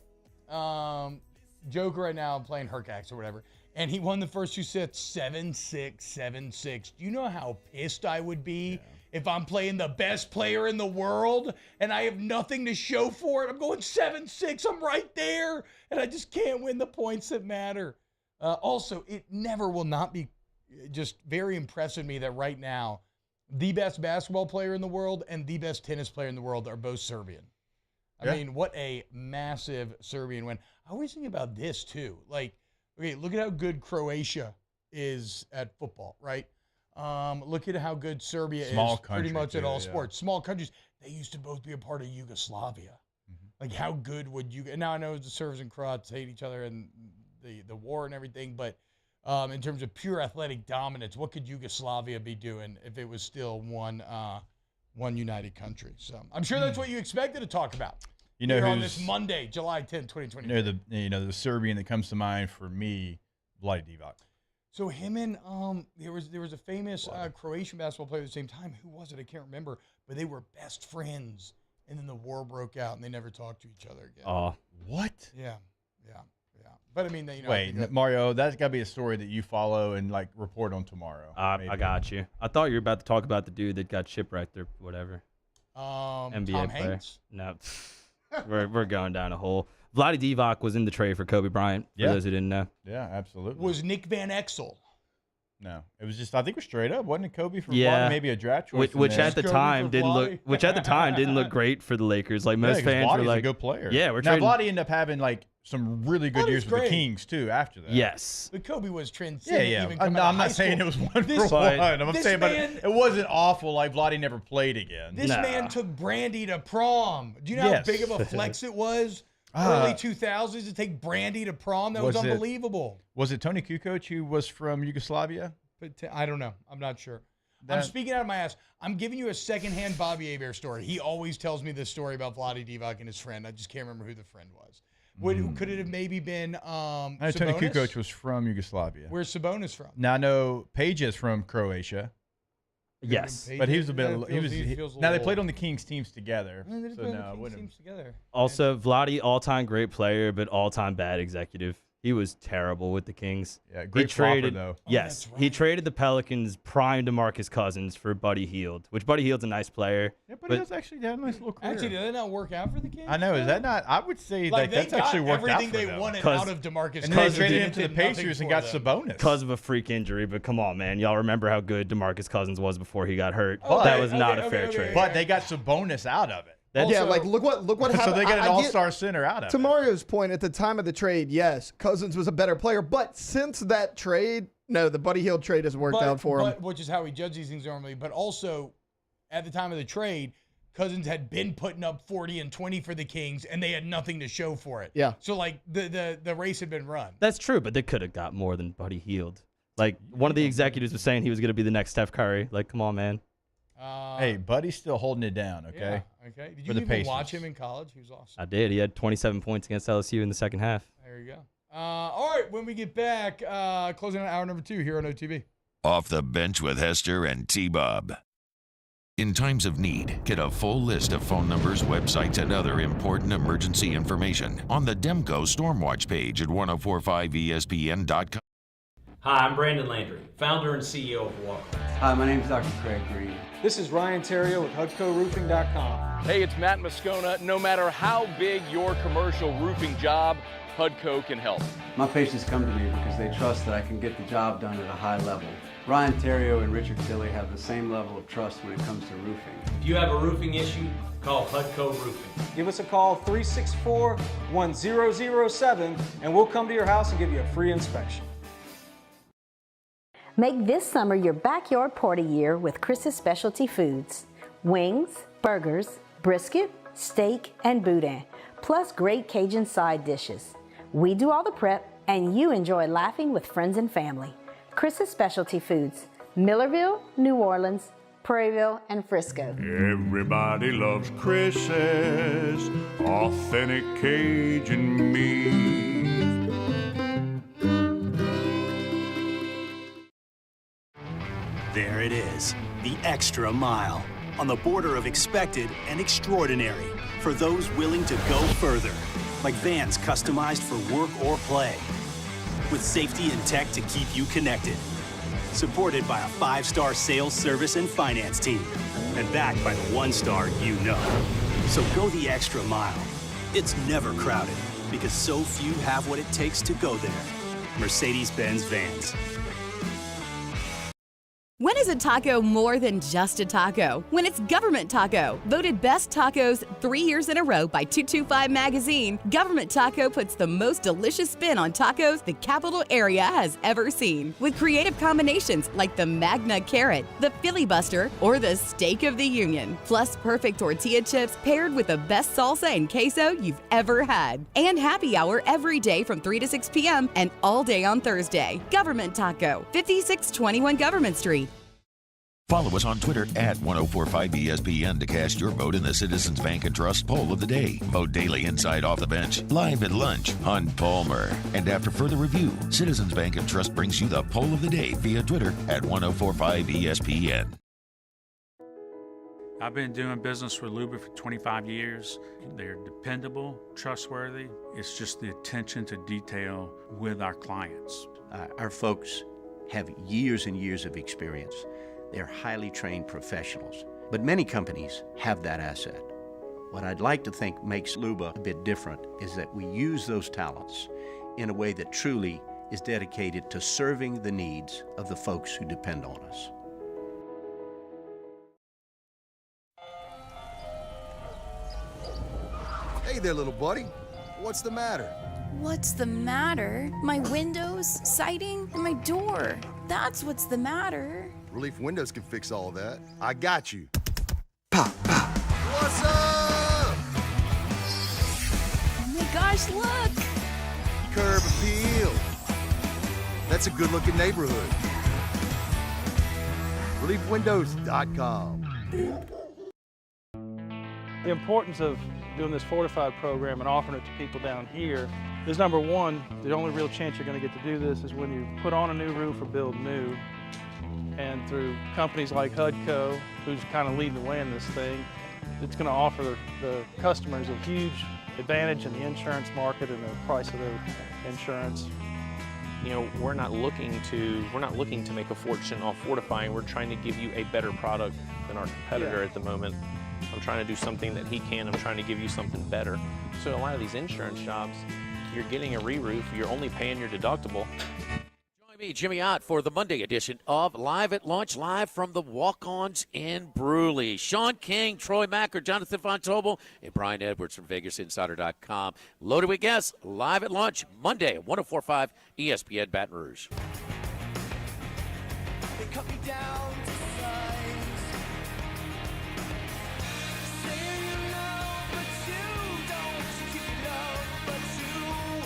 Joker right now playing Herkage or whatever, and he won the first 2 sets 7-6, 7-6. Do you know how pissed I would be? Yeah. If I'm playing the best player in the world and I have nothing to show for it, I'm going 7-6. I'm right there, and I just can't win the points that matter. Also, it never will not be just very impressive to me that right now, the best basketball player in the world and the best tennis player in the world are both Serbian. I mean, what a massive Serbian win. I always think about this, too. Like, okay, look at how good Croatia is at football, right? Look at how good Serbia is pretty much at all sports. Small countries, they used to both be a part of Yugoslavia. Mm-hmm. Like, how good would you – and now I know the Serbs and Croats hate each other and the war and everything, but in terms of pure athletic dominance, what could Yugoslavia be doing if it was still one united country? So I'm sure that's what you expected to talk about. You know, here on this Monday, July 10, 2020. The Serbian that comes to mind for me, Vlade Divac. So him and there was a famous Croatian basketball player at the same time. Who was it? I can't remember. But they were best friends, and then the war broke out, and they never talked to each other again. What? Yeah. But I mean, wait, Mario, that's got to be a story that you follow and like report on tomorrow. I got you. I thought you were about to talk about the dude that got shipwrecked or whatever. NBA Tom player. Hanks? No, we're going down a hole. Vlade Divac was in the trade for Kobe Bryant, for those who didn't know. Yeah, absolutely. Was Nick Van Exel. No, it was just I think it was straight up, wasn't it? Kobe for Yeah. Vlade, maybe a draft choice. Which at the Kobe time for didn't Vlade. look great for the Lakers. Like most fans were like, a good player. Yeah, we're now trading. Vlade ended up having like some really good Vlade's years with great. the Kings too after that. Yes. But Kobe was transcendent. Yeah. Even I'm coming out of high not saying school. it was one This- for one. I'm this saying, but man- it wasn't awful. Like Vlade never played again. This man took Brandy to prom. Do you know Yes. how big of a flex it was? Early 2000s to take Brandy to prom. That was unbelievable. Was it Tony Kukoc who was from Yugoslavia? But I don't know. I'm not sure. I'm speaking out of my ass. I'm giving you a secondhand Bobby Hebert story. He always tells me this story about Vlade Divac and his friend. I just can't remember who the friend was. Could it have maybe been I know Tony Sabonis? Kukoc was from Yugoslavia. Where's Sabonis from? Now I know Page is from Croatia. Yes. But he was a bit. He feels a Now they little played old. on the Kings teams together. Yeah, they So played on the no, I Kings wouldn't. teams together. Also, Vlade, all-time great player, but all-time bad executive. He was terrible with the Kings. Yeah, great he traded, flopper, though. Yes, he traded the Pelicans prime DeMarcus Cousins for Buddy Hield, which Buddy Hield's a nice player. Yeah, but he does actually had a nice little career. Actually, did that not work out for the Kings? I know. Is that not? I would say Like, they that's actually got worked out everything for they them. wanted out of DeMarcus And then they Cousins. traded and him it to the did nothing Pacers and for got them. Sabonis. Because of a freak injury, but come on, man. Y'all remember how good DeMarcus Cousins was before he got hurt. That was not a fair trade. But they got Sabonis out of it. Yeah, like look what happened. So they got an I get- all-star center out of To it. Mario's point, at the time of the trade, yes, Cousins was a better player. But since that trade, no, the Buddy Hield trade has worked out for him. Which is how we judge these things normally. But also, at the time of the trade, Cousins had been putting up 40 and 20 for the Kings, and they had nothing to show for it. Yeah. So, like, the race had been run. That's true, but they could have got more than Buddy Hield. Like, one of the executives was saying he was going to be the next Steph Curry. Like, come on, man. Hey, Buddy's still holding it down, okay? Yeah, okay. Did For you the even Pacers. watch him in college? He was awesome. I did. He had 27 points against LSU in the second half. There you go. All right, when we get back, closing on hour number 2 here on OTB. Off the Bench with Hester and T-Bob. In times of need, get a full list of phone numbers, websites, and other important emergency information on the Demco Stormwatch page at 1045ESPN.com. Hi, I'm Brandon Landry, founder and CEO of Walk. Hi, my name is Dr. Craig Green. This is Ryan Terrio with HUDCORoofing.com. Hey, it's Matt Moscona. No matter how big your commercial roofing job, HUDCO can help. My patients come to me because they trust that I can get the job done at a high level. Ryan Terrio and Richard Tilley have the same level of trust when it comes to roofing. If you have a roofing issue, call HUDCO Roofing. Give us a call, 364-1007, and we'll come to your house and give you a free inspection. Make this summer your backyard party year with Chris's Specialty Foods. Wings, burgers, brisket, steak, and boudin, plus great Cajun side dishes. We do all the prep, and you enjoy laughing with friends and family. Chris's Specialty Foods, Millerville, New Orleans, Prairieville, and Frisco. Everybody loves Chris's authentic Cajun meat. There it is, the extra mile, on the border of expected and extraordinary for those willing to go further, like vans customized for work or play, with safety and tech to keep you connected, supported by a 5-star sales, service, and finance team, and backed by the 1-star you know. So go the extra mile. It's never crowded, because so few have what it takes to go there. Mercedes-Benz Vans. When is a taco more than just a taco? When it's Government Taco. Voted best tacos 3 years in a row by 225 Magazine, Government Taco puts the most delicious spin on tacos the capital area has ever seen. With creative combinations like the Magna Carrot, the Filibuster, or the Steak of the Union. Plus perfect tortilla chips paired with the best salsa and queso you've ever had. And happy hour every day from 3 to 6 p.m. and all day on Thursday. Government Taco, 5621 Government Street. Follow us on Twitter at 1045ESPN to cast your vote in the Citizens Bank and Trust Poll of the Day. Vote daily inside Off the Bench, live at lunch, Hunt Palmer. And after further review, Citizens Bank and Trust brings you the Poll of the Day via Twitter at 1045ESPN. I've been doing business with Luba for 25 years. They're dependable, trustworthy. It's just the attention to detail with our clients. Our folks have years and years of experience. They're highly trained professionals, but many companies have that asset. What I'd like to think makes Luba a bit different is that we use those talents in a way that truly is dedicated to serving the needs of the folks who depend on us. Hey there, little buddy. What's the matter? What's the matter? My windows, siding, and my door. That's what's the matter. Relief Windows can fix all of that. I got you. Pop, pop. What's up? Oh my gosh, look! Curb appeal. That's a good-looking neighborhood. ReliefWindows.com. The importance of doing this fortified program and offering it to people down here is, number one, the only real chance you're going to get to do this is when you put on a new roof or build new. And through companies like HUDCO, who's kind of leading the way in this thing, it's going to offer the customers a huge advantage in the insurance market and the price of their insurance. You know, we're not looking to make a fortune off fortifying. We're trying to give you a better product than our competitor at the moment. I'm trying to do something that he can. I'm trying to give you something better. So a lot of these insurance shops, you're getting a re-roof, you're only paying your deductible. Join me, Jimmy Ott, for the Monday edition of Live at Lunch, live from the Walk-Ons in Brewley. Sean King, Troy Macker, Jonathan Von Tobel, and Brian Edwards from VegasInsider.com. Loaded with guests, Live at Lunch, Monday at 104.5 ESPN Baton Rouge. They cut me down to size. Say you know, but you don't. You love, but you won't.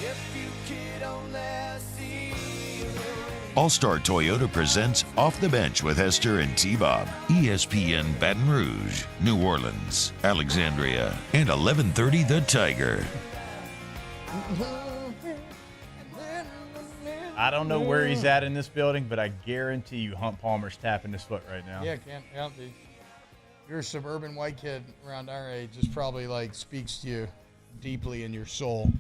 If you could only see. All-Star Toyota presents Off the Bench with Hester and T-Bob. ESPN Baton Rouge, New Orleans, Alexandria, and 1130 The Tiger. I don't know where he's at in this building, but I guarantee you Hunt Palmer's tapping his foot right now. Yeah, you're a suburban white kid around our age. This probably like speaks to you deeply in your soul.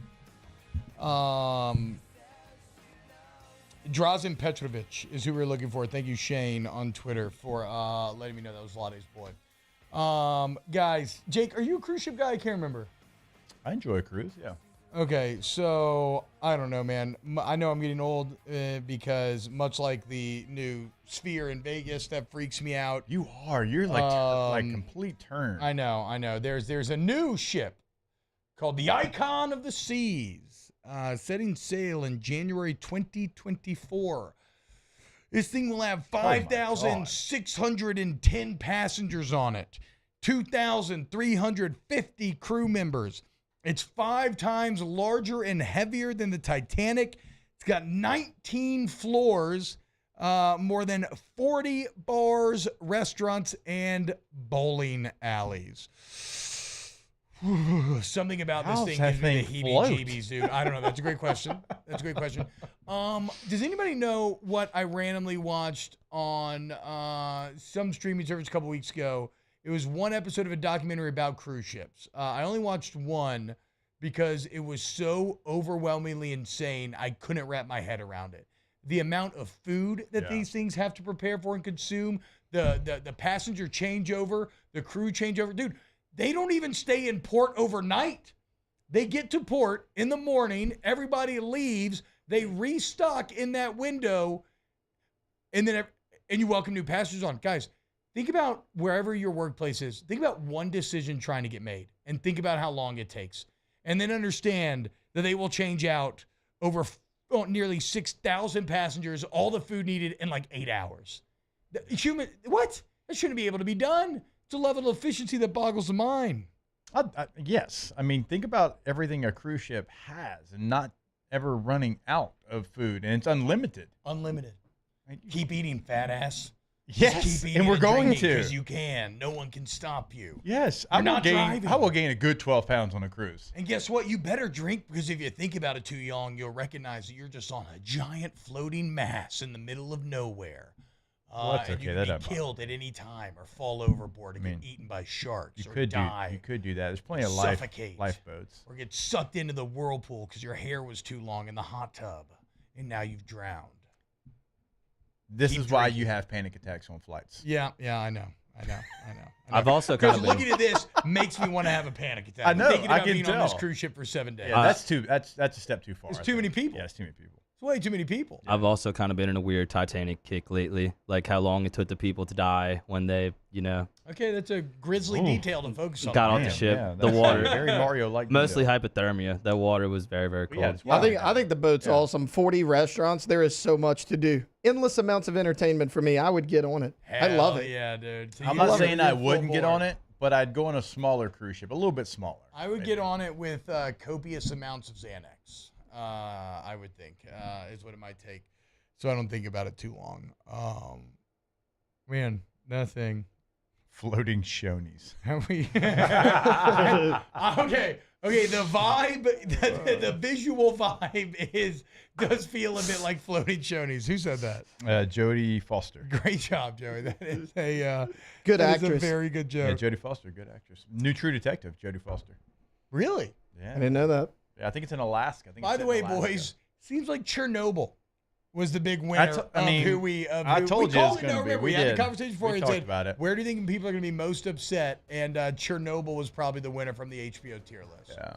Drazen Petrovic is who we're looking for. Thank you, Shane, on Twitter for letting me know that was Lade's boy. Guys, Jake, are you a cruise ship guy? I can't remember. I enjoy a cruise, yeah. Okay, so I don't know, man. I know I'm getting old because much like the new Sphere in Vegas, that freaks me out. You are. You're like complete turn. I know. There's a new ship called the Icon of the Seas, setting sail in January 2024. This thing will have 5,610 passengers on it, 2,350 crew members. It's 5 times larger and heavier than the Titanic. It's got 19 floors, more than 40 bars, restaurants, and bowling alleys. Something about this thing gives me the heebie-jeebies, dude. I don't know. That's a great question. Does anybody know what I randomly watched on some streaming service a couple weeks ago? It was one episode of a documentary about cruise ships. I only watched one because it was so overwhelmingly insane, I couldn't wrap my head around it. The amount of food that these things have to prepare for and consume, the passenger changeover, the crew changeover. Dude, they don't even stay in port overnight. They get to port in the morning, everybody leaves, they restock in that window, and you welcome new passengers on. Guys, think about wherever your workplace is. Think about one decision trying to get made and think about how long it takes. And then understand that they will change out over nearly 6,000 passengers, all the food needed in like 8 hours. What? That shouldn't be able to be done. It's a level of efficiency that boggles the mind. Yes. I mean, think about everything a cruise ship has and not ever running out of food. And it's unlimited. Unlimited. Keep eating, fat ass. Yes, keep eating and we're going to. Because you can. No one can stop you. Yes. I will gain a good 12 pounds on a cruise. And guess what? You better drink, because if you think about it too young, you'll recognize that you're just on a giant floating mass in the middle of nowhere. That's and you okay. can be killed at any time or fall overboard and get eaten by sharks or die. You could do that. There's plenty of lifeboats. Or get sucked into the whirlpool because your hair was too long in the hot tub and now you've drowned. This is why you have panic attacks on flights. Yeah, I know. I know. I've also kind of looking at this makes me want to have a panic attack. I know. Thinking about I can being tell. on this cruise ship for 7 days. Yeah, that's a step too far. It's too many people. Yeah, it's too many people. It's way too many people. I've also kind of been in a weird Titanic kick lately, like how long it took the people to die when they, Okay, that's a grisly detail to focus on. got off the ship. yeah, the that's water, very Mario-like mostly detail. hypothermia. That water was very, very cold. I think the boat's awesome. 40 restaurants. There is so much to do. Endless amounts of entertainment for me. I would get on it. I love it. Yeah, dude. I'm not saying I wouldn't get on it, but I'd go on a smaller cruise ship, a little bit smaller. I would get on it with copious amounts of Xanax. I would think is what it might take, so I don't think about it too long. Man, nothing. Floating Shoney's. Okay. The vibe, the visual vibe does feel a bit like floating Shoney's. Who said that? Jodie Foster. Great job, Joey. That is a good that actress. Is a very good joke. Yeah, Jodie Foster, good actress. New True Detective, Jodie Foster. Really? Yeah. I didn't know that. Yeah, I think it's in Alaska. By the way, boys, seems like Chernobyl was the big winner I told you it was going to be. We had the conversation before. We and talked said, about it. Where do you think people are going to be most upset? And Chernobyl was probably the winner from the HBO tier list. Yeah.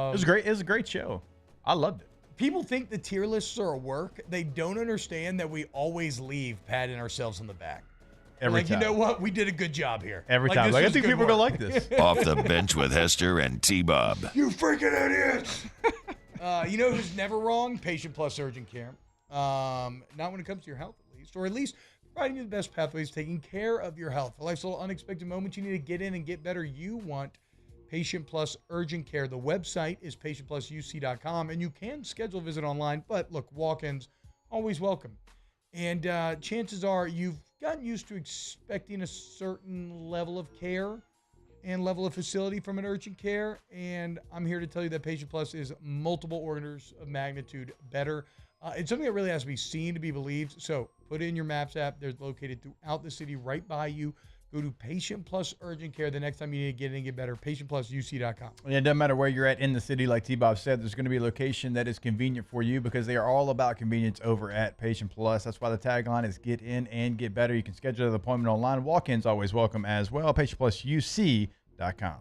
It was great. It was a great show. I loved it. People think the tier lists are a work. They don't understand that we always leave patting ourselves on the back. Every time. You know what? We did a good job here. Every time. I think people are going to like this. Off the bench with Hester and T-Bob. You freaking idiots! You know who's never wrong? Patient Plus Urgent Care. Not when it comes to your health, at least. Or at least providing you the best pathways to taking care of your health. For life's little unexpected moments you need to get in and get better, you want Patient Plus Urgent Care. The website is patientplusuc.com, and you can schedule a visit online. But look, walk-ins, always welcome. And chances are you've gotten used to expecting a certain level of care and level of facility from an urgent care. And I'm here to tell you that Patient Plus is multiple orders of magnitude better. It's something that really has to be seen to be believed. So put in your Maps app. They're located throughout the city, right by you. Go to Patient Plus Urgent Care the next time you need to get in and get better. PatientPlusUC.com. And it doesn't matter where you're at in the city, like T-Bob said, there's going to be a location that is convenient for you because they are all about convenience over at Patient Plus. That's why the tagline is get in and get better. You can schedule an appointment online. Walk-ins always welcome as well. PatientPlusUC.com.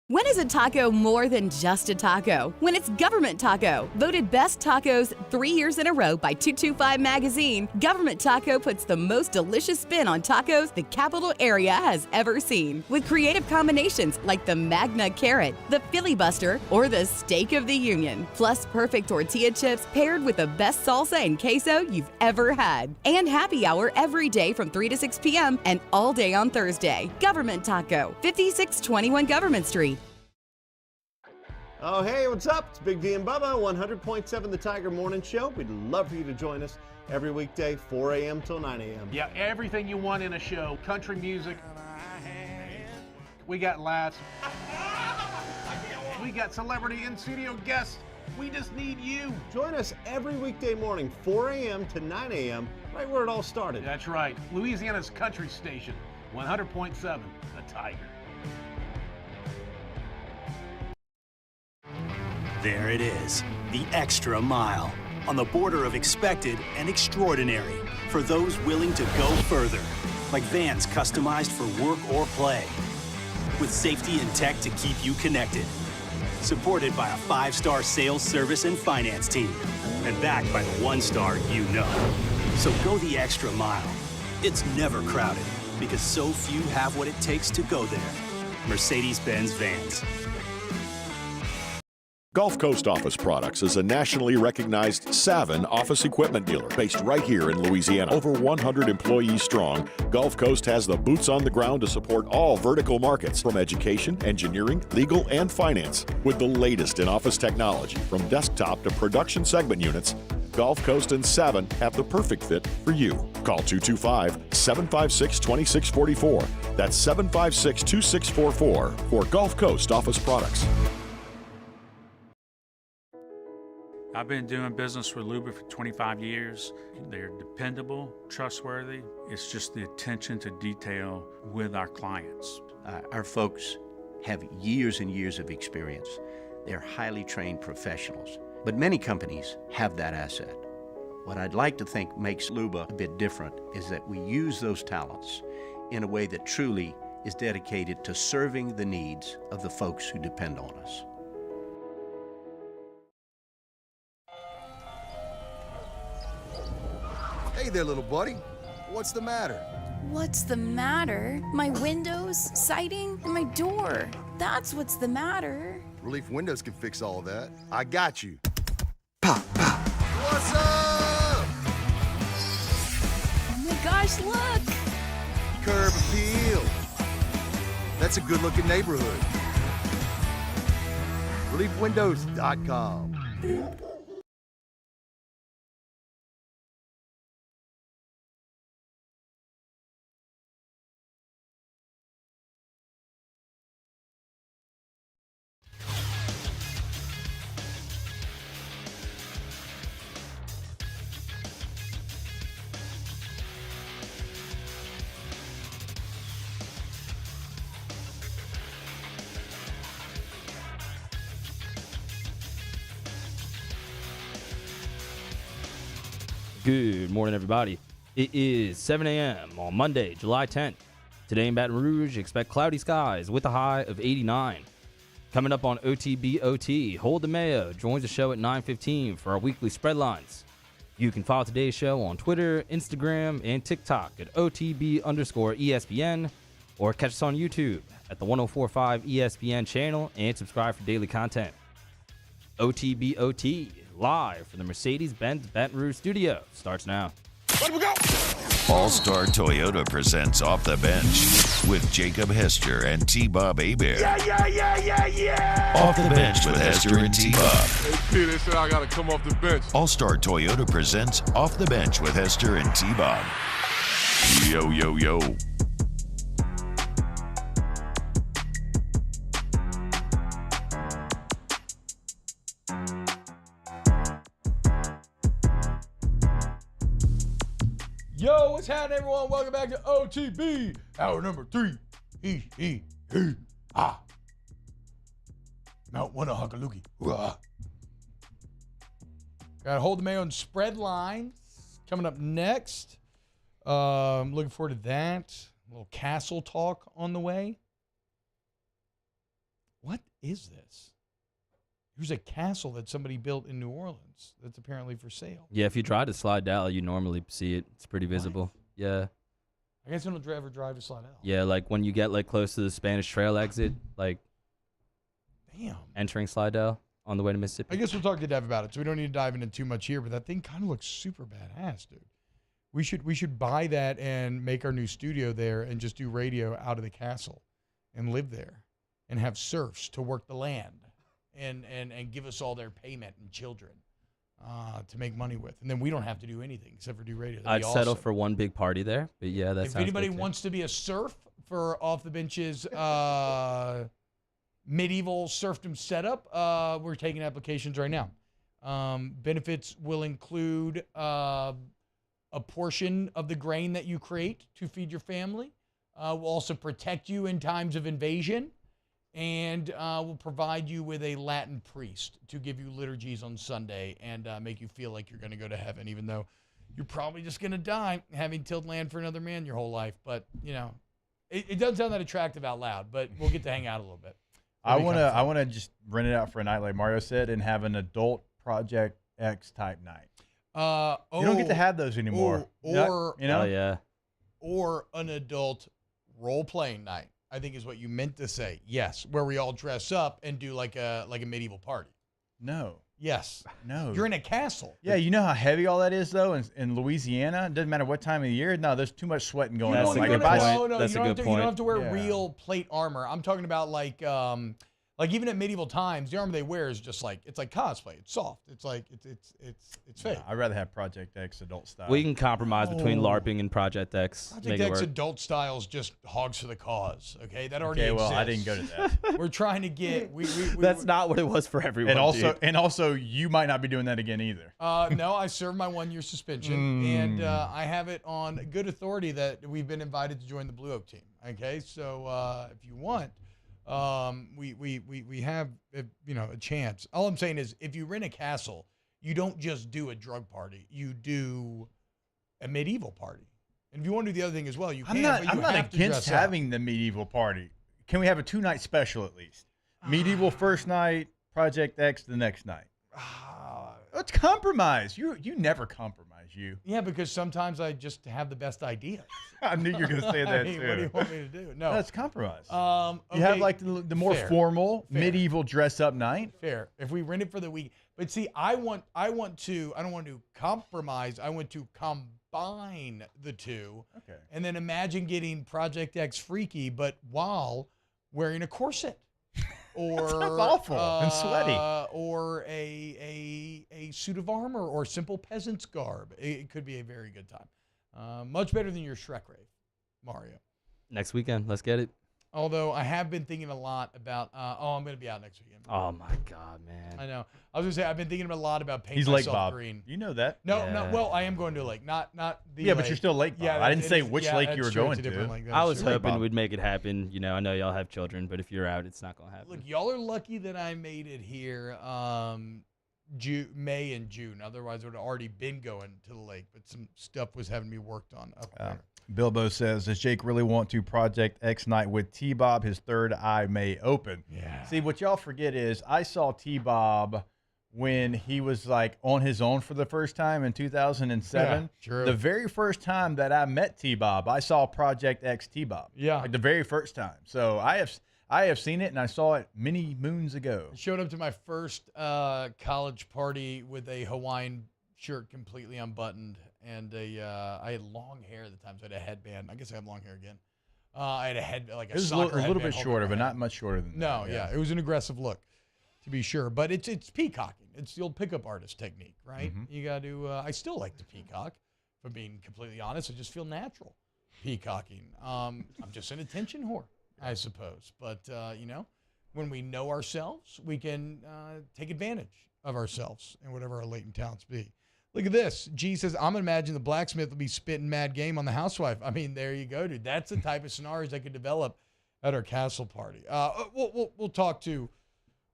When is a taco more than just a taco? When it's Government Taco. Voted best tacos 3 years in a row by 225 Magazine, Government Taco puts the most delicious spin on tacos the capital area has ever seen. With creative combinations like the Magna Carrot, the Filibuster, or the Steak of the Union. Plus perfect tortilla chips paired with the best salsa and queso you've ever had. And happy hour every day from 3 to 6 p.m. and all day on Thursday. Government Taco, 5621 Government Street. Oh, hey, what's up? It's Big D and Bubba, 100.7 The Tiger Morning Show. We'd love for you to join us every weekday, 4 a.m. till 9 a.m. Yeah, everything you want in a show. Country music. We got laughs. We got celebrity in-studio guests. We just need you. Join us every weekday morning, 4 a.m. to 9 a.m., right where it all started. That's right. Louisiana's country station, 100.7 The Tiger. There it is, the extra mile, on the border of expected and extraordinary for those willing to go further, like vans customized for work or play, with safety and tech to keep you connected, supported by a 5-star sales, service, and finance team, and backed by the 1-star you know. So go the extra mile. It's never crowded, because so few have what it takes to go there. Mercedes-Benz Vans. Gulf Coast Office Products is a nationally recognized Savin office equipment dealer based right here in Louisiana. Over 100 employees strong, Gulf Coast has the boots on the ground to support all vertical markets from education, engineering, legal, and finance. With the latest in office technology from desktop to production segment units, Gulf Coast and Savin have the perfect fit for you. Call 225-756-2644. That's 756-2644 for Gulf Coast Office Products. I've been doing business with Luba for 25 years. They're dependable, trustworthy. It's just the attention to detail with our clients. Our folks have years and years of experience. They're highly trained professionals, but many companies have that asset. What I'd like to think makes Luba a bit different is that we use those talents in a way that truly is dedicated to serving the needs of the folks who depend on us. Hey there, little buddy. What's the matter? What's the matter? My windows, siding, and my door. That's what's the matter. Relief Windows can fix all of that. I got you. Pop, pop. What's up? Oh my gosh, look! Curb appeal. That's a good-looking neighborhood. ReliefWindows.com. Good morning, everybody. It is 7 a.m. on Monday, July 10th. Today in Baton Rouge, expect cloudy skies with a high of 89. Coming up on OTBOT, Hold the Mayo joins the show at 9:15 for our weekly spread lines. You can follow today's show on Twitter, Instagram, and TikTok at OTB_ESPN, or catch us on YouTube at the 1045 ESPN channel and subscribe for daily content. OTBOT, live from the Mercedes-Benz Baton Rouge studio, starts now. Let we go! All-Star Toyota presents Off the Bench with Jacob Hester and T-Bob Hebert. Yeah. Off the Bench with Hester and T-Bob. Hey, Peter said I got to come off the bench. All-Star Toyota presents Off the Bench with Hester and T-Bob. Yo, yo, yo. Yo, what's happening, everyone? Welcome back to OTB, hour number 3. Mount Wanahakaluki. Got Hold the Mayo and spread lines coming up next. Looking forward to that. A little castle talk on the way. What is this? There's a castle that somebody built in New Orleans that's apparently for sale. Yeah, if you try to slide down, you normally see it. It's pretty visible. Yeah. I guess I don't ever drive to Slidell. Yeah, like when you get like close to the Spanish Trail exit, like entering Slidell on the way to Mississippi. I guess we'll talk to Dev about it, so we don't need to dive into too much here, but that thing kind of looks super badass, dude. We should buy that and make our new studio there and just do radio out of the castle and live there and have serfs to work the land and give us all their payment and children to make money with. And then we don't have to do anything except for do radio. I'd settle for one big party there, but yeah, that's if anybody wants to be a serf for Off the Bench's medieval serfdom setup, we're taking applications right now. Benefits will include a portion of the grain that you create to feed your family. Will also protect you in times of invasion, and will provide you with a Latin priest to give you liturgies on Sunday and make you feel like you're going to go to heaven, even though you're probably just going to die having tilled land for another man your whole life. But, you know, it doesn't sound that attractive out loud, but we'll get to hang out a little bit. I want to just rent it out for a night, like Mario said, and have an adult Project X type night. You don't get to have those anymore. Or an adult role-playing night, I think is what you meant to say. Yes, where we all dress up and do like a medieval party. No. Yes. No. You're in a castle. Yeah, you know how heavy all that is, though, in Louisiana? It doesn't matter what time of the year. No, there's too much sweating going on. That's a good point. That's a good point. You don't have to wear real plate armor. I'm talking about like even at medieval times, the armor they wear is just like, it's like cosplay. It's soft. It's like it's fake. I'd rather have Project X adult style. We can compromise between LARPing and Project X. Project X adult style is just hogs for the cause. Okay, that already exists. Well, I didn't go to that. We're trying to get. That's not what it was for everyone. And also, you might not be doing that again either. No, I served my 1-year suspension, and I have it on good authority that we've been invited to join the Blue Oak team. Okay, so if you want. We have a chance. All I'm saying is, if you rent a castle, you don't just do a drug party. You do a medieval party. And if you want to do the other thing as well, you can. I'm not against having the medieval party. Can we have a 2-night special at least? Medieval first night, Project X the next night. Let's compromise. You never compromise, you. Yeah, because sometimes I just have the best idea. I knew you were going to say that too. What do you want me to do? No. That's compromise. Okay, you have like the more formal medieval dress up night. Fair. If we rent it for the week. But see, I don't want to compromise. I want to combine the two. Okay. And then imagine getting Project X freaky, but while wearing a corset. Or that sounds awful and sweaty. Or a suit of armor or simple peasant's garb. It could be a very good time. Much better than your Shrek rave, Mario. Next weekend, let's get it. Although I have been thinking a lot about, I'm going to be out next weekend. Oh my God, man. I know. I was going to say, I've been thinking a lot about painting He's myself Lake Bob. green. You know that. No, well, I am going to a lake, not the Yeah, lake. but you're still Lake Bob. Yeah, I didn't say which lake you were going to. I was hoping we'd make it happen. You know, I know y'all have children, but if you're out, it's not going to happen. Look, y'all are lucky that I made it here May and June. Otherwise, I would have already been going to the lake, but some stuff was having me worked on up there. Bilbo says, does Jake really want to Project X night with T-Bob? His third eye may open. Yeah. See, what y'all forget is I saw T-Bob when he was like on his own for the first time in 2007. Yeah, true. The very first time that I met T-Bob, I saw Project X T-Bob. Yeah. Like the very first time. So I have seen it, and I saw it many moons ago. I showed up to my first college party with a Hawaiian shirt completely unbuttoned, and I had long hair at the time, so I had a headband. I guess I have long hair again. I had a head like a It was soccer a little bit headband shorter, holding but my not head. much shorter than No, that. yeah, it was an aggressive look, to be sure. But it's peacocking. It's the old pickup artist technique, right? Mhm. You got to. I still like to peacock. If I'm being completely honest, I just feel natural peacocking. I'm just an attention whore, I suppose. But you know, when we know ourselves, we can take advantage of ourselves and whatever our latent talents be. Look at this. G says, I'm going to imagine the blacksmith will be spitting mad game on the housewife. I mean, there you go, dude. That's the type of scenarios that could develop at our castle party. We'll talk to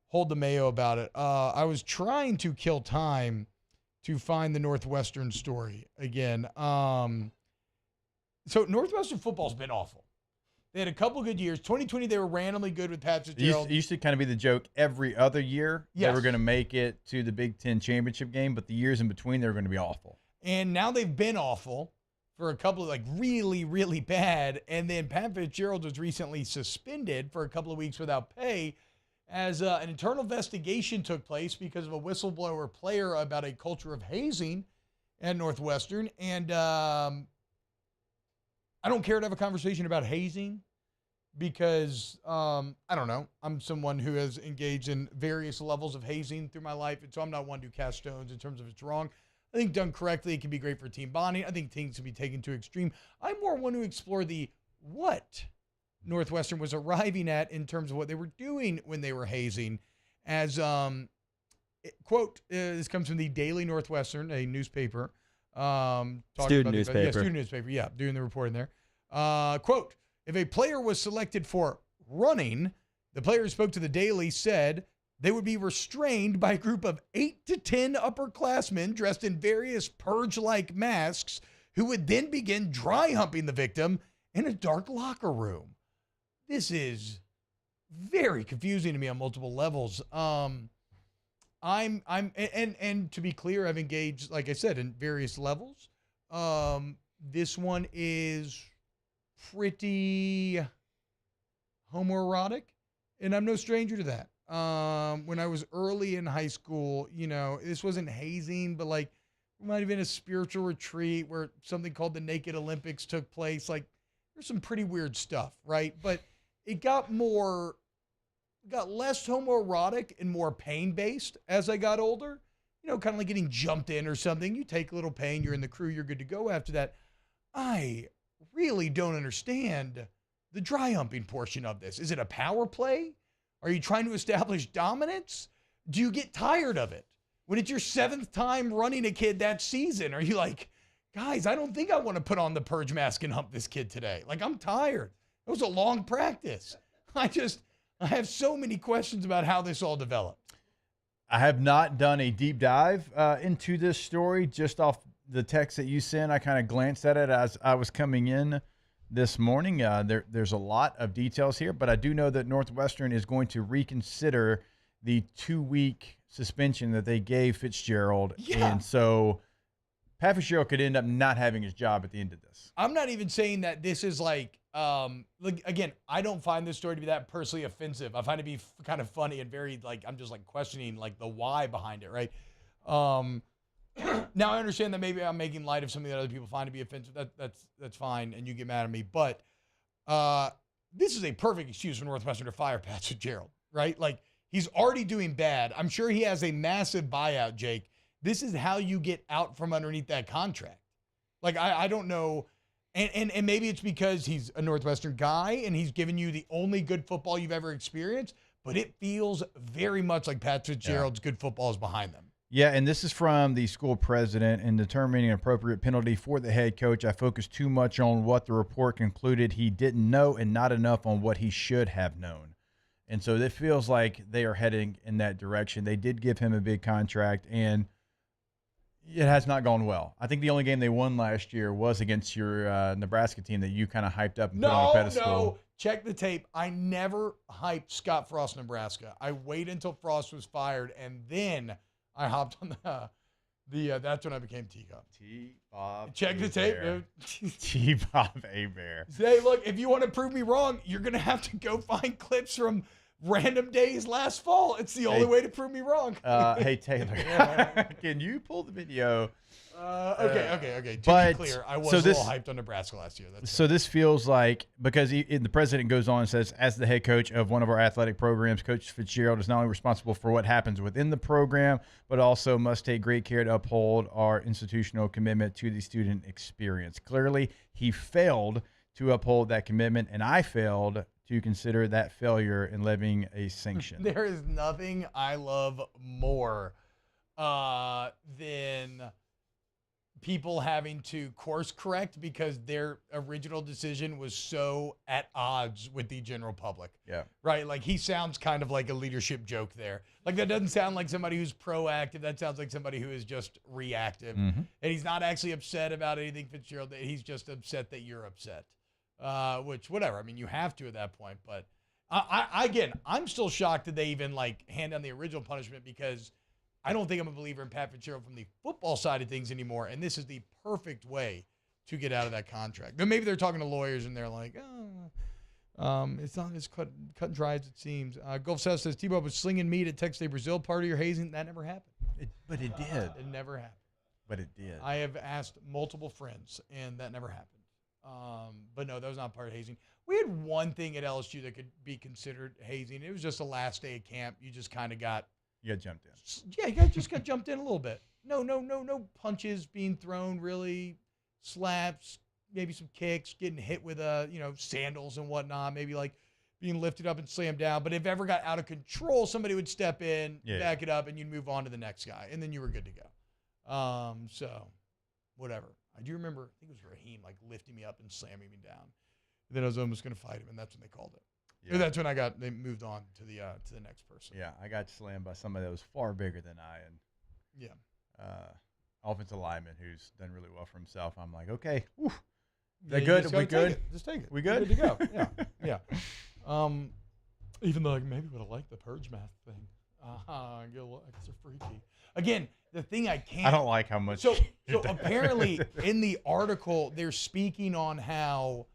Hold the Mayo about it. I was trying to kill time to find the Northwestern story again. So Northwestern football's been awful. They had a couple good years. 2020, they were randomly good with Pat Fitzgerald. It used to kind of be the joke every other year. They Yes. were going to make it to the Big Ten championship game, but the years in between, they were going to be awful. And now they've been awful for a couple of like really, really bad. And then Pat Fitzgerald was recently suspended for a couple of weeks without pay as an internal investigation took place because of a whistleblower player about a culture of hazing at Northwestern. And I don't care to have a conversation about hazing because, I don't know, I'm someone who has engaged in various levels of hazing through my life, and so I'm not one to cast stones in terms of it's wrong. I think done correctly, it can be great for team bonding. I think things can be taken to extreme. I'm more one to explore the what Northwestern was arriving at in terms of what they were doing when they were hazing. As, quote, this comes from the Daily Northwestern, a newspaper. Student newspaper. Student newspaper, yeah, doing the reporting there. Quote, if a player was selected for running, the player who spoke to the Daily said they would be restrained by a group of 8 to 10 upperclassmen dressed in various purge-like masks who would then begin dry humping the victim in a dark locker room. This is very confusing to me on multiple levels. And to be clear, I've engaged, like I said, in various levels. This one is pretty homoerotic, and I'm no stranger to that. When I was early in high school, you know, this wasn't hazing, but like it might have been a spiritual retreat where something called the Naked Olympics took place. Like there's some pretty weird stuff, right? But it got less homoerotic and more pain-based as I got older. You know, kind of like getting jumped in or something. You take a little pain, you're in the crew, you're good to go after that. I really don't understand the dry humping portion of this. Is it a power play? Are you trying to establish dominance? Do you get tired of it? When it's your 7th time running a kid that season, are you like, guys, I don't think I want to put on the purge mask and hump this kid today. Like, I'm tired. It was a long practice. I have so many questions about how this all developed. I have not done a deep dive into this story. Just off the text that you sent, I kind of glanced at it as I was coming in this morning. There's a lot of details here, but I do know that Northwestern is going to reconsider the 2-week suspension that they gave Fitzgerald. Yeah. And so Pat Fitzgerald could end up not having his job at the end of this. I'm not even saying that this is like again, I don't find this story to be that personally offensive. I find it to be kind of funny and very like, I'm just like questioning like the why behind it, right? Now I understand that maybe I'm making light of something that other people find to be offensive. That's fine, and you get mad at me. But this is a perfect excuse for Northwestern to fire Pat Fitzgerald, right? Like, he's already doing bad. I'm sure he has a massive buyout, Jake. This is how you get out from underneath that contract. Like, I don't know. And maybe it's because he's a Northwestern guy and he's given you the only good football you've ever experienced, but it feels very much like Pat Fitzgerald's good football is behind them. Yeah, and this is from the school president. In determining an appropriate penalty for the head coach, I focused too much on what the report concluded he didn't know and not enough on what he should have known. And so it feels like they are heading in that direction. They did give him a big contract, and it has not gone well. I think the only game they won last year was against your Nebraska team that you kind of hyped up and put on a pedestal. No, check the tape. I never hyped Scott Frost, Nebraska. I waited until Frost was fired, and then I hopped on the that's when I became T-Bob. T-Bob. Check the tape, dude. T-Bob Hebert. Say, look, if you want to prove me wrong, you're going to have to go find clips from random days last fall. It's the only way to prove me wrong. Hey, Taylor, can you pull the video? Okay. To be clear, I was a little hyped on Nebraska last year. So this feels like, because the president goes on and says, as the head coach of one of our athletic programs, Coach Fitzgerald is not only responsible for what happens within the program, but also must take great care to uphold our institutional commitment to the student experience. Clearly, he failed to uphold that commitment, and I failed to consider that failure in levying a sanction. There is nothing I love more than people having to course correct because their original decision was so at odds with the general public. Yeah. Right? Like, he sounds kind of like a leadership joke there. Like, that doesn't sound like somebody who's proactive. That sounds like somebody who is just reactive. Mm-hmm. And he's not actually upset about anything, Fitzgerald. He's just upset that you're upset. Which, whatever. I mean, you have to at that point. But, again, I'm still shocked that they even, like, hand down the original punishment because I don't think I'm a believer in Pat Fitzgerald from the football side of things anymore, and this is the perfect way to get out of that contract. But maybe they're talking to lawyers, and they're like, it's not as cut and dry as it seems. Gulf South says, T-Bob was slinging meat at Texas State Brazil party or hazing. That never happened. But it did. It never happened. But it did. I have asked multiple friends, and that never happened. But no, that was not part of hazing. We had one thing at LSU that could be considered hazing. It was just the last day of camp. You just kind of got... You got jumped in. Yeah, you just got jumped in a little bit. No punches being thrown, really. Slaps, maybe some kicks, getting hit with sandals and whatnot. Maybe like being lifted up and slammed down. But if ever got out of control, somebody would step in, back it up, and you'd move on to the next guy, and then you were good to go. So, whatever. I do remember, I think it was Raheem, like lifting me up and slamming me down. And then I was almost going to fight him, and that's when they called it. Yeah. That's when they moved on to the next person. Yeah, I got slammed by somebody that was far bigger than I, and offensive lineman who's done really well for himself. I'm like, okay, whew. Is that good? We good? Just take it. We good? Good to go. Yeah. Even though I maybe would have liked the purge math thing. Get a little extra freaky. Again, the thing I can't. I don't like how much. So apparently in the article they're speaking on how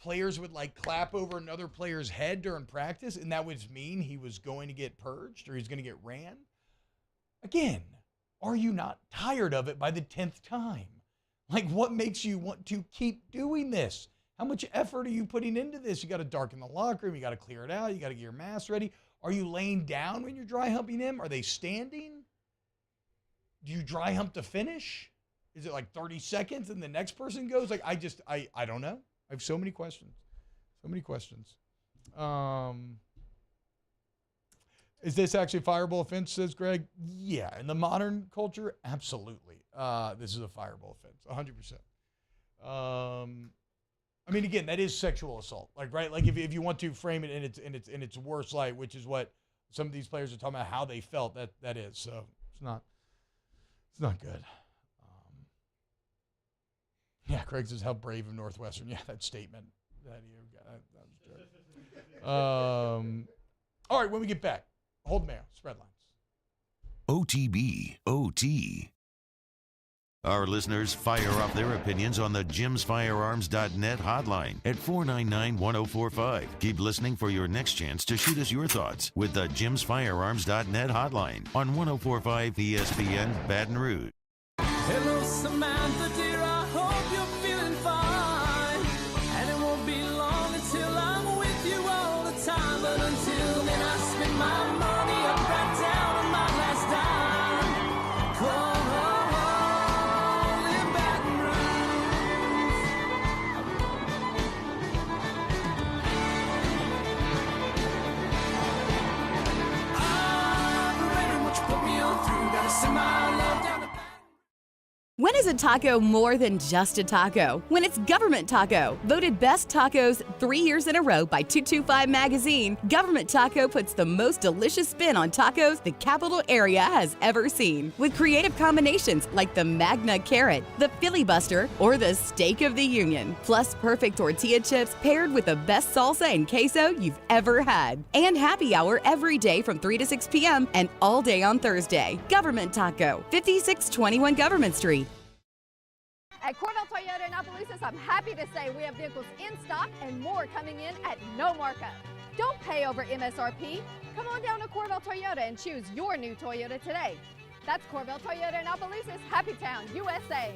players would like clap over another player's head during practice, and that would mean he was going to get purged or he's going to get ran. Again, are you not tired of it by the 10th time? Like, what makes you want to keep doing this? How much effort are you putting into this? You got to darken the locker room. You got to clear it out. You got to get your mask ready. Are you laying down when you're dry humping him? Are they standing? Do you dry hump to finish? Is it like 30 seconds and the next person goes? Like, I don't know. I have so many questions. Is this actually a fireable offense, says Greg? Yeah. In the modern culture, absolutely. This is a fireable offense, 100%. I mean, again, that is sexual assault. Like, right? Like, if you want to frame it in its worst light, which is what Some of these players are talking about how they felt. That is. So it's not good. Yeah, Craig says, how brave of Northwestern. Yeah, that statement. That was good. All right, when we get back, hold the mayo, spread lines. OTB, OT. Our listeners fire off their opinions on the jimsfirearms.net hotline at 499-1045. Keep listening for your next chance to shoot us your thoughts with the jimsfirearms.net hotline on 1045 ESPN Baton Rouge. Hello, Samantha, dear, I hope you're feeling fine. And it won't be long until I'm with you all the time. But until then, I spend my money up right down on my last dime. Come home in Baton Rouge. I'm ready, what you put me on through. Gotta send my love down to When is a taco more than just a taco? When it's Government Taco. Voted best tacos 3 years in a row by 225 Magazine, Government Taco puts the most delicious spin on tacos the capital area has ever seen. With creative combinations like the Magna Carrot, the Filibuster, or the Steak of the Union. Plus perfect tortilla chips paired with the best salsa and queso you've ever had. And happy hour every day from 3 to 6 p.m. and all day on Thursday. Government Taco, 5621 Government Street. At Corvell Toyota in Opelousas, I'm happy to say we have vehicles in stock and more coming in at no markup. Don't pay over MSRP. Come on down to Corvell Toyota and choose your new Toyota today. That's Corvell Toyota in Opelousas, Happy Town, USA.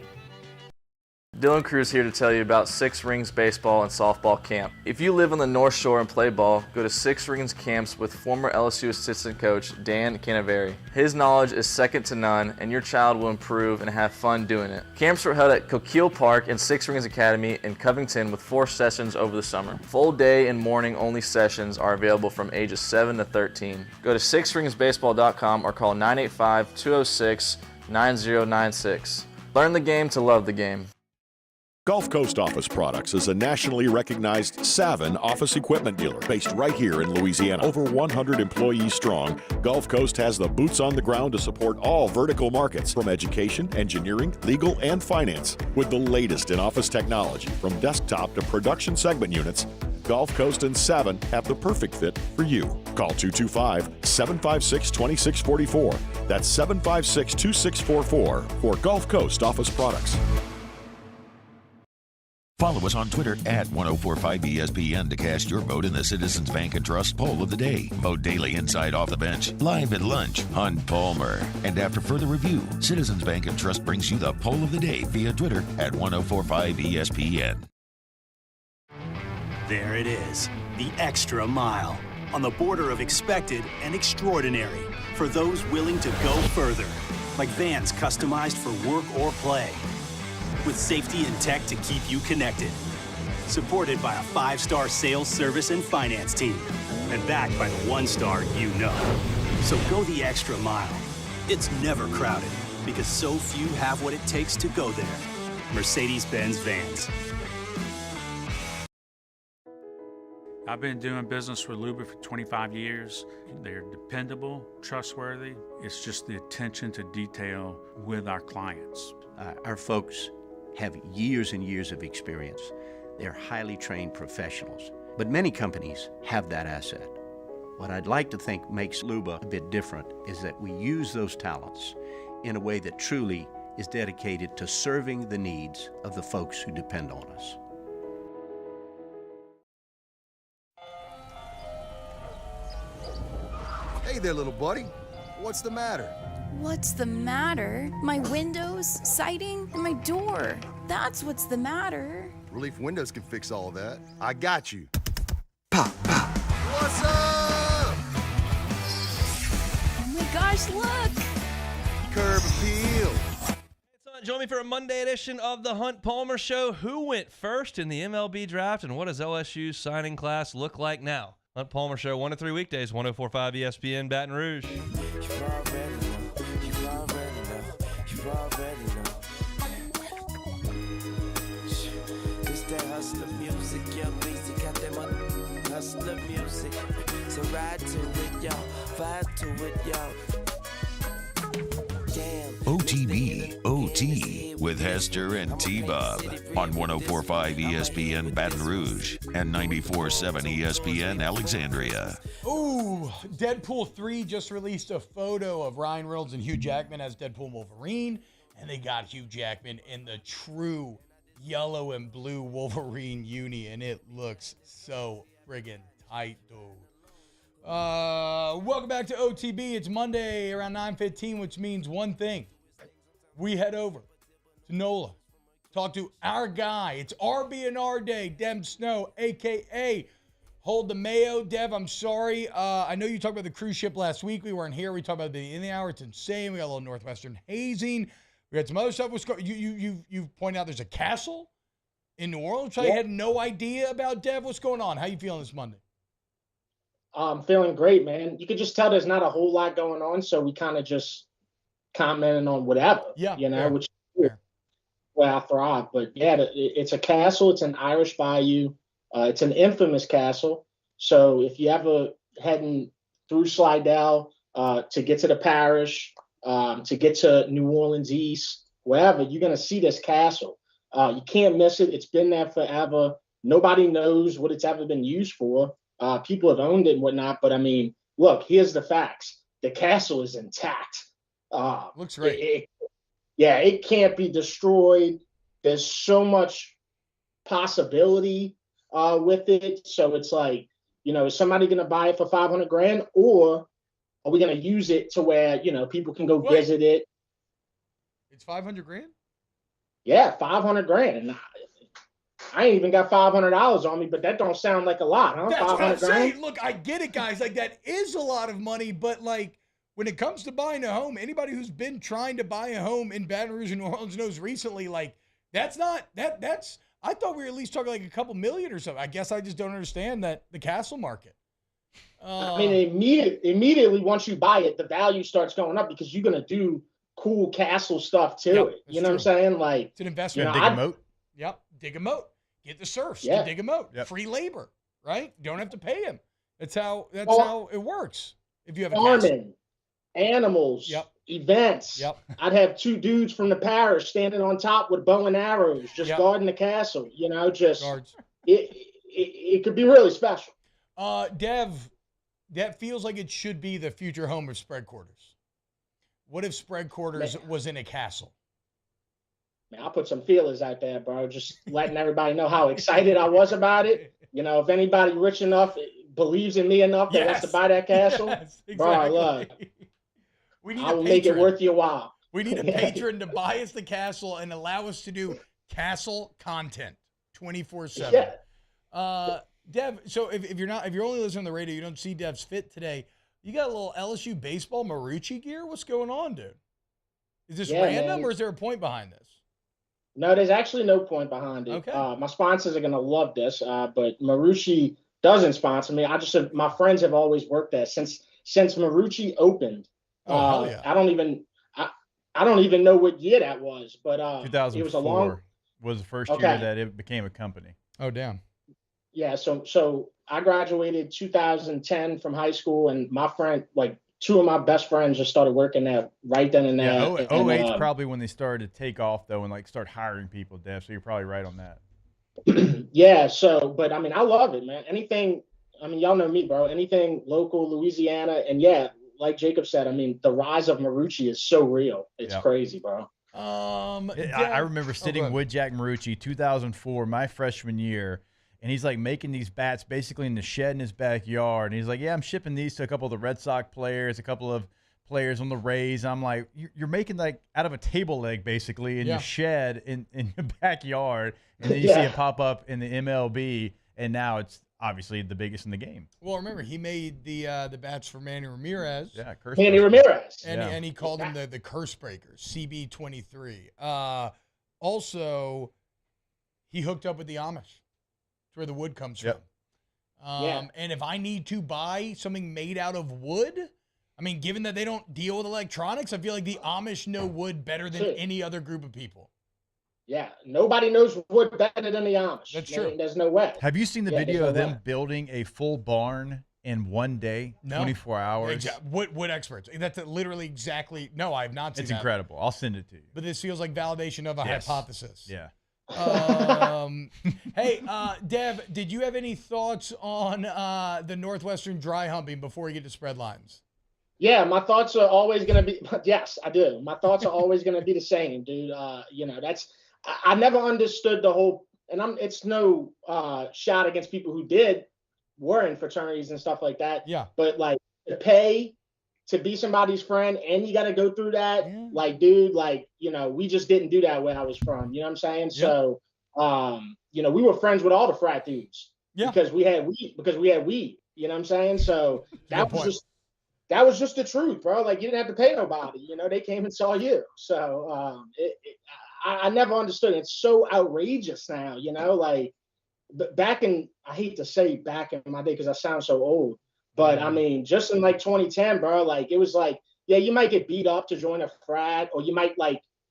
Dylan Cruz here to tell you about Six Rings Baseball and Softball Camp. If you live on the North Shore and play ball, go to Six Rings Camps with former LSU assistant coach Dan Canaveri. His knowledge is second to none, and your child will improve and have fun doing it. Camps were held at Coquille Park and Six Rings Academy in Covington with 4 sessions over the summer. Full day and morning only sessions are available from ages 7 to 13. Go to sixringsbaseball.com or call 985-206-9096. Learn the game to love the game. Gulf Coast Office Products is a nationally recognized Savin office equipment dealer based right here in Louisiana. Over 100 employees strong, Gulf Coast has the boots on the ground to support all vertical markets from education, engineering, legal, and finance. With the latest in office technology from desktop to production segment units, Gulf Coast and Savin have the perfect fit for you. Call 225-756-2644. That's 756-2644 for Gulf Coast Office Products. Follow us on Twitter at 1045ESPN to cast your vote in the Citizens Bank and Trust poll of the day. Vote daily inside Off the Bench, live at lunch, Hunt Palmer. And after further review, Citizens Bank and Trust brings you the poll of the day via Twitter at 1045ESPN. There it is, the extra mile. On the border of expected and extraordinary. For those willing to go further. Like vans customized for work or play. With safety and tech to keep you connected. Supported by a 5-star sales, service, and finance team. And backed by the 1-star you know. So go the extra mile. It's never crowded because so few have what it takes to go there. Mercedes-Benz Vans. I've been doing business with Luba for 25 years. They're dependable, trustworthy. It's just the attention to detail with our clients. Our folks have years and years of experience. They're highly trained professionals. But many companies have that asset. What I'd like to think makes Luba a bit different is that we use those talents in a way that truly is dedicated to serving the needs of the folks who depend on us. Hey there, little buddy. What's the matter? What's the matter? My windows, siding, and my door. That's what's the matter. Relief Windows can fix all of that. I got you. Pop, pop. What's up? Oh my gosh, look! Curb appeal. Join me for a Monday edition of the Hunt Palmer Show. Who went first in the MLB Draft, and what does LSU's signing class look like now? Hunt Palmer Show, 1 to 3 weekdays, 1045 ESPN Baton Rouge. It's that hustler music, young Weezy got that hustler music. So ride to it, y'all. OTB OT with Hester and T-Bob on 104.5 ESPN Baton Rouge and 94.7 ESPN Alexandria. Ooh, Deadpool 3 just released a photo of Ryan Reynolds and Hugh Jackman as Deadpool Wolverine, and they got Hugh Jackman in the true yellow and blue Wolverine uni, and it looks so friggin' tight, dude. Welcome back to OTB. It's Monday around 9:15, which means one thing. We head over to NOLA, talk to our guy. It's RB&R Day, Dem Snow, a.k.a. Hold the Mayo. Dev, I'm sorry. I know you talked about the cruise ship last week. We weren't here. We talked about it at the beginning of the hour. It's insane. We got a little Northwestern hazing. We got some other stuff. You've pointed out there's a castle in New Orleans, which I had no idea about. Dev, what's going on? How you feeling this Monday? I'm feeling great, man. You could just tell there's not a whole lot going on, so we kind of just commenting on whatever, which is where I thrive. But yeah, it's a castle. It's an Irish bayou. It's an infamous castle. So if you ever heading through Slidell to get to the parish, to get to New Orleans East, wherever, you're going to see this castle. You can't miss it. It's been there forever. Nobody knows what it's ever been used for. People have owned it and whatnot. But, I mean, look, here's the facts. The castle is intact. Looks great. It can't be destroyed. There's so much possibility with it. So it's like, is somebody going to buy it for $500,000, or are we going to use it to where, people can go visit it? It's $500,000? Yeah, $500,000. And I ain't even got $500 on me, but that don't sound like a lot, huh? That's what I'm saying. Look, I get it, guys. Like, that is a lot of money, but like, when it comes to buying a home, anybody who's been trying to buy a home in Baton Rouge and New Orleans knows recently, like, that's I thought we were at least talking like a couple million or something. I guess I just don't understand that the castle market. I mean, immediately once you buy it, the value starts going up because you're going to do cool castle stuff to it. You know what I'm saying? Like, it's an investment. Dig a moat. Yep. Dig a moat. Get the serfs Yeah. to dig a moat. Yep. Free labor, right? Don't have to pay him. That's how it works. If you have a castle. Farming, animals, Yep. events. Yep. I'd have two dudes from the parish standing on top with bow and arrows, just Yep. guarding the castle. Just Guards. it could be really special. Dev, that feels like it should be the future home of spread quarters. What if spread quarters was in a castle? Man, I'll put some feelers out there, bro. Just letting everybody know how excited I was about it. If anybody rich enough believes in me enough that wants to buy that castle, Yes, bro, exactly. look, We need I a will make it patron. worth your while. We need a patron to buy us the castle and allow us to do castle content 24/7. Yeah. Dev, so if you're only listening on the radio, you don't see Dev's fit today. You got a little LSU baseball Marucci gear. What's going on, dude? Is this random, man. or is there a point behind this? No, there's actually no point behind it. Okay. My sponsors are gonna love this, but Marucci doesn't sponsor me. My friends have always worked there since Marucci opened. Hell yeah. I don't even know what year that was, but 2004 it was a long. was the first year that it became a company. Oh, damn. Yeah, so I graduated 2010 from high school, and my friend, like two of my best friends, just started working there right then and there. Yeah, and, 08's probably when they started to take off though, and like start hiring people, Dev. So you're probably right on that. Yeah, but I mean, I love it, man. Anything, I mean, y'all know me, bro. Anything local, Louisiana, and yeah, like Jacob said, I mean, the rise of Marucci is so real. It's crazy, bro. I remember sitting with Jack Marucci 2004, my freshman year, and he's like making these bats basically in the shed in his backyard. And he's like, yeah, I'm shipping these to a couple of the Red Sox players, a couple of players on the Rays. I'm like, you're making like out of a table leg basically in your shed in your backyard. And then you see it pop up in the MLB, and now it's obviously the biggest in the game. Well, remember, he made the bats for Manny Ramirez. Yeah, curse Manny breakers. Ramirez. And he called them the curse breakers, CB23. Also, he hooked up with the Amish. That's where the wood comes from. And if I need to buy something made out of wood, I mean, given that they don't deal with electronics, I feel like the Amish know wood better than any other group of people. Yeah, nobody knows wood better than the Amish. That's true. There's no way. Have you seen the video of them building a full barn in one day, No. 24 hours. What experts? That's literally exactly. No, I have not seen It's that. incredible. I'll send it to you. But this feels like validation of a hypothesis. Yeah. Hey, Dev, did you have any thoughts on the Northwestern dry humping before we get to spread lines? Yeah, my thoughts are always going to be, yes, I do. My thoughts are always going to be the same, dude. I never understood the whole, and it's no shot against people who were in fraternities and stuff like that. Yeah. But like to pay to be somebody's friend and you got to go through that, like, dude, like, we just didn't do that where I was from. You know what I'm saying? Yeah. So, we were friends with all the frat dudes. Yeah. Because we had weed. You know what I'm saying? So that was just the truth, bro. Like, you didn't have to pay nobody. They came and saw you. So I never understood. It's so outrageous now, like back in, I hate to say back in my day because I sound so old, but I mean, just in like 2010, bro, like it was like, yeah, you might get beat up to join a frat, or you might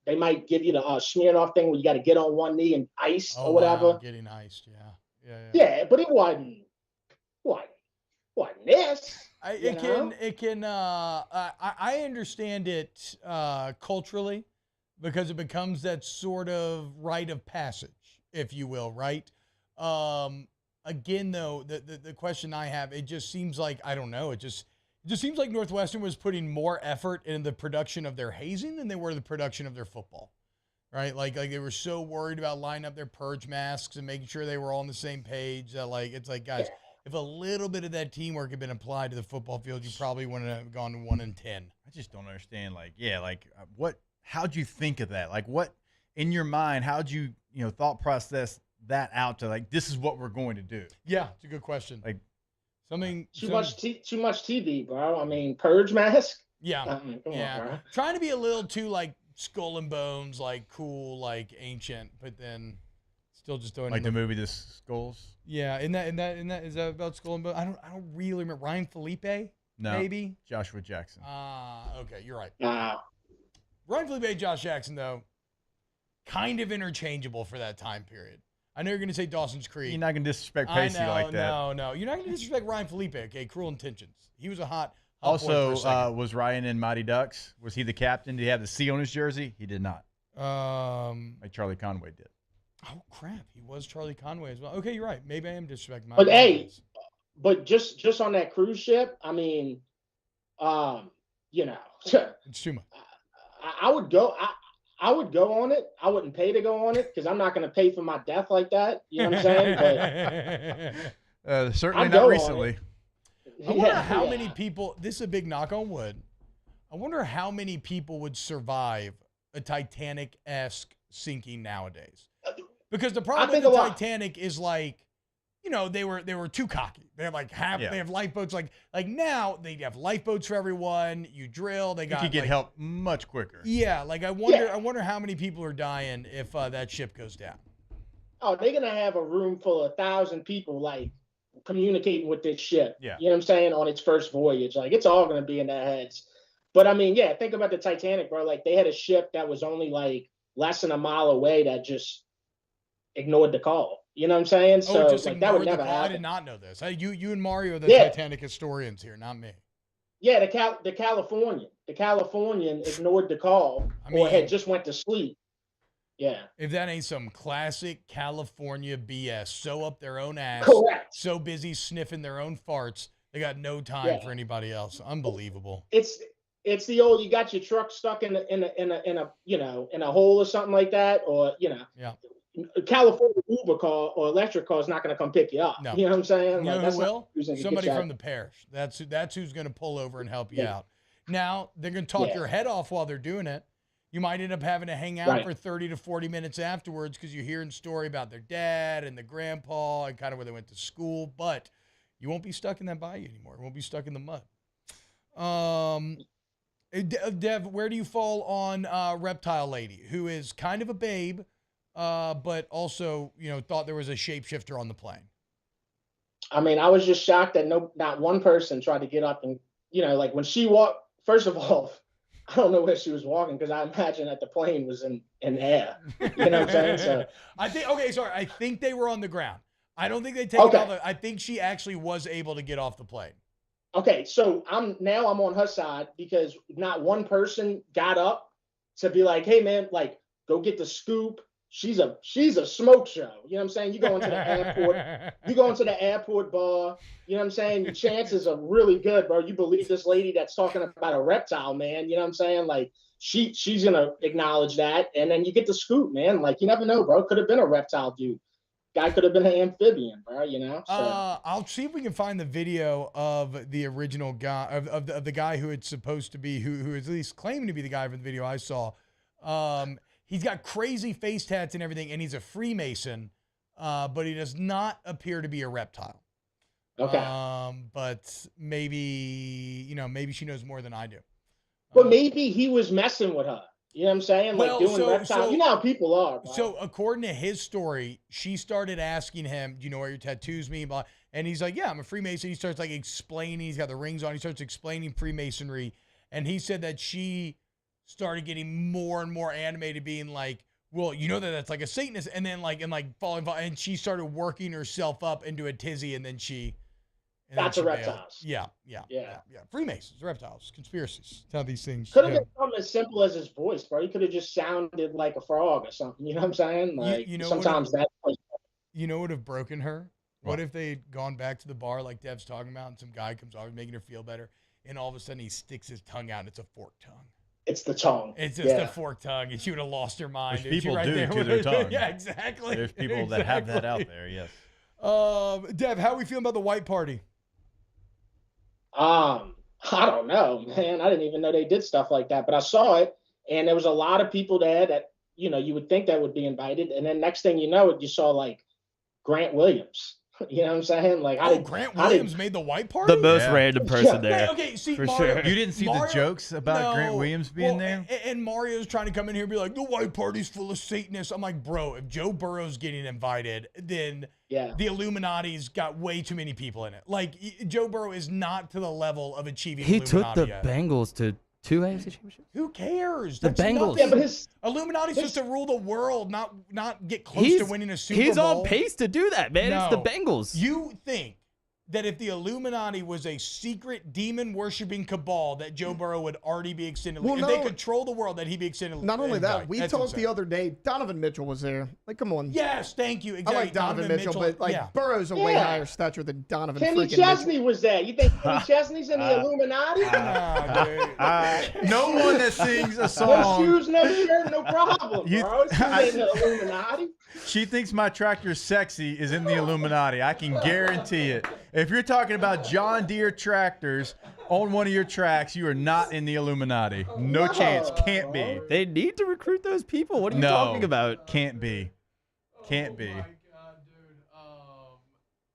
they might give you the smeared off thing where you got to get on one knee and iced or whatever. Wow, getting iced, yeah. Yeah, but it wasn't this. I understand it culturally because it becomes that sort of rite of passage, if you will, right? Again, though, the question I have, it just seems like, I don't know, it just seems like Northwestern was putting more effort in the production of their hazing than they were the production of their football, right? Like they were so worried about lining up their purge masks and making sure they were all on the same page that, like, it's like, guys, if a little bit of that teamwork had been applied to the football field, you probably wouldn't have gone to 1-10. I just don't understand. How'd you think of that? Like, what in your mind? How'd you, thought process that out to like, this is what we're going to do? Yeah, it's a good question. Like, too much TV, bro. I mean, purge mask. Yeah, come on, bro. Trying to be a little too like skull and bones, like cool, like ancient, but then still just doing like the movie The Skulls. Yeah, is that about Skull and Bones? I don't really remember. Ryan Felipe? No, maybe Joshua Jackson. Okay, you're right. Ryan Felipe, Josh Jackson, though, kind of interchangeable for that time period. I know you're going to say Dawson's Creek. You're not going to disrespect Pacey like that. No, you're not going to disrespect Ryan Felipe. Okay, Cruel Intentions. He was a hot. Also, was Ryan in Mighty Ducks? Was he the captain? Did he have the C on his jersey? He did not. Like Charlie Conway did. Oh crap, he was Charlie Conway as well. Okay, you're right. Maybe I am disrespecting. But hey, but just on that cruise ship, I mean, it's too much. I would go. I would go on it. I wouldn't pay to go on it because I'm not going to pay for my death like that. You know what I'm saying? But certainly not recently. I wonder how many people. This is a big knock on wood. I wonder how many people would survive a Titanic-esque sinking nowadays. Because the problem with the Titanic is like, they were too cocky. They have they have lifeboats like now they have lifeboats for everyone. You drill. They got you could get help much quicker. Yeah, like I wonder how many people are dying if that ship goes down. Oh, they're gonna have a room full of 1,000 people like communicating with this ship. Yeah, you know what I'm saying, on its first voyage. Like it's all gonna be in their heads. But I mean, yeah, think about the Titanic, bro. Like they had a ship that was only like less than a mile away that just ignored the call. You know what I'm saying? So like, that would never happen. I did not know this. You and Mario are the Titanic historians here, not me. Yeah, the Californian ignored the call or had just went to sleep. Yeah. If that ain't some classic California BS, sew up their own ass. Correct. So busy sniffing their own farts, they got no time for anybody else. Unbelievable. It's the old, you got your truck stuck in a hole or something like that, or California Uber car or electric car is not going to come pick you up. No. You know what I'm saying? You know who will? Somebody from the parish. That's who's going to pull over and help you out. Now, they're going to talk your head off while they're doing it. You might end up having to hang out for 30 to 40 minutes afterwards because you're hearing story about their dad and the grandpa and kind of where they went to school, but you won't be stuck in that bayou anymore. You won't be stuck in the mud. Dev, where do you fall on Reptile Lady, who is kind of a babe, but also, thought there was a shapeshifter on the plane? I mean, I was just shocked that not one person tried to get up and, like when she walked, first of all, I don't know where she was walking because I imagine that the plane was in air. You know what I'm saying? So I think they were on the ground. I don't think they take it off. I think she actually was able to get off the plane. Okay, so I'm on her side because not one person got up to be like, hey man, like go get the scoop. She's a smoke show. You know what I'm saying? You go into the airport bar, you know what I'm saying? Your chances are really good, bro. You believe this lady that's talking about a reptile, man. You know what I'm saying? Like she's gonna acknowledge that, and then you get the scoop, man. Like you never know, bro. Could have been a reptile dude. Guy could have been an amphibian, bro, you know? So. I'll see if we can find the video of the original guy, of the guy who it's supposed to be, who is at least claiming to be the guy from the video I saw. He's got crazy face tats and everything, and he's a Freemason, but he does not appear to be a reptile. Okay. But maybe she knows more than I do. But maybe he was messing with her. You know what I'm saying? Like doing reptile. You know how people are. Bro. So according to his story, she started asking him, do you know what your tattoos mean? And he's like, yeah, I'm a Freemason. He starts like explaining. He's got the rings on. He starts explaining Freemasonry. And he said that she started getting more and more animated, being like, well, you know that's like a Satanist. And then falling. And she started working herself up into a tizzy. And then she... That's a reptiles. Yeah. Freemasons, reptiles, conspiracies. That's how these things. Could have been something as simple as his voice, bro. He could have just sounded like a frog or something. You know what I'm saying? Like sometimes that. You know what would have broken her? What if they'd gone back to the bar like Dev's talking about, and some guy comes over making her feel better, and all of a sudden he sticks his tongue out, and it's a forked tongue. It's the tongue. It's just a forked tongue, and she would have lost her mind. Which people do to their tongue. Yeah, exactly. There's people that have that out there. Yes. Dev, how are we feeling about the white party? I don't know, man. I didn't even know they did stuff like that, but I saw it, and there was a lot of people there that, you know, you would think that would be invited, and then next thing you know, you saw like Grant Williams. You know what I'm saying? Like, Grant Williams made the white party? The most random person there. Okay, see, for Mario, sure. You didn't see the jokes about Grant Williams being there? And Mario's trying to come in here and be like, the white party's full of Satanists. I'm like, bro, if Joe Burrow's getting invited, then the Illuminati's got way too many people in it. Like, Joe Burrow is not to the level of achieving Illuminati took the yet. Bengals to 2 AFC championships. Who cares? The Bengals. Yeah, but Illuminati's supposed to rule the world, not get close to winning a Super Bowl. He's on pace to do that, man. No. It's the Bengals. You think that if the Illuminati was a secret demon-worshipping cabal, that Joe Burrow would already be extended? If they control the world, that he'd be extended. Not only that, we talked the other day, Donovan Mitchell was there. Like, come on. Yes, thank you. Exactly. I like Donovan Mitchell, but Burrow's a way higher stature than Donovan Kenny freaking Chesney Mitchell. was there. You think Kenny Chesney's in the Illuminati? No one that sings a No song. shoes, no shirt, no problem, bro. It's in the Illuminati. She thinks my tractor's sexy is in the Illuminati. I can guarantee it. If you're talking about John Deere tractors on one of your tracks, you are not in the Illuminati. No chance. Can't be. They need to recruit those people. What are you talking about? Can't be. Can't be.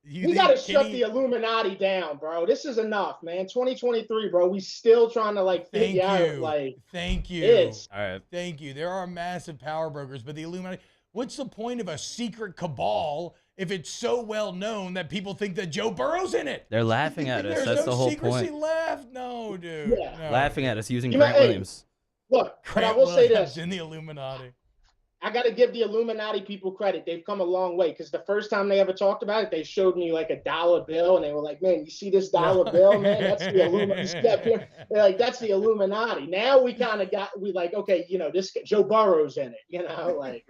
We got to shut the Illuminati down, bro. This is enough, man. 2023, bro. We still trying to Thank you. out. Like, Thank you. All right. Thank you. There are massive power brokers, but the Illuminati. What's the point of a secret cabal if it's so well known that people think that Joe Burrow's in it? They're laughing at us. There's That's no the whole secrecy point. left. No, dude. Yeah. No. Laughing at us using You know, Grant hey, Williams. Look, but I Grant will say Williams this. in the Illuminati. I got to give the Illuminati people credit. They've come a long way because the first time they ever talked about it, they showed me like a dollar bill, and they were like, "Man, you see this dollar bill, man? That's the Illuminati." They're like, "That's the Illuminati." Now we kind of like, okay, you know, this Joe Burrow's in it, you know, like.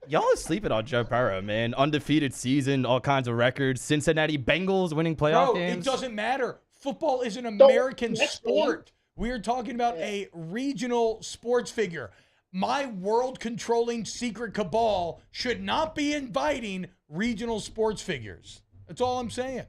Y'all are sleeping on Joe Burrow, man. Undefeated season, all kinds of records. Cincinnati Bengals winning playoff games. It doesn't matter. Football is an American sport. We are talking about a regional sports figure. My world-controlling secret cabal should not be inviting regional sports figures. That's all I'm saying.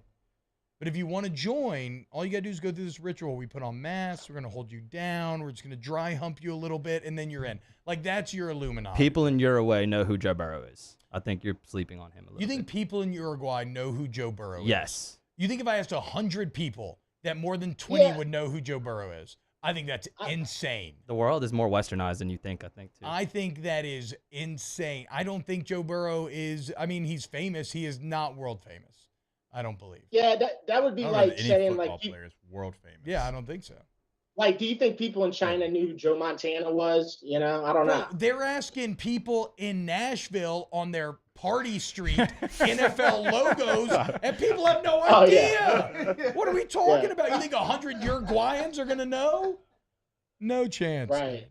But if you want to join, all you got to do is go through this ritual. We put on masks. We're going to hold you down. We're just going to dry hump you a little bit, and then you're in. Like, that's your Illuminati. People in Uruguay know who Joe Burrow is. I think you're sleeping on him a little bit. You think people in Uruguay know who Joe Burrow is? Yes. You think if I asked 100 people that more than 20 would know who Joe Burrow is? I think that's insane. The world is more westernized than you think, I think, too. I think that is insane. I don't think Joe Burrow is, I mean, he's famous. He is not world famous. I don't believe. Yeah, that would be like saying like players world famous. Yeah, I don't think so. Like, do you think people in China knew who Joe Montana was? You know, I don't know. They're asking people in Nashville on their Party Street NFL logos, and people have no idea. What are we talking about? You think 100 Uruguayans are going to know? No chance. Right.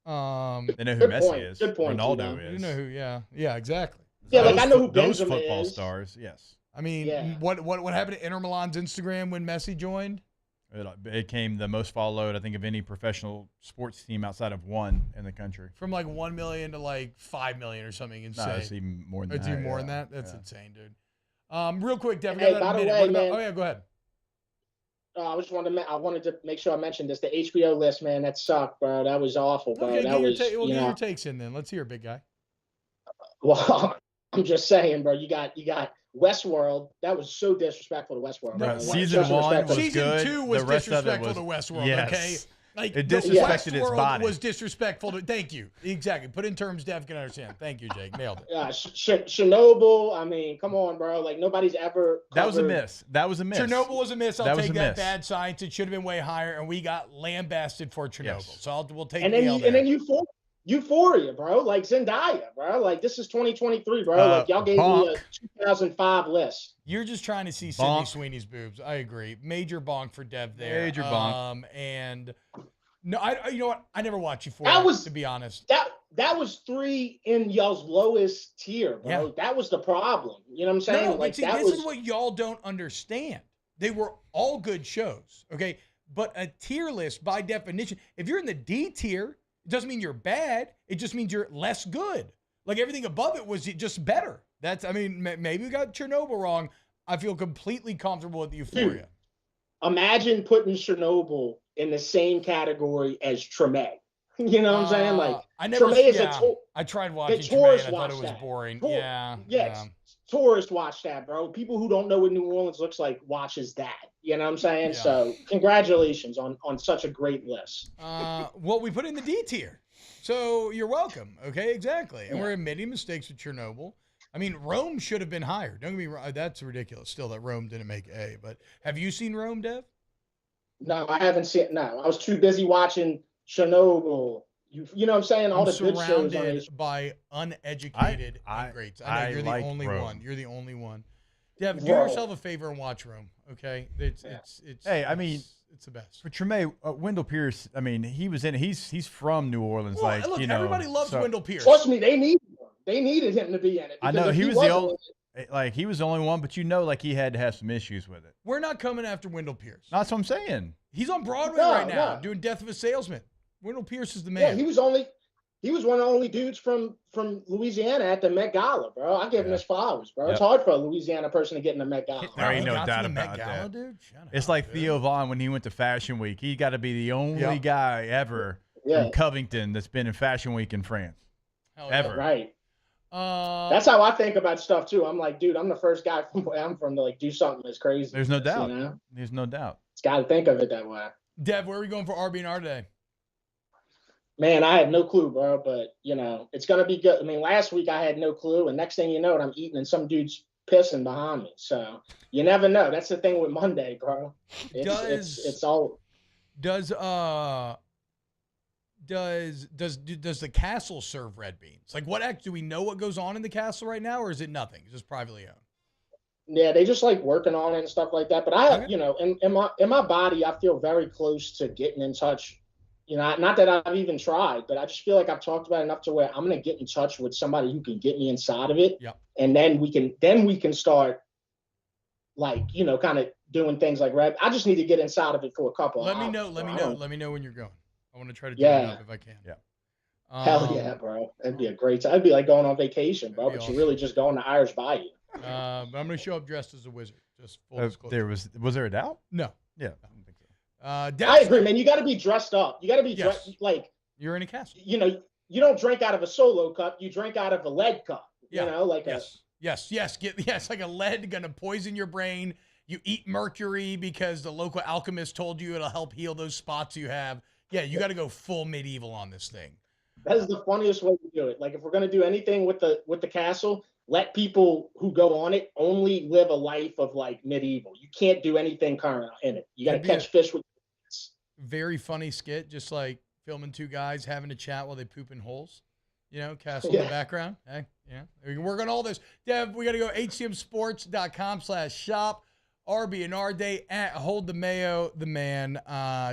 They know who Messi is. Good point. Ronaldo is. You know who? Yeah, exactly. Yeah, like I know who those Benzema football is. stars. Yes. I mean, what happened to Inter Milan's Instagram when Messi joined? It became the most followed, I think, of any professional sports team outside of one in the country. From like 1 million to like 5 million or something insane. No, it's even more than that. It's even more than that? That's insane, dude. Real quick, Devin. Hey, by the way, man. Oh, yeah, go ahead. I wanted to make sure I mentioned this. The HBO list, man, that sucked, bro. That was awful, bro. Okay, that was, get your takes in then. Let's hear it, big guy. Well, I'm just saying, bro. You got Westworld. That was so disrespectful to Westworld. No, season 1 was season good. 2 was the rest disrespectful of it was, to Westworld. Yes. Okay, like it disrespected its body. Was disrespectful to. Thank you. Exactly. Put in terms Dev can understand. Thank you, Jake. Nailed it. Yeah, Chernobyl. I mean, come on, bro. Like nobody's ever. That was a miss. Chernobyl was a miss. I'll That was take a that. miss. Bad science. It should have been way higher, and we got lambasted for Chernobyl. Yes. So we'll take. And then Euphoria, bro. Like Zendaya, bro. Like this is 2023, bro. Like y'all gave me a 2005 list. You're just trying to see Sydney Sweeney's boobs. I agree. Major bonk for Dev there. Major bonk. And no, you know what? I never watched Euphoria, to be honest. That was 3 in y'all's lowest tier, bro. Yeah. That was the problem. You know what I'm saying? No, like but see, this is what y'all don't understand. They were all good shows, okay? But a tier list, by definition, if you're in the D tier, it doesn't mean you're bad. It just means you're less good. Like everything above it was just better. Maybe we got Chernobyl wrong. I feel completely comfortable with Euphoria. Dude, imagine putting Chernobyl in the same category as Treme. You know what I'm saying? Like I tried watching Treme and I thought it was boring. Tourists watch that, bro. People who don't know what New Orleans looks like watches that. You know what I'm saying? Yeah. So congratulations on such a great list. Well, we put in the D tier. So you're welcome. Okay, exactly. And we're admitting mistakes with Chernobyl. I mean, Rome should have been higher. Don't get me wrong. That's ridiculous still that Rome didn't make A. But have you seen Rome, Dev? No, I haven't seen it. No, I was too busy watching Chernobyl. You know what I'm saying? All the good shows. Surrounded by uneducated ingrates. I know you're the only one. You're the only one. Dev, do yourself a favor and watch Rome. Okay, it's Hey, I mean, it's the best. For Treme, Wendell Pierce. I mean, he's from New Orleans. Well, look, everybody loves Wendell Pierce. Trust me, they needed him to be in it. I know he was the only. Like he was the only one, but like he had to have some issues with it. We're not coming after Wendell Pierce. That's what I'm saying. He's on Broadway right now doing Death of a Salesman. Wendell Pierce is the man. Yeah, he was one of the only dudes from Louisiana at the Met Gala, bro. I give him his flowers, bro. Yep. It's hard for a Louisiana person to get in the Met Gala. There ain't no doubt about that. Dude? It's like Theo Vaughn when he went to Fashion Week. He got to be the only guy ever from Covington that's been in Fashion Week in France. Ever. Right. That's how I think about stuff too. I'm like, dude, I'm the first guy from where I'm from to like do something that's crazy. There's no doubt. You know? There's no doubt. It's got to think of it that way. Dev, where are we going for RB&R today? Man, I had no clue, bro. But you know, it's gonna be good. I mean, last week I had no clue, and next thing you know, I'm eating and some dude's pissing behind me. So you never know. That's the thing with Monday, bro. It's all. Does the castle serve red beans? Like, do we know what goes on in the castle right now, or is it nothing? It's just privately owned. Yeah, they just like working on it and stuff like that. But I have, you know, in my body, I feel very close to getting in touch. You know, not that I've even tried, but I just feel like I've talked about it enough to where I'm gonna get in touch with somebody who can get me inside of it. Yep. And then we can start like, you know, kind of doing things like red. I just need to get inside of it for a couple. Let me know when you're going. I want to try to do it up if I can. Yeah. Hell yeah, bro. That'd be a great time. It'd be like going on vacation, bro. But you're really just going to Irish Bayou. But I'm going to show up dressed as a wizard. Just full disclosure. Was there a doubt? No. Yeah. I don't think so. I agree, man. You got to be dressed up. You got to be dressed like you're in a castle. You know, you don't drink out of a solo cup. You drink out of a lead cup. You know, like yes, like a lead going to poison your brain. You eat mercury because the local alchemist told you it'll help heal those spots you have. Yeah, you got to go full medieval on this thing. That is the funniest way to do it. Like if we're gonna do anything with the castle, let people who go on it only live a life of like medieval. You can't do anything current in it. You got to catch fish with. Very funny skit, just like filming two guys having a chat while they poop in holes. Castle in the background. Hey, yeah, we can work on all this. Dev, we got to go hcmsports.com/shop. RB&R Day at Hold the Mayo, the man,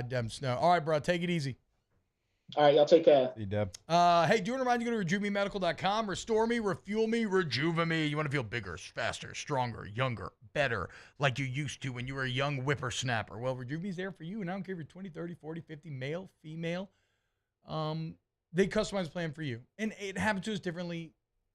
Dem Snow. All right, bro, take it easy. All right, y'all take care. See you, Deb. Hey, do you want to remind you to go to RejuveMeMedical.com? Restore me, refuel me, rejuve me. You want to feel bigger, faster, stronger, younger, better, like you used to when you were a young whippersnapper. Well, Rejuve me's there for you, and I don't care if you're 20, 30, 40, 50, male, female. They customize a plan for you. And it happens to us differently.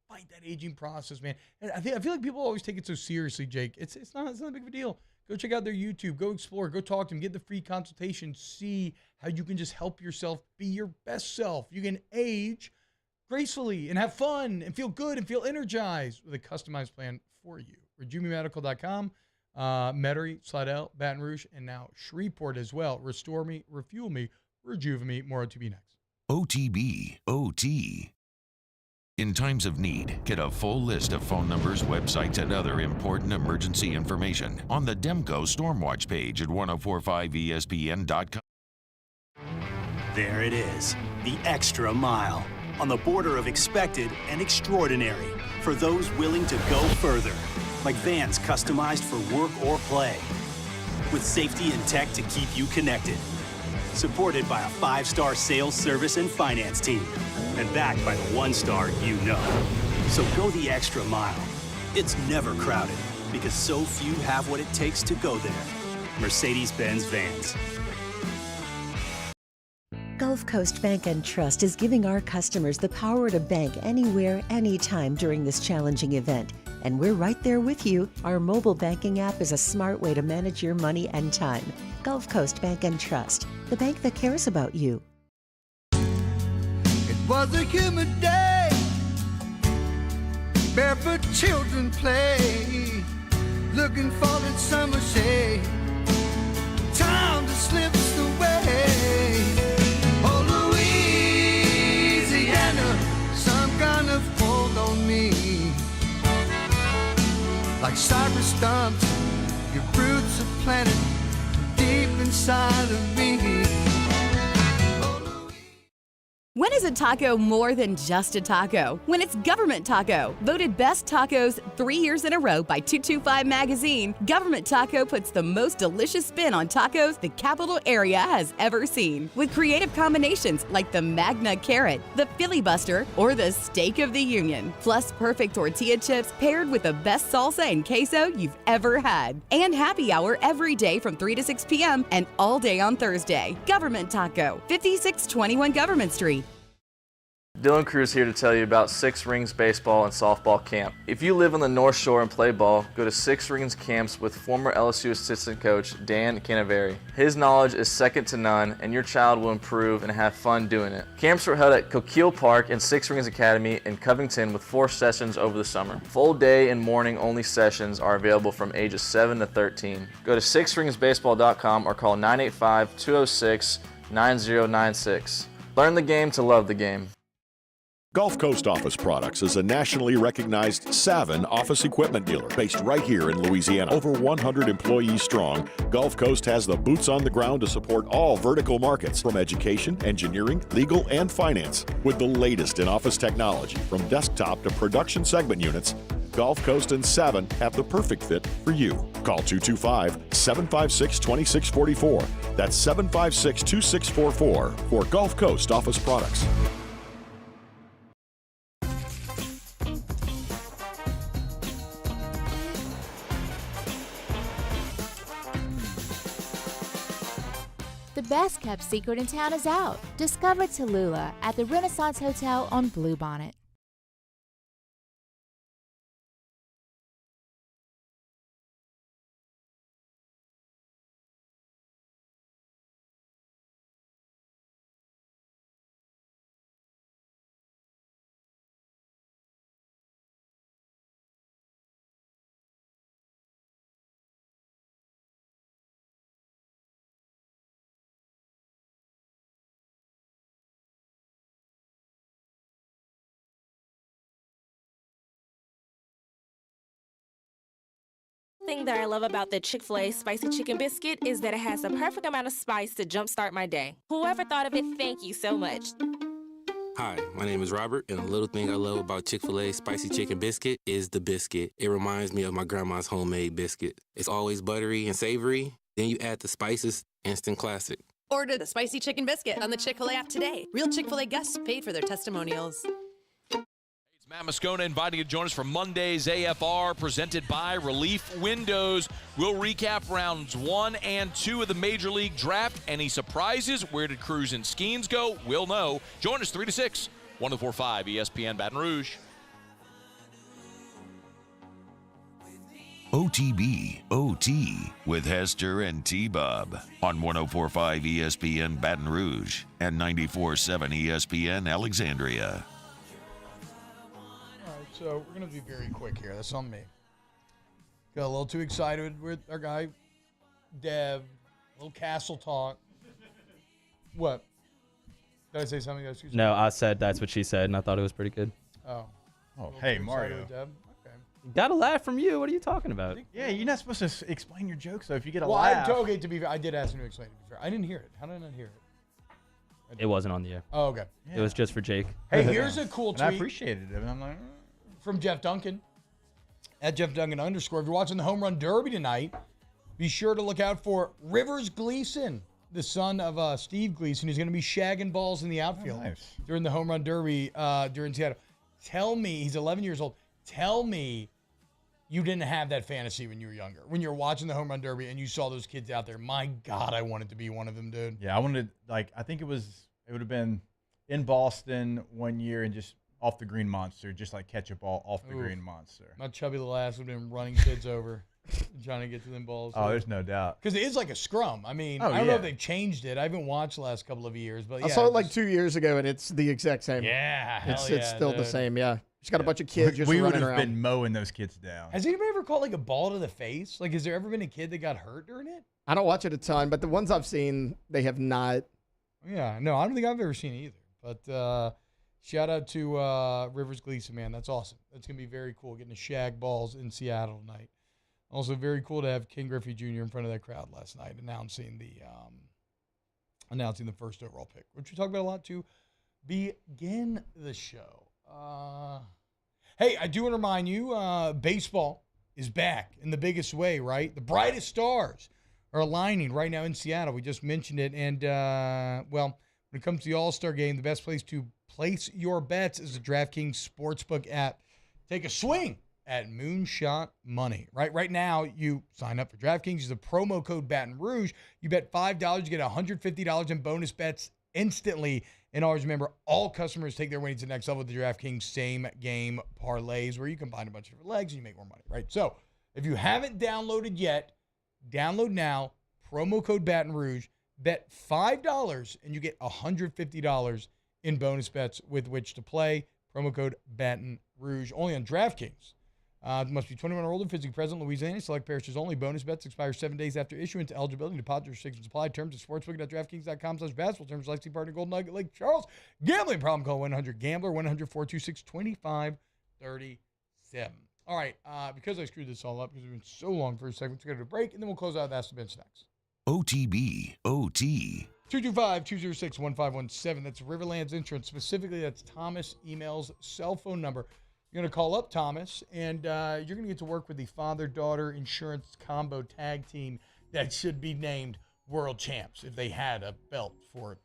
Fight that aging process, man. And I feel like people always take it so seriously, Jake. It's not big of a deal. Go check out their YouTube. Go explore. Go talk to them. Get the free consultation. See how you can just help yourself be your best self. You can age gracefully and have fun and feel good and feel energized with a customized plan for you. RejuveMeMedical.com, Metairie, Slidell, Baton Rouge, and now Shreveport as well. Restore me, refuel me, rejuve me. More OTB next. OTB, OT. In times of need, get a full list of phone numbers, websites, and other important emergency information on the Demco Stormwatch page at 1045ESPN.com. There it is, the extra mile, on the border of expected and extraordinary, for those willing to go further, like vans customized for work or play, with safety and tech to keep you connected. Supported by a 5-star sales, service, and finance team. And backed by the 1-star you know. So go the extra mile. It's never crowded because so few have what it takes to go there. Mercedes-Benz Vans. Gulf Coast Bank and Trust is giving our customers the power to bank anywhere, anytime during this challenging event. And we're right there with you. Our mobile banking app is a smart way to manage your money and time. Gulf Coast Bank and Trust, the bank that cares about you. It was a humid day, barefoot children play, looking for that summer shade. Time just slips away. Oh, Louisiana, some kind of hold on me. Like cypress stumps, your roots are planted deep inside of me. When is a taco more than just a taco? When it's Government Taco. Voted best tacos 3 years in a row by 225 Magazine, Government Taco puts the most delicious spin on tacos the capital area has ever seen. With creative combinations like the Magna Carrot, the Filibuster, or the Steak of the Union. Plus perfect tortilla chips paired with the best salsa and queso you've ever had. And happy hour every day from 3 to 6 p.m. and all day on Thursday. Government Taco, 5621 Government Street. Dylan Cruz here to tell you about Six Rings Baseball and Softball Camp. If you live on the North Shore and play ball, go to Six Rings Camps with former LSU assistant coach Dan Canaveri. His knowledge is second to none, and your child will improve and have fun doing it. Camps were held at Coquille Park and Six Rings Academy in Covington with 4 sessions over the summer. Full day and morning only sessions are available from ages 7 to 13. Go to sixringsbaseball.com or call 985-206-9096. Learn the game to love the game. Gulf Coast Office Products is a nationally recognized Savin office equipment dealer based right here in Louisiana. Over 100 employees strong, Gulf Coast has the boots on the ground to support all vertical markets, from education, engineering, legal, and finance. With the latest in office technology, from desktop to production segment units, Gulf Coast and Savin have the perfect fit for you. Call 225-756-2644. That's 756-2644 for Gulf Coast Office Products. The best kept secret in town is out. Discover Tallulah at the Renaissance Hotel on Bluebonnet. Thing that I love about the Chick-fil-A spicy chicken biscuit is that it has the perfect amount of spice to jumpstart my day. Whoever thought of it, thank you so much. Hi, my name is Robert, and the little thing I love about Chick-fil-A Spicy Chicken Biscuit is the biscuit. It reminds me of my grandma's homemade biscuit. It's always buttery and savory. Then you add the spices, instant classic. Order the Spicy Chicken Biscuit on the Chick-fil-A app today. Real Chick-fil-A guests paid for their testimonials. It's Matt Moscona inviting you to join us for Monday's AFR presented by Relief Windows. We'll recap rounds 1 and 2 of the Major League Draft. Any surprises? Where did Cruz and Skenes go? We'll know. Join us 3 to 6, 104.5 ESPN Baton Rouge. OTB OT with Hester and T-Bob on 104.5 ESPN Baton Rouge and 94.7 ESPN Alexandria. All right, so we're going to be very quick here. That's on me. Got a little too excited with our guy, Dev. A little castle talk. What? Did I say something? Excuse me? No, I said that's what she said, and I thought it was pretty good. Oh. Oh, hey, Mario. Got a laugh from you. What are you talking about? Yeah, you're not supposed to explain your joke, so if you get a Well, laugh. okay, to be fair, I did ask him to explain it, to be fair. I didn't hear it. How did I not hear it? It wasn't on the air. Oh, okay. It was just for Jake. Hey, here's a cool And tweet. I appreciated it. And I'm like, from Jeff Duncan, at Jeff Duncan _. If you're watching the Home Run Derby tonight, be sure to look out for Rivers Gleason, the son of Steve Gleason, who's going to be shagging balls in the outfield during the Home Run Derby during Seattle. Tell me, he's 11 years old, tell me you didn't have that fantasy when you were younger. When you're watching the Home Run Derby and you saw those kids out there, my God, I wanted to be one of them, dude. yeah, I wanted, I think it would have been in Boston one year and just off the green monster, just like catch a ball off the green monster. My chubby little ass would have been running kids over, trying to get to them balls. Oh, there's no doubt. Because it is like a scrum. I mean, I don't know if they've changed it. I haven't watched the last couple of years, but yeah. I saw it like 2 years ago, and it's the exact same. Yeah, It's hell still the dude. same, yeah. Just got a bunch of kids just we would running have around. been mowing those kids down. Has anybody ever caught like a ball to the face? Like, has there ever been a kid that got hurt during it? I don't watch it a ton, but the ones I've seen, they have not. Yeah, no, I don't think I've ever seen it either. But shout out to Rivers Gleason, man. That's awesome. That's going to be very cool, getting to shag balls in Seattle tonight. Also very cool to have King Griffey Jr. in front of that crowd last night announcing the first overall pick, which we talked about a lot to begin the show. Hey, I do want to remind you, baseball is back in the biggest way, right? The brightest stars are aligning right now in Seattle. We just mentioned it. And, well, when it comes to the All-Star game, the best place to place your bets is the DraftKings Sportsbook app. Take a swing at Moonshot Money. Right now, you sign up for DraftKings. Use the promo code Baton Rouge. You bet $5, you get $150 in bonus bets instantly. And always remember, all customers take their winnings to the next level with the DraftKings same-game parlays, where you combine a bunch of different legs and you make more money, right? So if you haven't downloaded yet, download now. Promo code Baton Rouge. Bet $5 and you get $150 in bonus bets with which to play. Promo code Baton Rouge. Only on DraftKings. Must be 21 or older, physically present in Louisiana. Select parishes only. Bonus bets expire 7 days after issuance. Eligibility, deposit restrictions apply. Terms at sportsbook.draftkings.com/basketball. Terms licensing partner Golden Nugget Lake Charles. Gambling problem, call 1-800-GAMBLER, 1-800-426-2537. All right, because I screwed this all up because we've been so long for a second, let's go to a break, and then we'll close out with Ask the Bench next. OTB OT. 225-206-1517. That's Riverlands Insurance. Specifically, that's Thomas Email's cell phone number. You're going to call up Thomas, and you're going to get to work with the father-daughter insurance combo tag team that should be named world champs if they had a belt for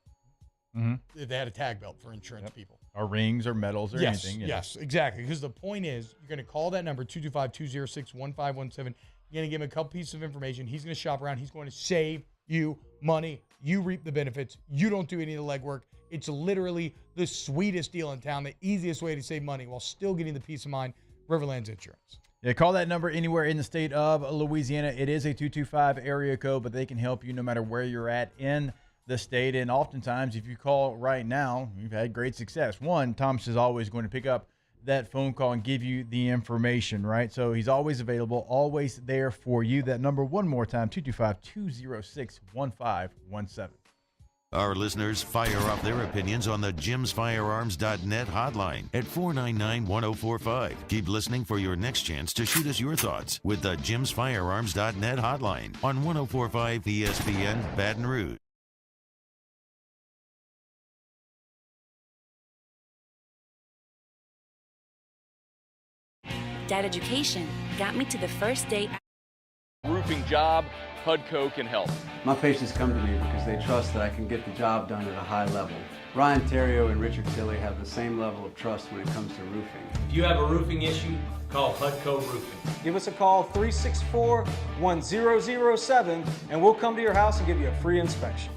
if they had a tag belt for insurance people. Or rings or medals or anything. Yes, exactly. Because the point is, you're going to call that number, 225-206-1517. You're going to give him a couple pieces of information. He's going to shop around. He's going to save you money. You reap the benefits. You don't do any of the legwork. It's literally the sweetest deal in town, the easiest way to save money while still getting the peace of mind. Riverlands Insurance. Yeah, call that number anywhere in the state of Louisiana. It is a 225 area code, but they can help you no matter where you're at in the state. And oftentimes, if you call right now, you've had great success. One, Thomas is always going to pick up that phone call and give you the information, right? So he's always available, always there for you. That number one more time, 225-206-1517. Our listeners fire off their opinions on the jimsfirearms.net hotline at 499-1045. Keep listening for your next chance to shoot us your thoughts with the jimsfirearms.net hotline on 104.5 ESPN Baton Rouge. Dad education got me to the first date. Roofing job, HUDCO can help. My patients come to me because they trust that I can get the job done at a high level. Ryan Terrio and Richard Tilley have the same level of trust when it comes to roofing. If you have a roofing issue, call HUDCO Roofing. Give us a call, 364-1007, and we'll come to your house and give you a free inspection.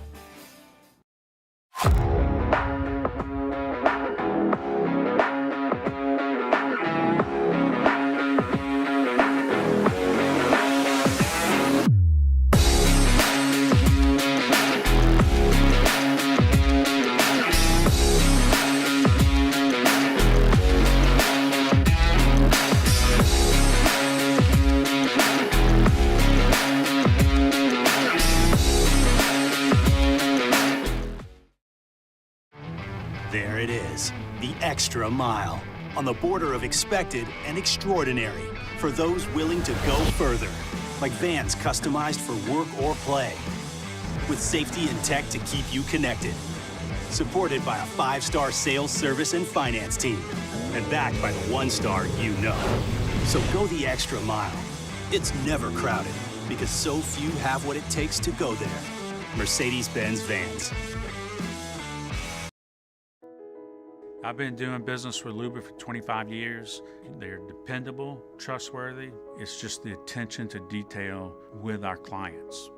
There it is, the extra mile, on the border of expected and extraordinary, for those willing to go further, like vans customized for work or play, with safety and tech to keep you connected, supported by a 5-star sales, service, and finance team, and backed by the 1-star you know. So go the extra mile. It's never crowded, because so few have what it takes to go there. Mercedes-Benz Vans. I've been doing business with Luba for 25 years. They're dependable, trustworthy. It's just the attention to detail with our clients.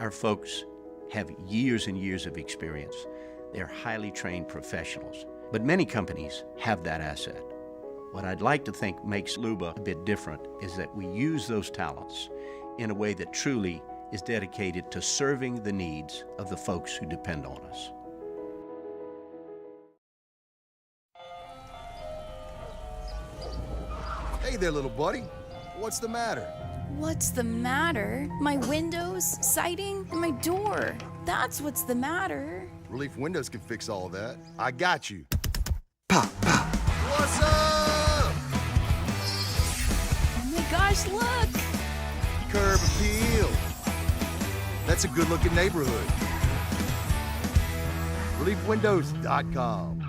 Our folks have years and years of experience. They're highly trained professionals, but many companies have that asset. What I'd like to think makes Luba a bit different is that we use those talents in a way that truly is dedicated to serving the needs of the folks who depend on us. Hey there, little buddy. What's the matter? What's the matter? My windows, siding, and my door. That's what's the matter. Relief Windows can fix all of that. I got you. Pop, pop. What's up? Oh my gosh, look! Curb appeal. That's a good-looking neighborhood. ReliefWindows.com.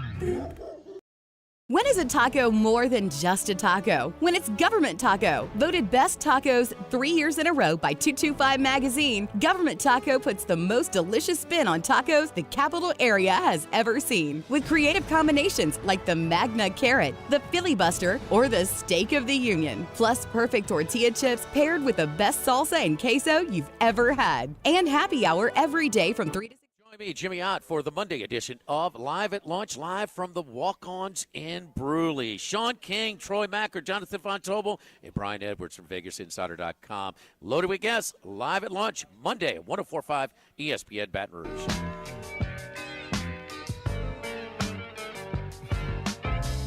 When is a taco more than just a taco? When it's Government Taco. Voted best tacos 3 years in a row by 225 Magazine, Government Taco puts the most delicious spin on tacos the capital area has ever seen. With creative combinations like the Magna Carrot, the Filibuster, or the Steak of the Union. Plus perfect tortilla chips paired with the best salsa and queso you've ever had. And happy hour every day from 3 to 6. Me, Jimmy Ott, for the Monday edition of Live at Lunch, live from the Walk-Ons in Brewley. Sean King, Troy Macker, Jonathan Fontobel, and Brian Edwards from VegasInsider.com. Loaded with guests, Live at Lunch, Monday at 104.5 ESPN Baton Rouge.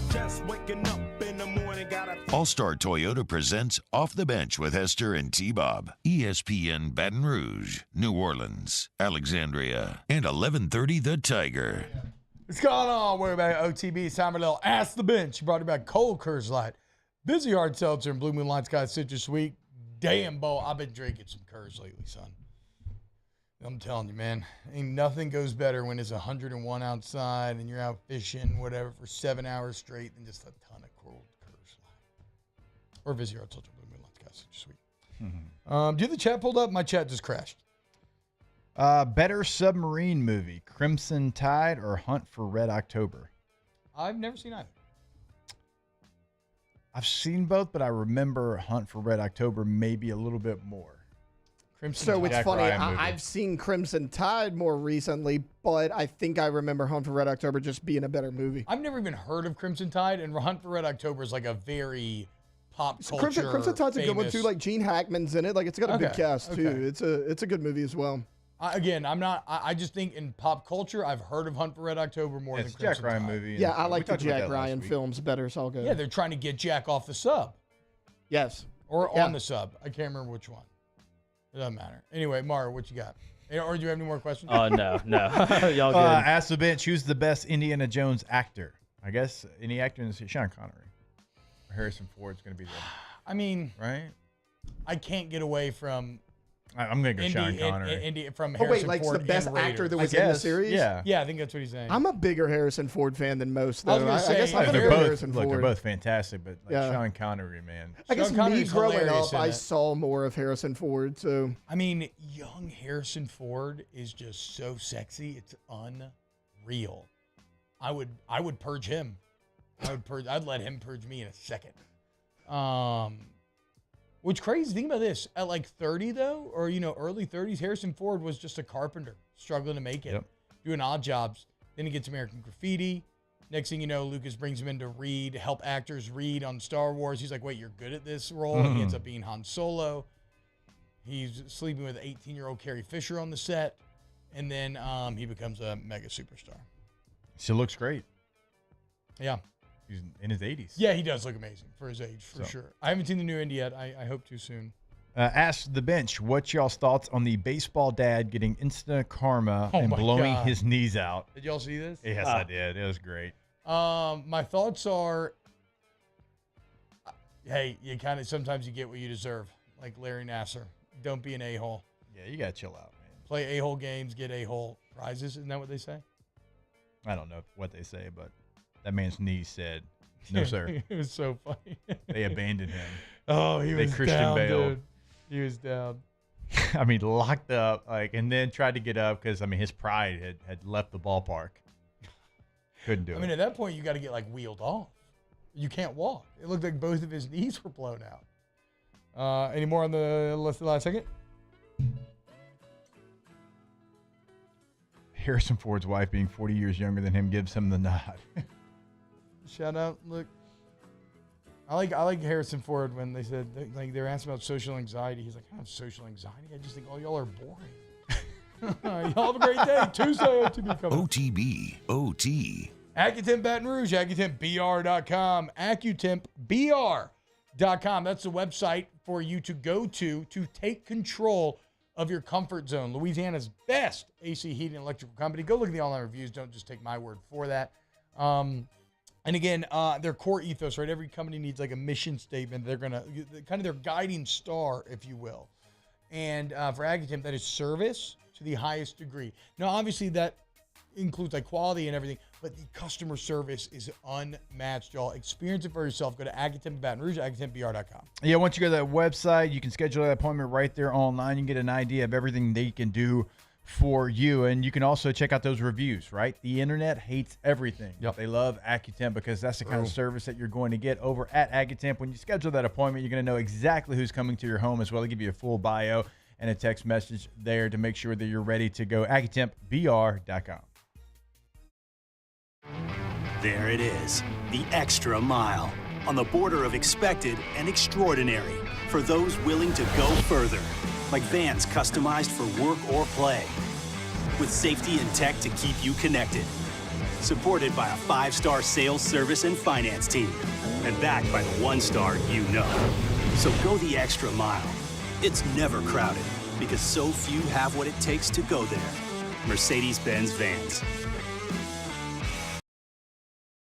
Just waking up in the morning, gotta... All-Star Toyota presents Off the Bench with Hester and T-Bob. ESPN Baton Rouge, New Orleans, Alexandria, and 1130 The Tiger. What's going on? We're back at OTB. It's time for a little Ask the Bench. Brought to you by Cold Coors Light. Busy Hard Seltzer and Blue Moon Light Sky Citrus Sweet. Damn, Bo, I've been drinking some Coors lately, son. I'm telling you, man, ain't nothing goes better when it's 101 outside and you're out fishing, whatever, for 7 hours straight than just a ton of cold Coors Light. Or Busy Hard Seltzer, Blue Moon Light Sky Citrus Sweet. Do you have the chat pulled up? My chat just crashed. Better submarine movie, Crimson Tide or Hunt for Red October? I've never seen either. I've seen both, but I remember Hunt for Red October maybe a little bit more. So it's funny, I've seen Crimson Tide more recently, but I think I remember Hunt for Red October just being a better movie. I've never even heard of Crimson Tide, and Hunt for Red October is like a very pop culture. Crimson Tide's a good one too. Like Gene Hackman's in it. Like it's got a good cast too. It's a good movie as well. I just think in pop culture, I've heard of Hunt for Red October more than Crimson Jack Ryan Tide. movie. Yeah, I like the Jack Ryan films better, so I'll go. Yeah, they're trying to get Jack off the sub. Yes. Or on the sub. I can't remember which one. It doesn't matter. Anyway, Mario, what you got? Or do you have any more questions? Oh, no. Y'all good. Ask the bench, who's the best Indiana Jones actor? I guess any actor in this, Sean Connery. Harrison Ford's going to be there. I mean, right? I can't get away from I'm going to go Sean Connery. Indy from Oh, Harrison wait, like Ford the best and actor that Raiders. was in the series? Yeah, I think that's what he's saying. I'm a bigger Harrison Ford fan than most, though. I was gonna say, guess I'm they're a both, Harrison look, Ford. they're both fantastic, but like Yeah. Sean Connery, man. I guess Sean me Connery's growing hilarious up, I in it. saw more of Harrison Ford, so. I mean, young Harrison Ford is just so sexy. It's unreal. I would purge him. I'd let him purge me in a second. Which crazy, think about this. At like 30 though, or early 30s, Harrison Ford was just a carpenter, struggling to make it, doing odd jobs. Then he gets American Graffiti. Next thing you know, Lucas brings him in to help actors read on Star Wars. He's like, wait, you're good at this role? He ends up being Han Solo. He's sleeping with 18-year-old Carrie Fisher on the set. And then he becomes a mega superstar. She looks great. Yeah. He's in his 80s. Yeah, he does look amazing for his age, for sure. I haven't seen the new Indy yet. I hope to soon. Ask the bench, what's y'all's thoughts on the baseball dad getting instant karma and blowing his knees out? Did y'all see this? Yes, I did. It was great. My thoughts are, hey, sometimes you get what you deserve, like Larry Nassar. Don't be an a-hole. Yeah, you got to chill out, man. Play a-hole games, get a-hole prizes. Isn't that what they say? I don't know what they say, but that man's knees said, no, sir. It was so funny. They abandoned him. Oh, he was Christian down, Bale. dude. He was down. I mean, locked up, and then tried to get up because, his pride had left the ballpark. Couldn't do it. I mean, at that point, you got to get, wheeled off. You can't walk. It looked like both of his knees were blown out. Any more on the last second? Harrison Ford's wife, being 40 years younger than him, gives him the nod. Shout out, look. I like Harrison Ford when they said, they were asking about social anxiety. He's like, I don't have social anxiety. I just think all y'all are boring. Y'all have a great day. Tuesday, OTB coming. OTB, OT. Accutemp Baton Rouge, AccutempBR.com, AccutempBR.com. That's the website for you to go to take control of your comfort zone. Louisiana's best AC heating and electrical company. Go look at the online reviews. Don't just take my word for that. And again, their core ethos, right? Every company needs a mission statement. They're going to, kind of their guiding star, if you will. And for Accutemp, that is service to the highest degree. Now, obviously, that includes quality and everything, but the customer service is unmatched, y'all. Experience it for yourself. Go to Accutemp Baton Rouge, AccutempBR.com. Yeah, once you go to that website, you can schedule that appointment right there online. You can get an idea of everything they can do for you. And you can also check out those reviews, right? The internet hates everything. Yep. They love Accutemp because that's the kind of service that you're going to get over at Accutemp. When you schedule that appointment, you're going to know exactly who's coming to your home as well. They give you a full bio and a text message there to make sure that you're ready to go. AccutempBR.com. There it is, the extra mile, on the border of expected and extraordinary, for those willing to go further, like vans customized for work or play, with safety and tech to keep you connected, supported by a 5-star sales, service, and finance team, and backed by the 1-star you know. So go the extra mile. It's never crowded, because so few have what it takes to go there. Mercedes-Benz Vans.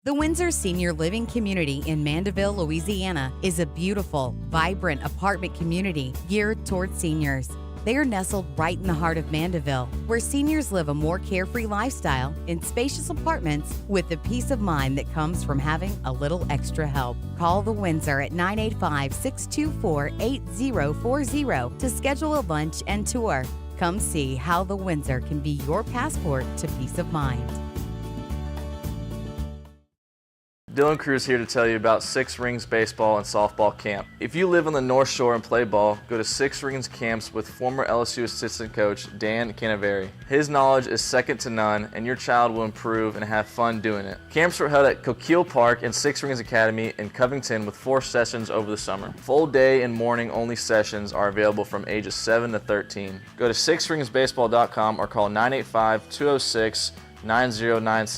The Windsor Senior Living Community in Mandeville, Louisiana is a beautiful, vibrant apartment community geared towards seniors. They are nestled right in the heart of Mandeville, where seniors live a more carefree lifestyle in spacious apartments with the peace of mind that comes from having a little extra help. Call the Windsor at 985-624-8040 to schedule a lunch and tour. Come see how the Windsor can be your passport to peace of mind. Dylan Cruz here to tell you about Six Rings Baseball and Softball Camp. If you live on the North Shore and play ball, go to Six Rings Camps with former LSU assistant coach Dan Canaveri. His knowledge is second to none, and your child will improve and have fun doing it. Camps were held at Coquille Park and Six Rings Academy in Covington with 4 sessions over the summer. Full day and morning only sessions are available from ages 7 to 13. Go to sixringsbaseball.com or call 985-206-9096